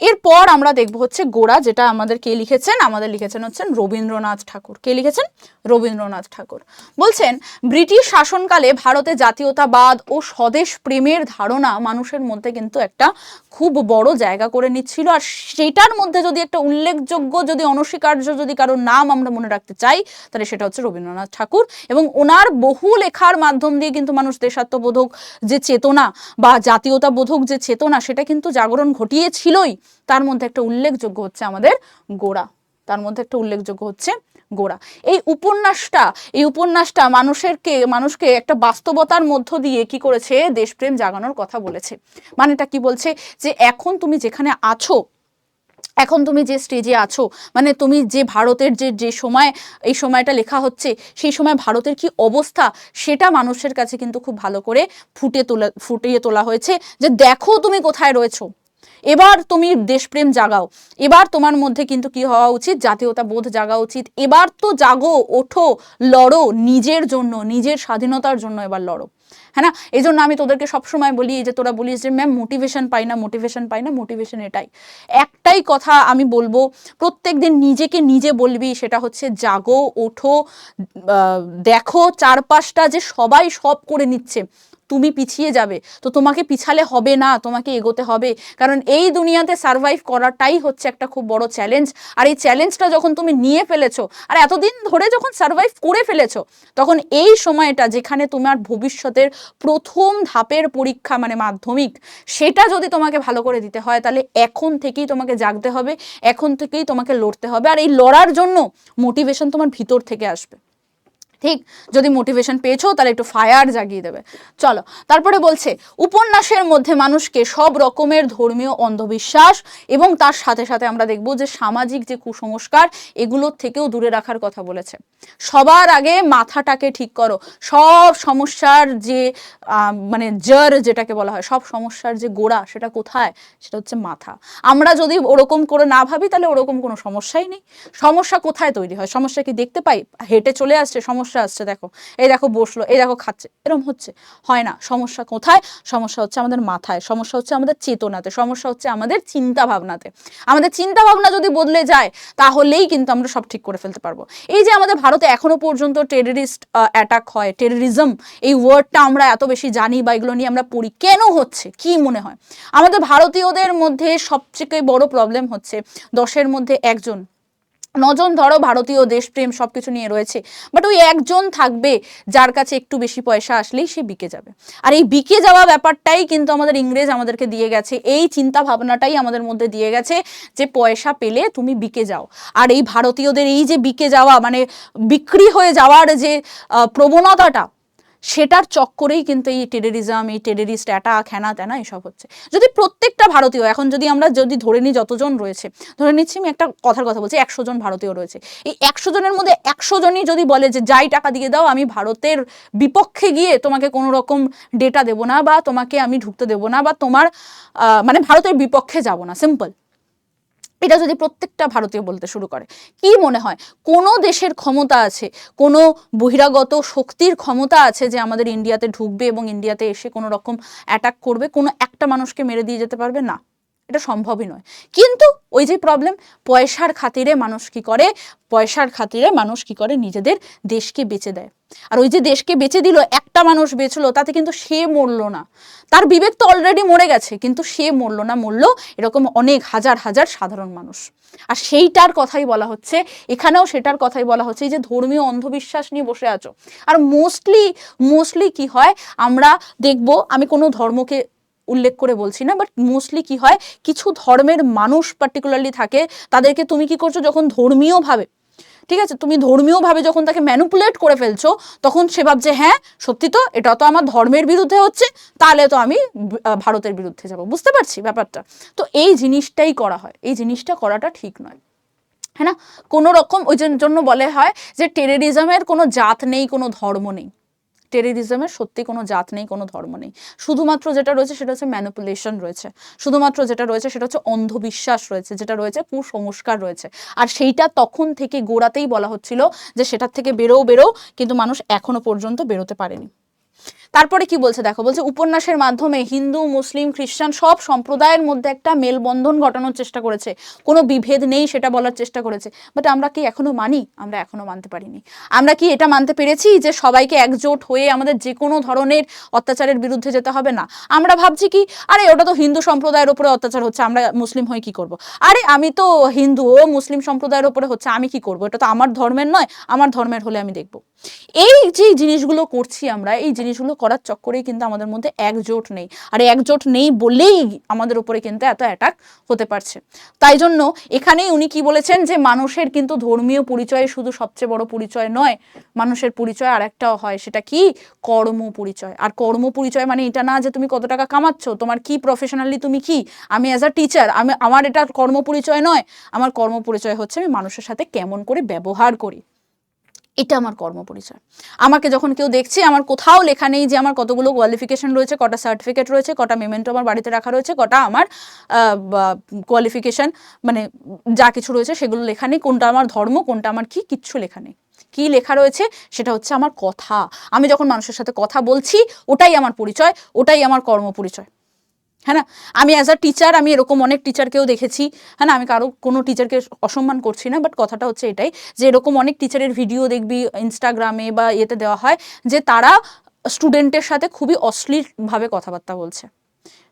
এরপর আমরা দেখব হচ্ছে গোড়া, যেটা আমাদের কে লিখেছেন? আমাদের লিখেছেন হচ্ছেন রবীন্দ্রনাথ ঠাকুর। কে লিখেছেন? রবীন্দ্রনাথ ঠাকুর। বলছেন ব্রিটিশ শাসনকালে ভারতে জাতীয়তাবাদ ও স্বদেশ প্রেমের ধারণা মানুষের মধ্যে কিন্তু একটা খুব বড় জায়গা করে নিচ্ছিল। আর সেটার মধ্যে যদি একটা উল্লেখযোগ্য, যদি অনস্বীকার্য যদি কারোর নাম আমরা মনে রাখতে চাই, তাহলে সেটা হচ্ছে রবীন্দ্রনাথ ঠাকুর। এবং ওনার বহু লেখার মাধ্যম দিয়ে কিন্তু মানুষ দেশাত্মবোধক যে চেতনা বা জাতীয়তাবোধক যে চেতনা, সেটা কিন্তু জাগরণ ঘটিয়েছিলই। তার মধ্যে একটা উল্লেখযোগ্য হচ্ছে আমাদের গোড়া, গোড়া। এই উপন্যাসটা মানুষকে একটা বাস্তবতার মধ্য দিয়ে কি করেছে? দেশপ্রেম জাগানোর কথা বলেছে। মানেটা কি বলছে? যে এখন তুমি যেখানে আছো, এখন তুমি যে স্টেজে আছো, মানে তুমি যে ভারতের যে সময়, এই সময়টা লেখা হচ্ছে, সেই সময় ভারতের কি অবস্থা, সেটা মানুষের কাছে কিন্তু খুব ভালো করে ফুটিয়ে তোলা হয়েছে। যে দেখো তুমি কোথায় রয়েছো, এবার তুমি দেশপ্রেম জাগাও, এবার তোমার মধ্যে কিন্তু কি হওয়া উচিত? জাতীয়তা বোধ জাগা উচিত। এবার তো জাগো, ওঠো, লড়ো নিজের জন্য, নিজের স্বাধীনতার জন্য এবার লড়ো, হ্যাঁ না? এই জন্য আমি তোদেরকে সবসময় বলি, যে তোরা বলিস যে ম্যাম মোটিভেশন পাই না, মোটিভেশন একটাই কথা আমি বলবো, প্রত্যেকদিন নিজেকে নিজে বলবি, সেটা হচ্ছে জাগো, ওঠো, দেখো চারপাশটা যে সবাই সব করে নিচ্ছে, তুমি পিছিয়ে যাবে, তো তোমাকে পিছালে হবে না, তোমাকে এগোতে হবে। কারণ এই দুনিয়াতে সার্ভাইভ করাটাই হচ্ছে একটা খুব বড় চ্যালেঞ্জ। আর এই চ্যালেঞ্জটা যখন তুমি নিয়ে ফেলেছো, আর এতদিন ধরে যখন সার্ভাইভ করে ফেলেছো, তখন এই সময়টা যেখানে তোমার ভবিষ্যতের প্রথম ধাপের পরীক্ষা মানে মাধ্যমিক, সেটা যদি তোমাকে ভালো করে দিতে হয়, তাহলে এখন থেকেই তোমাকে জাগতে হবে, এখন থেকেই তোমাকে লড়তে হবে। আর এই লড়ার জন্য মোটিভেশন তোমার ভিতর থেকে আসবে। ঠিক, যদি মোটিভেশন পেয়েছো তাহলে একটু ফায়ার জাগিয়ে দেবে। চলো, তারপরে বলছে উপন্যাসের মধ্যে মানুষকে সব রকমের ধর্মীয় অন্ধবিশ্বাস এবং তার সাথে সাথে আমরা দেখব যে সামাজিক যে কুসংস্কার, এগুলোর থেকেও দূরে রাখার কথা বলেছে। সবার আগে মাথাটাকে ঠিক করো। সব সমস্যার যে মানে জড় যেটাকে বলা হয়, সব সমস্যার যে গোড়া, সেটা কোথায়? সেটা হচ্ছে মাথা। আমরা যদি ওরকম করে না ভাবি, তাহলে ওরকম কোনো সমস্যাই নেই। সমস্যা কোথায় তৈরি হয়? সমস্যা কি দেখতে পাই? হেঁটে চলে আসছে সমস্যা আসছে, দেখো এই দেখো বসলো, এই দেখো খাচ্ছে, এরকম হচ্ছে? হয় না। সমস্যা কোথায়? সমস্যা হচ্ছে আমাদের মাথায়, সমস্যা হচ্ছে আমাদের চেতনাতে, সমস্যা হচ্ছে আমাদের চিন্তা ভাবনাতে। আমাদের চিন্তা ভাবনা যদি বদলে যায়, তাহলেই কিন্তু আমরা সব ঠিক করে ফেলতে পারবো। এই যে আমাদের ভারতে এখনো পর্যন্ত টেররিস্ট অ্যাটাক হয়, টেররিজম এই ওয়ার্ডটা আমরা এত বেশি জানি বা এগুলো নিয়ে আমরা পড়ি, কেন হচ্ছে? কি মনে হয়? আমাদের ভারতীয়দের মধ্যে সবচেয়ে বড় প্রবলেম হচ্ছে 10-এর মধ্যে 1জন, 9জন ধরো ভারতীয় দেশপ্রেম সবকিছু নিয়ে রয়েছে, বাট ওই 1জন থাকবে যার কাছে একটু বেশি পয়সা আসলেই সে বিকে যাবে। আর এই বিকে যাওয়া ব্যাপারটাই কিন্তু আমাদের ইংরেজ আমাদেরকে দিয়ে গেছে, এই চিন্তা ভাবনাটাই আমাদের মধ্যে দিয়ে গেছে যে পয়সা পেলে তুমি বিকে যাও। আর এই ভারতীয়দের এই যে বিকে যাওয়া, মানে বিক্রি হয়ে যাওয়ার যে প্রবণতাটা, সেটার চক্করেই কিন্তু এই টেররিজম, এই টেররিস্ট অ্যাটাক, হ্যানা ত্যানা এসব হচ্ছে। যদি প্রত্যেকটা ভারতীয়, এখন যদি আমরা ধরে নিই যতজন রয়েছে, ধরে নিচ্ছি আমি একটা কথার কথা বলছি, 100 জন ভারতীয় রয়েছে, এই 100 জনের মধ্যে 100 জনই যদি বলে যে যাই টাকা দিয়ে দাও, আমি ভারতের বিপক্ষে গিয়ে তোমাকে কোনো রকম ডেটা দেবো না, বা তোমাকে আমি ঢুকতে দেবো না, বা তোমার মানে ভারতের বিপক্ষে যাব না, সিম্পল, এটা যদি প্রত্যেকটা ভারতীয় বলতে শুরু করে, কি মনে হয় কোনো দেশের ক্ষমতা আছে, কোনো বহিরাগত শক্তির ক্ষমতা আছে যে আমাদের ইন্ডিয়াতে ঢুকবে এবং ইন্ডিয়াতে এসে কোনো রকম অ্যাটাক করবে, কোনো একটা মানুষকে মেরে দিয়ে যেতে পারবে? না, এটা সম্ভবই নয়। কিন্তু ওই যে প্রবলেম, পয়সার খাতিরে মানুষ কি করে, পয়সার খাতিরে মানুষ কি করে, নিজেদের দেশকে বেচে দেয়। আর ওই যে দেশকে বেচে দিল, একটা মানুষ বেচলো, তাতে কিন্তু সে মরলো না, তার বিবেক তো অলরেডি মরে গেছে, কিন্তু সে মরলো না, মরলো এরকম অনেক হাজার হাজার সাধারণ মানুষ। আর সেইটার কথাই বলা হচ্ছে এখানেও, সেটার কথাই বলা হচ্ছে যে ধর্মীয় অন্ধবিশ্বাস নিয়ে বসে আছো। আর মোস্টলি কি হয়, আমরা দেখবো, আমি কোনো ধর্মকে উল্লেখ করে বলছি না, বাট মোস্টলি কি হয়, কিছু ধর্মের মানুষ পার্টিকুলারলি থাকে, তাদেরকে তুমি কি করছো, যখন ধর্মীয়ভাবে, ঠিক আছে, তুমি ধর্মীয়ভাবে যখন তাকে ম্যানুপুলেট করে ফেলছো, তখন সে ভাবছে হ্যাঁ সত্যি তো, এটা তো আমার ধর্মের বিরুদ্ধে হচ্ছে, তাহলে তো আমি ভারতের বিরুদ্ধে যাব। বুঝতে পারছি ব্যাপারটা? তো এই জিনিসটাই করা হয়, এই জিনিসটা করাটা ঠিক নয়, হ্যাঁ না? কোনো রকম, ওই জন্য বলে হয় যে টেররিজমের কোনো জাত নেই, কোনো ধর্ম নেই। টেররিজমের সত্যি কোনো জাত নেই, কোনো ধর্ম নেই। শুধুমাত্র যেটা রয়েছে সেটা হচ্ছে ম্যানিপুলেশন রয়েছে, শুধুমাত্র যেটা রয়েছে সেটা হচ্ছে অন্ধবিশ্বাস রয়েছে, যেটা রয়েছে কুসংস্কার রয়েছে। আর সেইটা তখন থেকে গোড়াতেই বলা হচ্ছিল যে সেটার থেকে বেরো, কিন্তু মানুষ এখনো পর্যন্ত বেরোতে পারেনি। তারপরে কি বলছে দেখো, বলছে উপন্যাসের মাধ্যমে হিন্দু, মুসলিম, খ্রিস্টান সব সম্প্রদায়ের মধ্যে একটা মেলবন্ধন ঘটানোর চেষ্টা করেছে, কোনো বিভেদ নেই সেটা বলার চেষ্টা করেছে। বাট আমরা কি এখনো মানি? আমরা এখনো মানতে পারিনি। আমরা কি এটা মানতে পেরেছি যে সবাইকে একজোট হয়ে আমাদের যে কোনো ধরনের অত্যাচারের বিরুদ্ধে যেতে হবে না? আমরা ভাবছি কি, আরে ওটা তো হিন্দু সম্প্রদায়ের উপরে অত্যাচার হচ্ছে, আমরা মুসলিম হয়ে কি করব? আরে আমি তো হিন্দু, ও মুসলিম সম্প্রদায়ের উপরে হচ্ছে, আমি কি করব? এটা তো আমার ধর্মের নয়, আমার ধর্মের হলে আমি দেখব। এই যে জিনিসগুলো করছি আমরা, এই জিনিসগুলো করার চক্করেই কিন্তু আমাদের মধ্যে একজোট নেই। আর একজোট নেই বলেই আমাদের উপরে কিন্তু এত অ্যাটাক হতে পারছে। তাই জন্য এখানেই উনি কি বলেছেন, যে মানুষের কিন্তু ধর্মীয় পরিচয় শুধু সবচেয়ে বড় পরিচয় নয়, মানুষের পরিচয় আর একটাও হয়, সেটা কি? কর্ম পরিচয়। আর কর্ম পরিচয় মানে এটা না যে তুমি কত টাকা কামাচ্ছ, তোমার কি প্রফেশনালি তুমি কি। আমি অ্যাজ আ টিচার, আমার এটা কর্ম পরিচয় নয়। আমার কর্ম পরিচয় হচ্ছে আমি মানুষের সাথে কেমন করে ব্যবহার করি, এটা আমার কর্মপরিচয়। আমাকে যখন কেউ দেখছে, আমার কোথাও লেখা নেই যে আমার কতগুলো কোয়ালিফিকেশন রয়েছে, কটা সার্টিফিকেট রয়েছে, কটা মেমেন্টো আমার বাড়িতে রাখা রয়েছে, কটা আমার কোয়ালিফিকেশন মানে যা কিছু রয়েছে সেগুলো লেখা নেই, কোনটা আমার ধর্ম, কোনটা আমার কি, কিচ্ছু লেখা নেই। কি লেখা রয়েছে সেটা হচ্ছে আমার কথা। আমি যখন মানুষের সাথে কথা বলছি, ওটাই আমার পরিচয়, ওটাই আমার কর্মপরিচয়, হ্যাঁ না? আমি অ্যাজ আ টিচার, আমি এরকম অনেক টিচারকেও দেখেছি, হ্যাঁ না? আমি কারো কোনো টিচারকে অসম্মান করছি না, বাট কথাটা হচ্ছে এটাই যে এরকম অনেক টিচারের ভিডিও দেখবি ইনস্টাগ্রামে বা ইয়েতে দেওয়া হয়, যে তারা স্টুডেন্টের সাথে খুবই অশ্লীলভাবে কথাবার্তা বলছে,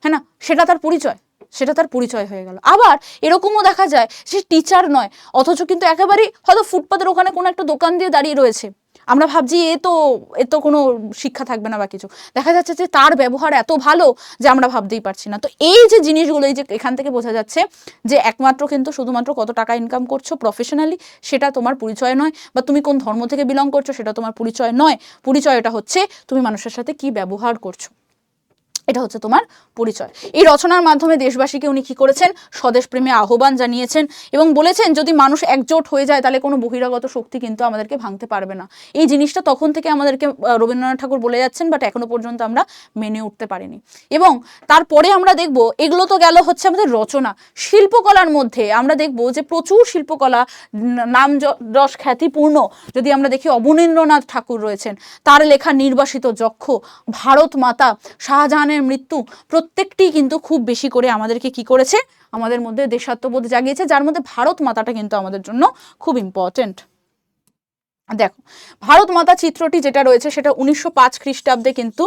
হ্যাঁ না? সেটা তার পরিচয়, সেটা তার পরিচয় হয়ে গেল। আবার এরকমও দেখা যায় সে টিচার নয়, অথচ কিন্তু একেবারেই হয়তো ফুটপাতের ওখানে কোনো একটা দোকান দিয়ে দাঁড়িয়ে রয়েছে, আমরা ভাবছি এ তো কোনো শিক্ষা থাকবে না বা কিছু, দেখা যাচ্ছে যে তার ব্যবহার এত ভালো যে আমরা ভাবতেই পারছি না। তো এই যে জিনিসগুলো, এই যে এখান থেকে বোঝা যাচ্ছে যে একমাত্র কিন্তু শুধুমাত্র কত টাকা ইনকাম করছো প্রফেশনালি, সেটা তোমার পরিচয় নয়, বা তুমি কোন ধর্ম থেকে বিলং করছো সেটা তোমার পরিচয় নয়। পরিচয়টা হচ্ছে তুমি মানুষের সাথে কি ব্যবহার করছো, এটা হচ্ছে তোমার পরিচয়। এই রচনার মাধ্যমে দেশবাসীকে উনি কি করেছেন, স্বদেশ প্রেমে আহ্বান জানিয়েছেন এবং বলেছেন যদি মানুষ একজোট হয়ে যায় তাহলে কোনো বহিরাগত শক্তি কিন্তু আমাদেরকে ভাঙতে পারবে না। এই জিনিসটা তখন থেকে আমাদেরকে রবীন্দ্রনাথ ঠাকুর বলে যাচ্ছেন, বাট এখনো পর্যন্ত আমরা মেনে উঠতে পারিনি। এবং তারপরে আমরা দেখব, এগুলো তো গেল হচ্ছে আমাদের রচনা। শিল্পকলার মধ্যে আমরা দেখব যে প্রচুর শিল্পকলা, নাম যশ খ্যাতিপূর্ণ যদি আমরা দেখি, অবনীন্দ্রনাথ ঠাকুর রয়েছেন, তার লেখা নির্বাসিত যক্ষ, ভারত মাতা, শাহজাহানের মৃত্যু, প্রত্যেকটি কিন্তু খুব বেশি করে আমাদেরকে কি করেছে, আমাদের মধ্যে দেশাত্মবোধ জাগিয়েছে, যার মধ্যে ভারত মাতাটা কিন্তু আমাদের জন্য খুব ইম্পর্টেন্ট। দেখো, ভারত মাতা চিত্রটি যেটা রয়েছে সেটা 1905 খ্রিস্টাব্দে কিন্তু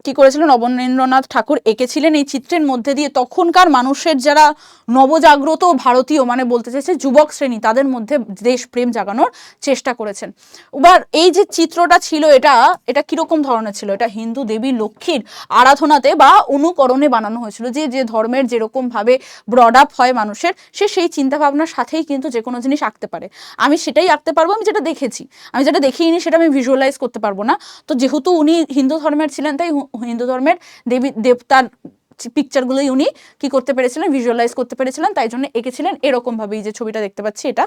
কি করেছিলেন, অবনীন্দ্রনাথ ঠাকুর এঁকেছিলেন। এই চিত্রের মধ্যে দিয়ে তখনকার মানুষের যারা নবজাগ্রত ভারতীয়, মানে বলতে চাইছে যুবক শ্রেণী, তাদের মধ্যে দেশপ্রেম জাগানোর চেষ্টা করেছেন। এবার এই যে চিত্রটা ছিল, এটা কিরকম ধরনের ছিল, এটা হিন্দু দেবী লক্ষ্মীর আরাধনাতে বা অনুকরণে বানানো হয়েছিল। যে ধর্মের যেরকম ভাবে ব্রড আপ হয় মানুষের, সে সেই চিন্তাভাবনার সাথেই কিন্তু যে কোনো জিনিস আঁকতে পারে। আমি সেটাই আঁকতে পারবো, আমি যেটা দেখেছি, আমি যেটা দেখিনি সেটা আমি ভিজুয়ালাইজ করতে পারবো না। তো যেহেতু উনি হিন্দু ধর্মের ছিলেন, তাই হিন্দু ধর্মের দেবী দেবতার পিকচারগুলোই উনি কি করতে পেরেছিলেন, ভিজুয়ালাইজ করতে পেরেছিলেন, তাই জন্য এঁকেছিলেন এরকম ভাবে। এই যে ছবিটা দেখতে পাচ্ছি, এটা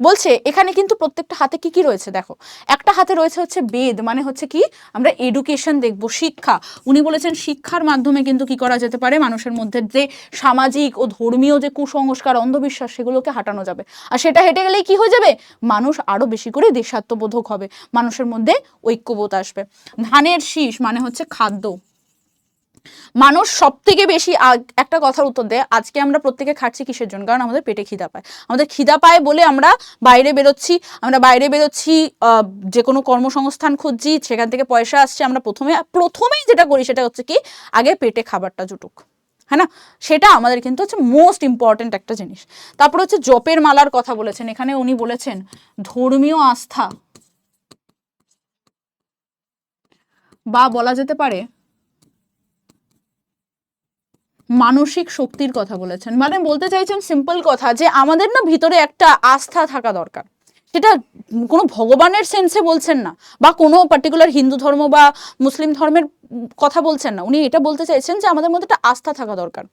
বলছে এখানে কিন্তু প্রত্যেকটা হাতে কি কি রয়েছে দেখো, একটা হাতে রয়েছে হচ্ছে বেদ, মানে হচ্ছে কি, আমরা এডুকেশন দেখবো, শিক্ষা। উনি বলেছেন শিক্ষার মাধ্যমে কিন্তু কি করা যেতে পারে, মানুষের মধ্যে যে সামাজিক ও ধর্মীয় যে কুসংস্কার, অন্ধবিশ্বাস, সেগুলোকে হাঁটানো যাবে। আর সেটা হেঁটে গেলেই কি হয়ে যাবে, মানুষ আরো বেশি করে দেশাত্মবোধক হবে, মানুষের মধ্যে ঐক্যবোধ আসবে। ধানের শীষ মানে হচ্ছে খাদ্য, মানুষ সব থেকে বেশি একটা কথার উত্তর দেয়, আজকে আমরা প্রত্যেকে খাচ্ছি কিসের জন্য? কারণ আমাদের পেটে খিদা পায়। আমাদের খিদা পায় বলে আমরা বাইরে বেরোচ্ছি, যে কোনো কর্মসংস্থান খুঁজছি, সেখান থেকে পয়সা আসছে, আমরা প্রথমেই যেটা করি সেটা হচ্ছে কি, আগে পেটে খাবারটা জুটুক, হ্যাঁ না? সেটা আমাদের কিন্তু হচ্ছে মোস্ট ইম্পর্টেন্ট একটা জিনিস। তারপর হচ্ছে জপের মালার কথা বলেছেন, এখানে উনি বলেছেন ধর্মীয় আস্থা বা বলা যেতে পারে মানসিক শক্তির কথা বলেছেন। মানে বলতে চাইছেন সিম্পল কথা, যে আমাদের না ভিতরে একটা আস্থা থাকা দরকার। সেটা কোনো ভগবানের সেন্সে বলছেন না, বা কোনো পার্টিকুলার হিন্দু ধর্ম বা মুসলিম ধর্মের কথা বলছেন না। উনি এটা বলতে চাইছেন যে আমাদের মধ্যে একটা আস্থা থাকা দরকার।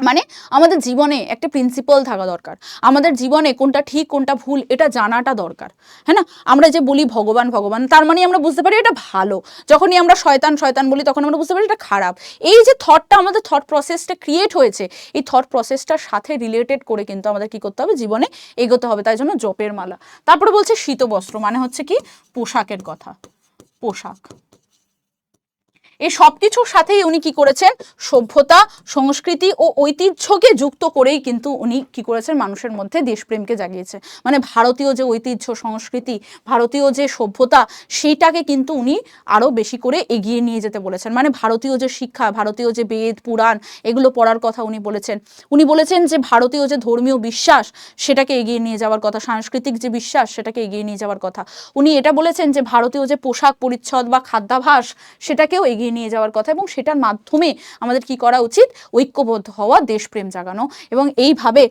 মানে আমাদের জীবনে একটা প্রিন্সিপাল থাকা দরকার, আমাদের জীবনে কোনটা ঠিক কোনটা ভুল এটা জানাটা দরকার, হ্যাঁ না? আমরা যে বলি ভগবান ভগবান, তার মানে আমরা বুঝতে পারি এটা ভালো। যখনই আমরা শয়তান শয়তান বলি, তখন আমরা বুঝতে পারি এটা খারাপ। এই যে থটটা, আমাদের থট প্রসেসটা ক্রিয়েট হয়েছে, এই থট প্রসেসটার সাথে রিলেটেড করে কিন্তু আমাদের কি করতে হবে, জীবনে এগোতে হবে। তাই জন্য জপের মালা। তারপরে বলছে শীতবস্ত্র, মানে হচ্ছে কি, পোশাকের কথা, পোশাক। এই সব কিছুর সাথেই উনি কি করেছেন, সভ্যতা, সংস্কৃতি ও ঐতিহ্যকে যুক্ত করেই কিন্তু উনি কি করেছেন, মানুষের মধ্যে দেশপ্রেমকে জাগিয়েছে। মানে ভারতীয় যে ঐতিহ্য সংস্কৃতি, ভারতীয় যে সভ্যতা, সেইটাকে কিন্তু উনি আরো বেশি করে এগিয়ে নিয়ে যেতে বলেছেন। মানে ভারতীয় যে শিক্ষা, ভারতীয় যে বেদ পুরাণ, এগুলো পড়ার কথা উনি বলেছেন। উনি বলেছেন যে ভারতীয় যে ধর্মীয় বিশ্বাস, সেটাকে এগিয়ে নিয়ে যাওয়ার কথা, সাংস্কৃতিক যে বিশ্বাস, সেটাকে এগিয়ে নিয়ে যাওয়ার কথা। উনি এটা বলেছেন যে ভারতীয় যে পোশাক পরিচ্ছদ বা খাদ্যাভাস, সেটাকেও এগিয়ে নিয়ে যাওয়ার কথা, এবং সেটার মাধ্যমে আমাদের কি করা উচিত, ঐক্যবদ্ধ হওয়া, দেশপ্রেম জাগানো। এবং এইভাবে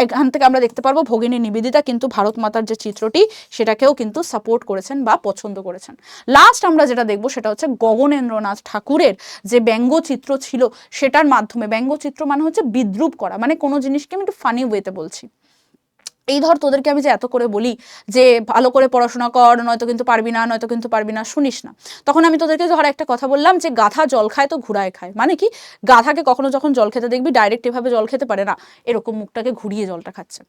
এখান থেকে আমরা দেখতে পারবো ভগিনী নিবেদিতা কিন্তু ভারত মাতার যে চিত্রটি, সেটাকেও কিন্তু সাপোর্ট করেছেন বা পছন্দ করেছেন। লাস্ট আমরা যেটা দেখবো সেটা হচ্ছে গগনেন্দ্রনাথ ঠাকুরের যে ব্যঙ্গচিত্র ছিল, সেটার মাধ্যমে, ব্যঙ্গচিত্র মানে হচ্ছে বিদ্রুপ করা, মানে কোনো জিনিসকে আমি একটু ফানি ওয়েতে বলছি। এই ধর তোদেরকে আমি যে এত করে বলি যে ভালো করে পড়াশোনা কর, নয়তো কিন্তু পারবি না, নয়তো কিন্তু পারবি না, শুনিস না। তখন আমি তোদেরকে ধর একটা কথা বললাম যে গাধা জল খায় তো ঘুরায় খায়। মানে কি, গাধাকে কখনো যখন জল খেতে দেখবি, ডাইরেক্ট এভাবে জল খেতে পারে না, এরকম মুখটাকে ঘুরিয়ে জলটা খাচ্ছে।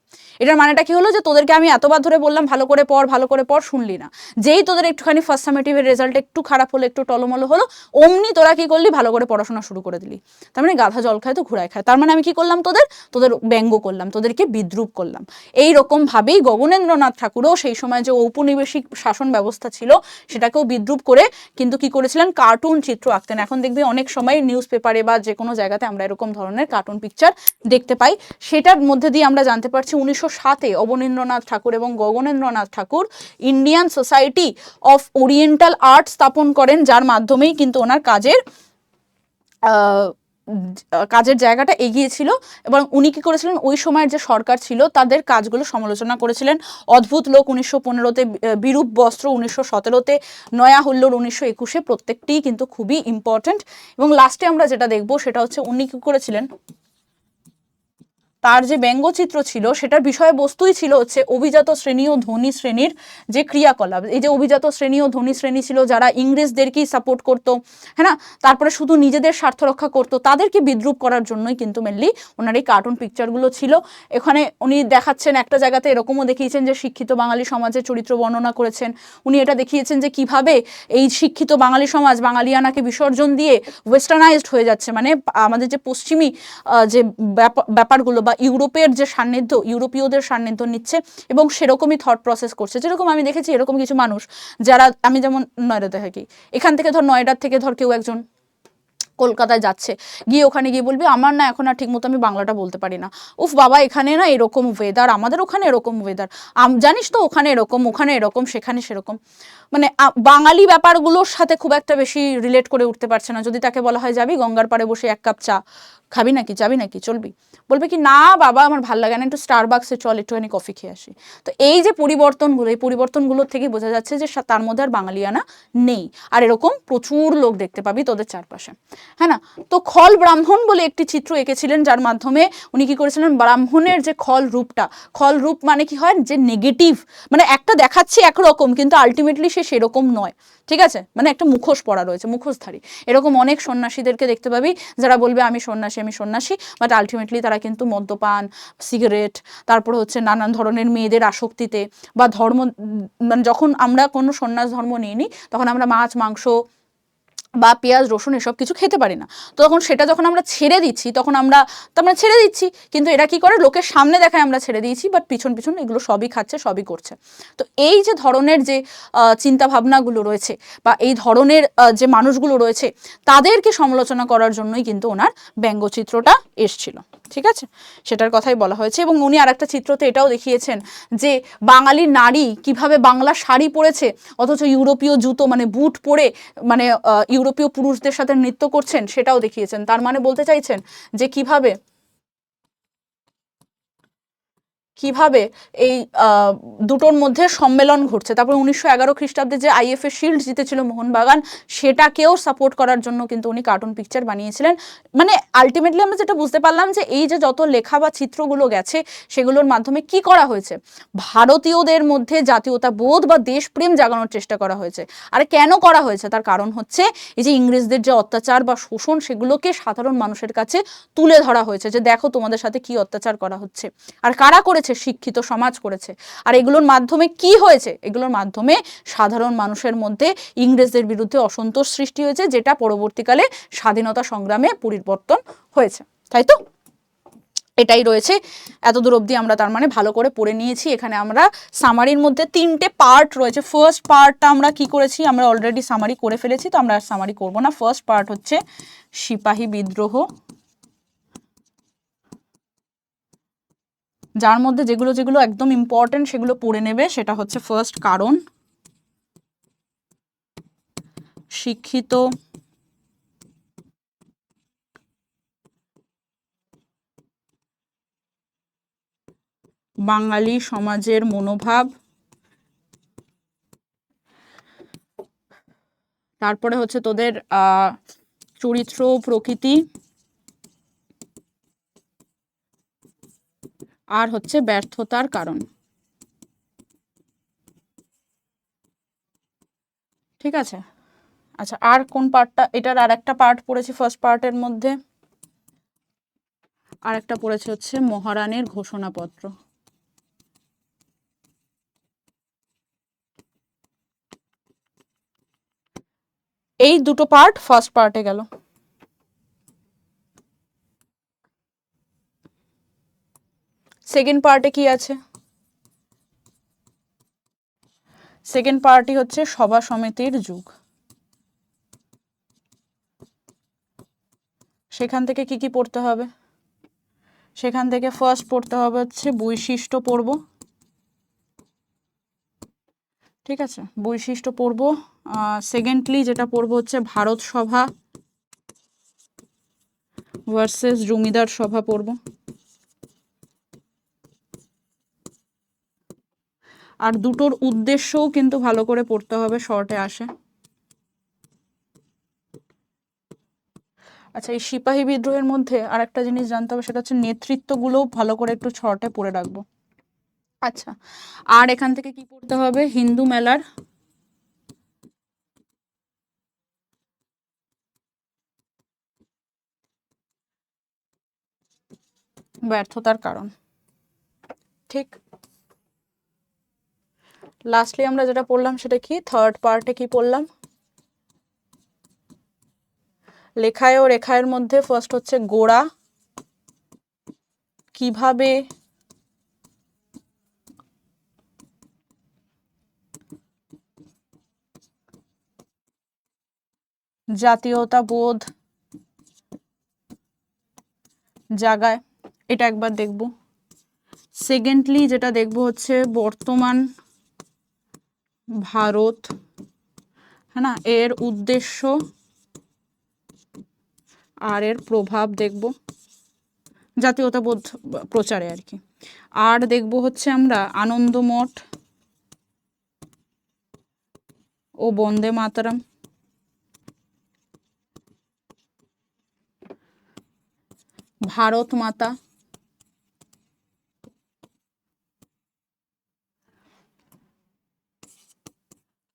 এটার মানেটা কি হলো, যে তোদেরকে আমি এতবার ধরে বললাম ভালো করে পড়, ভালো করে পড়, শুনলি না। যেই তোদের একটুখানি ফার্স্ট সামেটিভের রেজাল্ট একটু খারাপ হলো, একটু টলমলো হলো, অমনি তোরা কি করলি, ভালো করে পড়াশোনা শুরু করে দিলি। তার মানে গাধা জল খায় তো ঘুরায় খায়। তার মানে আমি কি করলাম, তোদের ব্যঙ্গ করলাম, তোদেরকে বিদ্রুপ করলাম। এইরকম ভাবেই গগনেন্দ্রনাথ ঠাকুরও সেই সময় যে ঔপনিবেশিক শাসন ব্যবস্থা ছিল, সেটাকেও বিদ্রুপ করে কিন্তু কি করেছিলেন, কার্টুন চিত্র আঁকতেন। এখন দেখবি অনেক সময় নিউজ পেপারে বা যে কোনো জায়গাতে আমরা এরকম ধরনের কার্টুন পিকচার দেখতে পাই। সেটার মধ্যে দিয়ে আমরা জানতে পারছি 1907-এ অবনীন্দ্রনাথ ঠাকুর এবং Gaganendranath Tagore Indian society of oriental art স্থাপন করেন, যার মাধ্যমেই কিন্তু ওনার কাজের জায়গাটা এগিয়েছিল। এবং উনি কি করেছিলেন, ওই সময়ের যে সরকার ছিল তাদের কাজগুলো সমালোচনা করেছিলেন। অদ্ভুত লোক 1915-তে, বিরূপ বস্ত্র 1917-তে, নয়া হুল্লোড় 1921-এ, প্রত্যেকটি কিন্তু খুবই ইম্পর্টেন্ট। এবং লাস্টে আমরা যেটা দেখবো সেটা হচ্ছে উনি কি করেছিলেন, তার যে ব্যঙ্গচিত্র ছিল সেটার বিষয়বস্তুই ছিল হচ্ছে অভিজাত শ্রেণী ও ধনী শ্রেণীর যে ক্রিয়াকলাপ। এই যে অভিজাত শ্রেণী ও ধনী শ্রেণী ছিল যারা ইংরেজদেরকেই সাপোর্ট করতো, হ্যাঁ না, তারপরে শুধু নিজেদের স্বার্থ রক্ষা করতো, তাদেরকে বিদ্রুপ করার জন্যই কিন্তু মেনলি ওনার এই কার্টুন পিকচারগুলো ছিল। এখানে উনি দেখাচ্ছেন, একটা জায়গাতে এরকমও দেখিয়েছেন যে শিক্ষিত বাঙালি সমাজের চরিত্র বর্ণনা করেছেন। উনি এটা দেখিয়েছেন যে কিভাবে এই শিক্ষিত বাঙালি সমাজ বাঙালিয়ানাকে বিসর্জন দিয়ে ওয়েস্টার্নাইজড হয়ে যাচ্ছে। মানে আমাদের যে পশ্চিমী যে ব্যাপারগুলো বা ইউরোপের যে সান্নিধ্য, ইউরোপীয়দের সান্নিধ্য নিচ্ছে এবং সেরকমই থট প্রসেস করছে। যেরকম আমি দেখেছি এরকম কিছু মানুষ যারা, আমি যেমন নয়ডাতে থাকি, এখান থেকে ধর নয়ডার থেকে ধর কেউ একজন কলকাতায় যাচ্ছে, গিয়ে ওখানে গিয়ে বলবি আমার না এখন আর ঠিক মতো আমি বাংলাটা বলতে পারি না, উফ বাবা এখানে না এরকম ওয়েদার, আমাদের ওখানে এরকম ওয়েদার, জানিস তো ওখানে এরকম, ওখানে এরকম, সেখানে সেরকম। মানে বাঙালি ব্যাপারগুলোর সাথে খুব একটা বেশি রিলেট করে উঠতে পারছে না। যদি তাকে বলা হয় যাবি গঙ্গার পাড়ে বসে এক কাপ চা খাবি নাকি, যাবি নাকি, চলবি, বলবে কি না বাবা আমার ভাল লাগে না, একটু স্টারবাক্সে চল, একটুখানি কফি খেয়ে আসি। তো এই যে পরিবর্তনগুলো, এই পরিবর্তনগুলোর থেকে বোঝা যাচ্ছে যে তার মধ্যে আর বাঙালিয়ানা নেই। আর এরকম প্রচুর লোক দেখতে পাবি তোদের চারপাশে, হ্যাঁ না। তো খল ব্রাহ্মণ বলে একটি চিত্র এঁকেছিলেন, যার মাধ্যমে উনি কি করেছিলেন, ব্রাহ্মণের যে খল রূপটা, খল রূপ মানে কি হয়, যে নেগেটিভ, মানে একটা দেখাচ্ছে একরকম কিন্তু আলটিমেটলি সে সেরকম নয়, ঠিক আছে, মানে একটা মুখোশ পরা রয়েছে, মুখোশধারী। এরকম অনেক সন্ন্যাসীদেরকে দেখতে পাবি যারা বলবে আমি সন্ন্যাসী, আমি সন্ন্যাসী, বাট আলটিমেটলি তারা কিন্তু মদ্যপান, সিগারেট, তারপর হচ্ছে নানান ধরনের মেয়েদের আসক্তিতে বা ধর্ম, মানে যখন আমরা কোনো সন্ন্যাস ধর্ম নিইনি তখন আমরা মাছ মাংস বা পেঁয়াজ রসুন এসব কিছু খেতে পারি না। তো তখন সেটা যখন আমরা ছেড়ে দিচ্ছি তখন আমরা ছেড়ে দিচ্ছি, কিন্তু এরা কি করে, লোকের সামনে দেখায় আমরা ছেড়ে দিয়েছি, বাট পিছন পিছন এগুলো সবই খাচ্ছে, সবই করছে। তো এই যে ধরনের যে চিন্তা ভাবনাগুলো রয়েছে বা এই ধরনের যে মানুষগুলো রয়েছে তাদেরকে সমালোচনা করার জন্যই কিন্তু ওনার ব্যঙ্গচিত্রটা এসছিল। ঠিক আছে, সেটার কথাই বলা হয়েছে। এবং উনি আর একটা চিত্রতে এটাও দেখিয়েছেন যে বাঙালি নারী কিভাবে বাংলা শাড়ি পরেছে অথচ ইউরোপীয় জুতো মানে বুট পরে মানে ইউরোপীয় পুরুষদের সাথে নৃত্য করছেন, সেটাও দেখিয়েছেন। তার মানে বলতে চাইছেন যে কিভাবে এই দুটোর মধ্যে সম্মেলন ঘটছে। তারপর 1911 খ্রিস্টাব্দে যে আইএফএ শিল্ড জিতেছিল মোহনবাগান, সেটাকেও সাপোর্ট করার জন্য কিন্তু উনি কার্টুন পিকচার বানিয়েছিলেন। মানে আলটিমেটলি আমরা যেটা বুঝতে পারলাম যে এই যে যত লেখা বা চিত্রগুলো গেছে সেগুলোর মাধ্যমে কি করা হয়েছে, ভারতীয়দের মধ্যে জাতীয়তা বোধ বা দেশপ্রেম জাগানোর চেষ্টা করা হয়েছে। আর কেন করা হয়েছে তার কারণ হচ্ছে এই যে ইংরেজদের যে অত্যাচার বা শোষণ, সেগুলোকে সাধারণ মানুষের কাছে তুলে ধরা হয়েছে যে দেখো তোমাদের সাথে কি অত্যাচার করা হচ্ছে, আর কারা করেছে, শিক্ষিত সমাজ করেছে। আর এগুলোর মাধ্যমে কি হয়েছে, এগুলোর মাধ্যমে সাধারণ মানুষের মধ্যে ইংরেজদের বিরুদ্ধে অসন্তোষ সৃষ্টি হয়েছে, যেটা পরবর্তীকালে স্বাধীনতা সংগ্রামে পরিবর্তন হয়েছে। তাই তো এটাই রয়েছে। এতদূর অবধি আমরা তার মানে ভালো করে পড়ে নিয়েছি। এখানে আমরা সামারির মধ্যে 3টে পার্ট রয়েছে। ফার্স্ট পার্টটা আমরা কি করেছি, আমরা অলরেডি সামারি করে ফেলেছি, তো আমরা আর সামারি করব না। ফার্স্ট পার্ট হচ্ছে সিপাহী বিদ্রোহ, যার মধ্যে যেগুলো যেগুলো একদম ইম্পর্টেন্ট সেগুলো পড়ে নেবে। সেটা হচ্ছে ফার্স্ট কারণ, শিক্ষিত বাঙালি সমাজের মনোভাব, তারপরে হচ্ছে তোদের চরিত্র প্রকৃতি, আর হচ্ছে ব্যর্থতার কারণ। ঠিক আছে, আচ্ছা আর কোন পার্টটা, এটার আর একটা পার্ট পড়েছি ফার্স্ট পার্টের মধ্যে, আর একটা পড়েছে হচ্ছে মহারানীর ঘোষণাপত্র। এই দুটো পার্ট ফার্স্ট পার্টে গেল। সেকেন্ড পার্টে কি আছে, সেকেন্ড পার্টই হচ্ছে সভা সমিতির যুগ। সেখান থেকে কি কি পড়তে হবে, সেখান থেকে ফার্স্ট পড়তে হবে হচ্ছে বৈশিষ্ট্য পড়ব। ঠিক আছে, বৈশিষ্ট্য পড়ব। সেকেন্ডলি যেটা পড়ব হচ্ছে ভারত সভা ভার্সেস জমিদার সভা পড়ব। আর দুটোর উদ্দেশ্যও কিন্তু ভালো করে পড়তে হবে, শর্টে আসে। আচ্ছা, এই সিপাহী বিদ্রোহের মধ্যে আর একটা জিনিস জানতে হবে, সেটা হচ্ছে নেতৃত্বগুলোও ভালো করে একটু শর্টে পড়ে রাখবো। আচ্ছা, আর এখান থেকে কি পড়তে হবে, হিন্দু মেলার ব্যর্থতার কারণ। ঠিক, লাস্টলি আমরা যেটা পড়লাম সেটা কি, থার্ড পার্টে কি পড়লাম, লেখায় ও রেখায়ের মধ্যে ফার্স্ট হচ্ছে গোড়া, কিভাবে জাতীয়তাবোধ জাগায়, এটা একবার দেখব। সেকেন্ডলি যেটা দেখব হচ্ছে বর্তমান ভারত, হ্যাঁ না, এর উদ্দেশ্য আর এর প্রভাব দেখব, জাতীয়তাবোধ প্রচারে আর কি। আর দেখব হচ্ছে আমরা আনন্দমঠ ও বন্দে মাতরম, ভারত মাতা,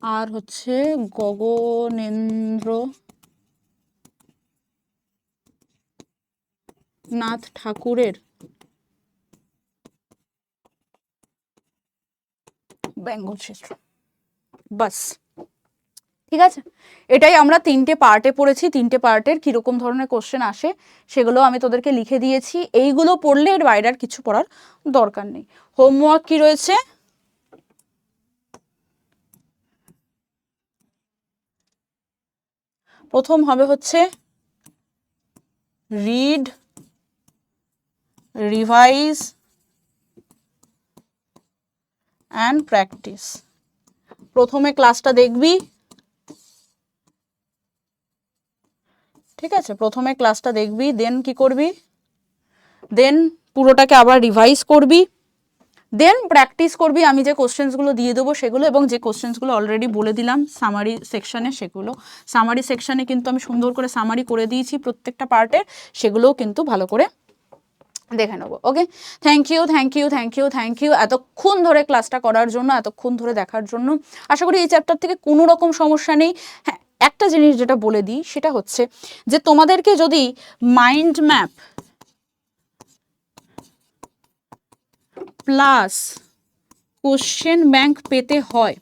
আর হচ্ছে গগনেন্দ্র নাথ ঠাকুরের ব্যঙ্গচিত্র। বাস ঠিক আছে, এটাই আমরা 3টে পার্টে পড়েছি। 3টে পার্টের কীরকম ধরনের কোশ্চেন আসে সেগুলো আমি তোদেরকে লিখে দিয়েছি। এইগুলো পড়লে এর বাইরে আর কিছু পড়ার দরকার নেই। হোমওয়ার্ক কি রয়েছে? প্রথম হবে হচ্ছে রিড, রিভাইজ অ্যান্ড প্র্যাকটিস। প্রথমে ক্লাসটা দেখবি, ঠিক আছে? প্রথমে ক্লাসটা দেখবি, দেন কি করবি, দেন পুরোটাকে আবার রিভাইজ করবি, দেন প্র্যাকটিস করবি। আমি যে কোশ্চেন্সগুলো দিয়ে দেবো সেগুলো, এবং যে কোশ্চেন্সগুলো অলরেডি বলে দিলাম সামারি সেকশানে সেগুলো। সামারি সেকশানে কিন্তু আমি সুন্দর করে সামারি করে দিয়েছি প্রত্যেকটা পার্টের, সেগুলোও কিন্তু ভালো করে দেখে নেবো। Okay, thank you thank you thank you thank you এতক্ষণ ধরে ক্লাসটা করার জন্য, এতক্ষণ ধরে দেখার জন্য। আশা করি এই চ্যাপ্টার থেকে কোনো রকম সমস্যা নেই। হ্যাঁ, একটা জিনিস যেটা বলে দিই সেটা হচ্ছে যে তোমাদেরকে যদি mind map plus question bank পেতে হয়,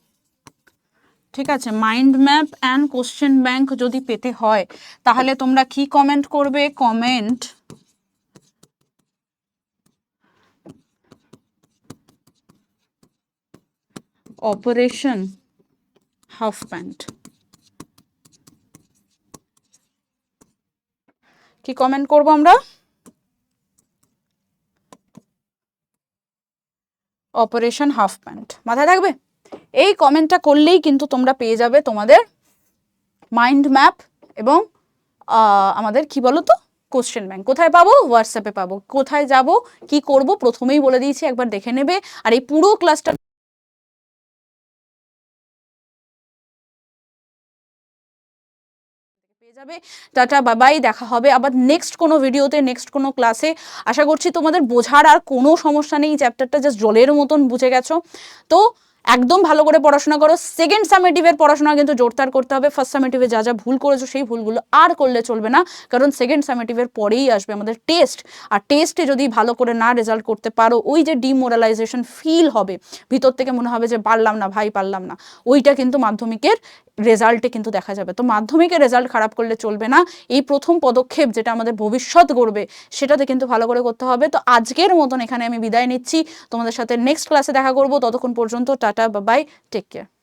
ঠিক আছে, mind map and question bank যদি পেতে হয়, তাহলে তোমরা কি কমেন্ট করবে? Comment operation half pant. কি কমেন্ট করবো আমরা? Operation half pant. মাথায় থাকবে? এই কমেন্টটা করলেই কিন্তু তোমরা পেয়ে যাবে তোমাদের মাইন্ড ম্যাপ এবং আমাদের কি বলো তো কোশ্চেন ব্যাংক। কোথায় পাবো? হোয়াটসঅ্যাপে পাবো। কোথায় যাব, কি করব প্রথমেই বলে দিয়েছি, একবার দেখে নেবে। আর এই পুরো ক্লাসটা পেয়ে যাবে। টাটা, বাবাই, দেখা হবে আবার নেক্সট কোনো ভিডিওতে, নেক্সট কোনো ক্লাসে। আশা করছি তোমাদের বোঝার আর কোনো সমস্যা নেই, চ্যাপ্টারটা জাস্ট জলের মতন বুঝে গেছো। তো একদম ভালো করে পড়াশোনা করো। সেকেন্ড সামেটিভের পড়াশোনা কিন্তু জোরদার করতে হবে। ফার্স্ট সামেটিভে যা যা ভুল করেছো সেই ভুলগুলো আর করলে চলবে না, কারণ সেকেন্ড সামেটিভের পরেই আসবে আমাদের টেস্ট। আর টেস্টে যদি ভালো করে না রেজাল্ট করতে পারো, ওই যে ডিমোরালাইজেশন ফিল হবে, ভিতর থেকে মনে হবে যে পারলাম না ভাই, পারলাম না, ওইটা কিন্তু মাধ্যমিকের রেজাল্টে কিন্তু দেখা যাবে। তো মাধ্যমিকের রেজাল্ট খারাপ করলে চলবে না। এই প্রথম পদক্ষেপ যেটা আমাদের ভবিষ্যৎ গড়বে, সেটাতে কিন্তু ভালো করে করতে হবে। তো আজকের মতন এখানে আমি বিদায় নিচ্ছি। তোমাদের সাথে নেক্সট ক্লাসে দেখা করবো। ততক্ষণ পর্যন্ত টাটা, বাই, টেক কেয়ার।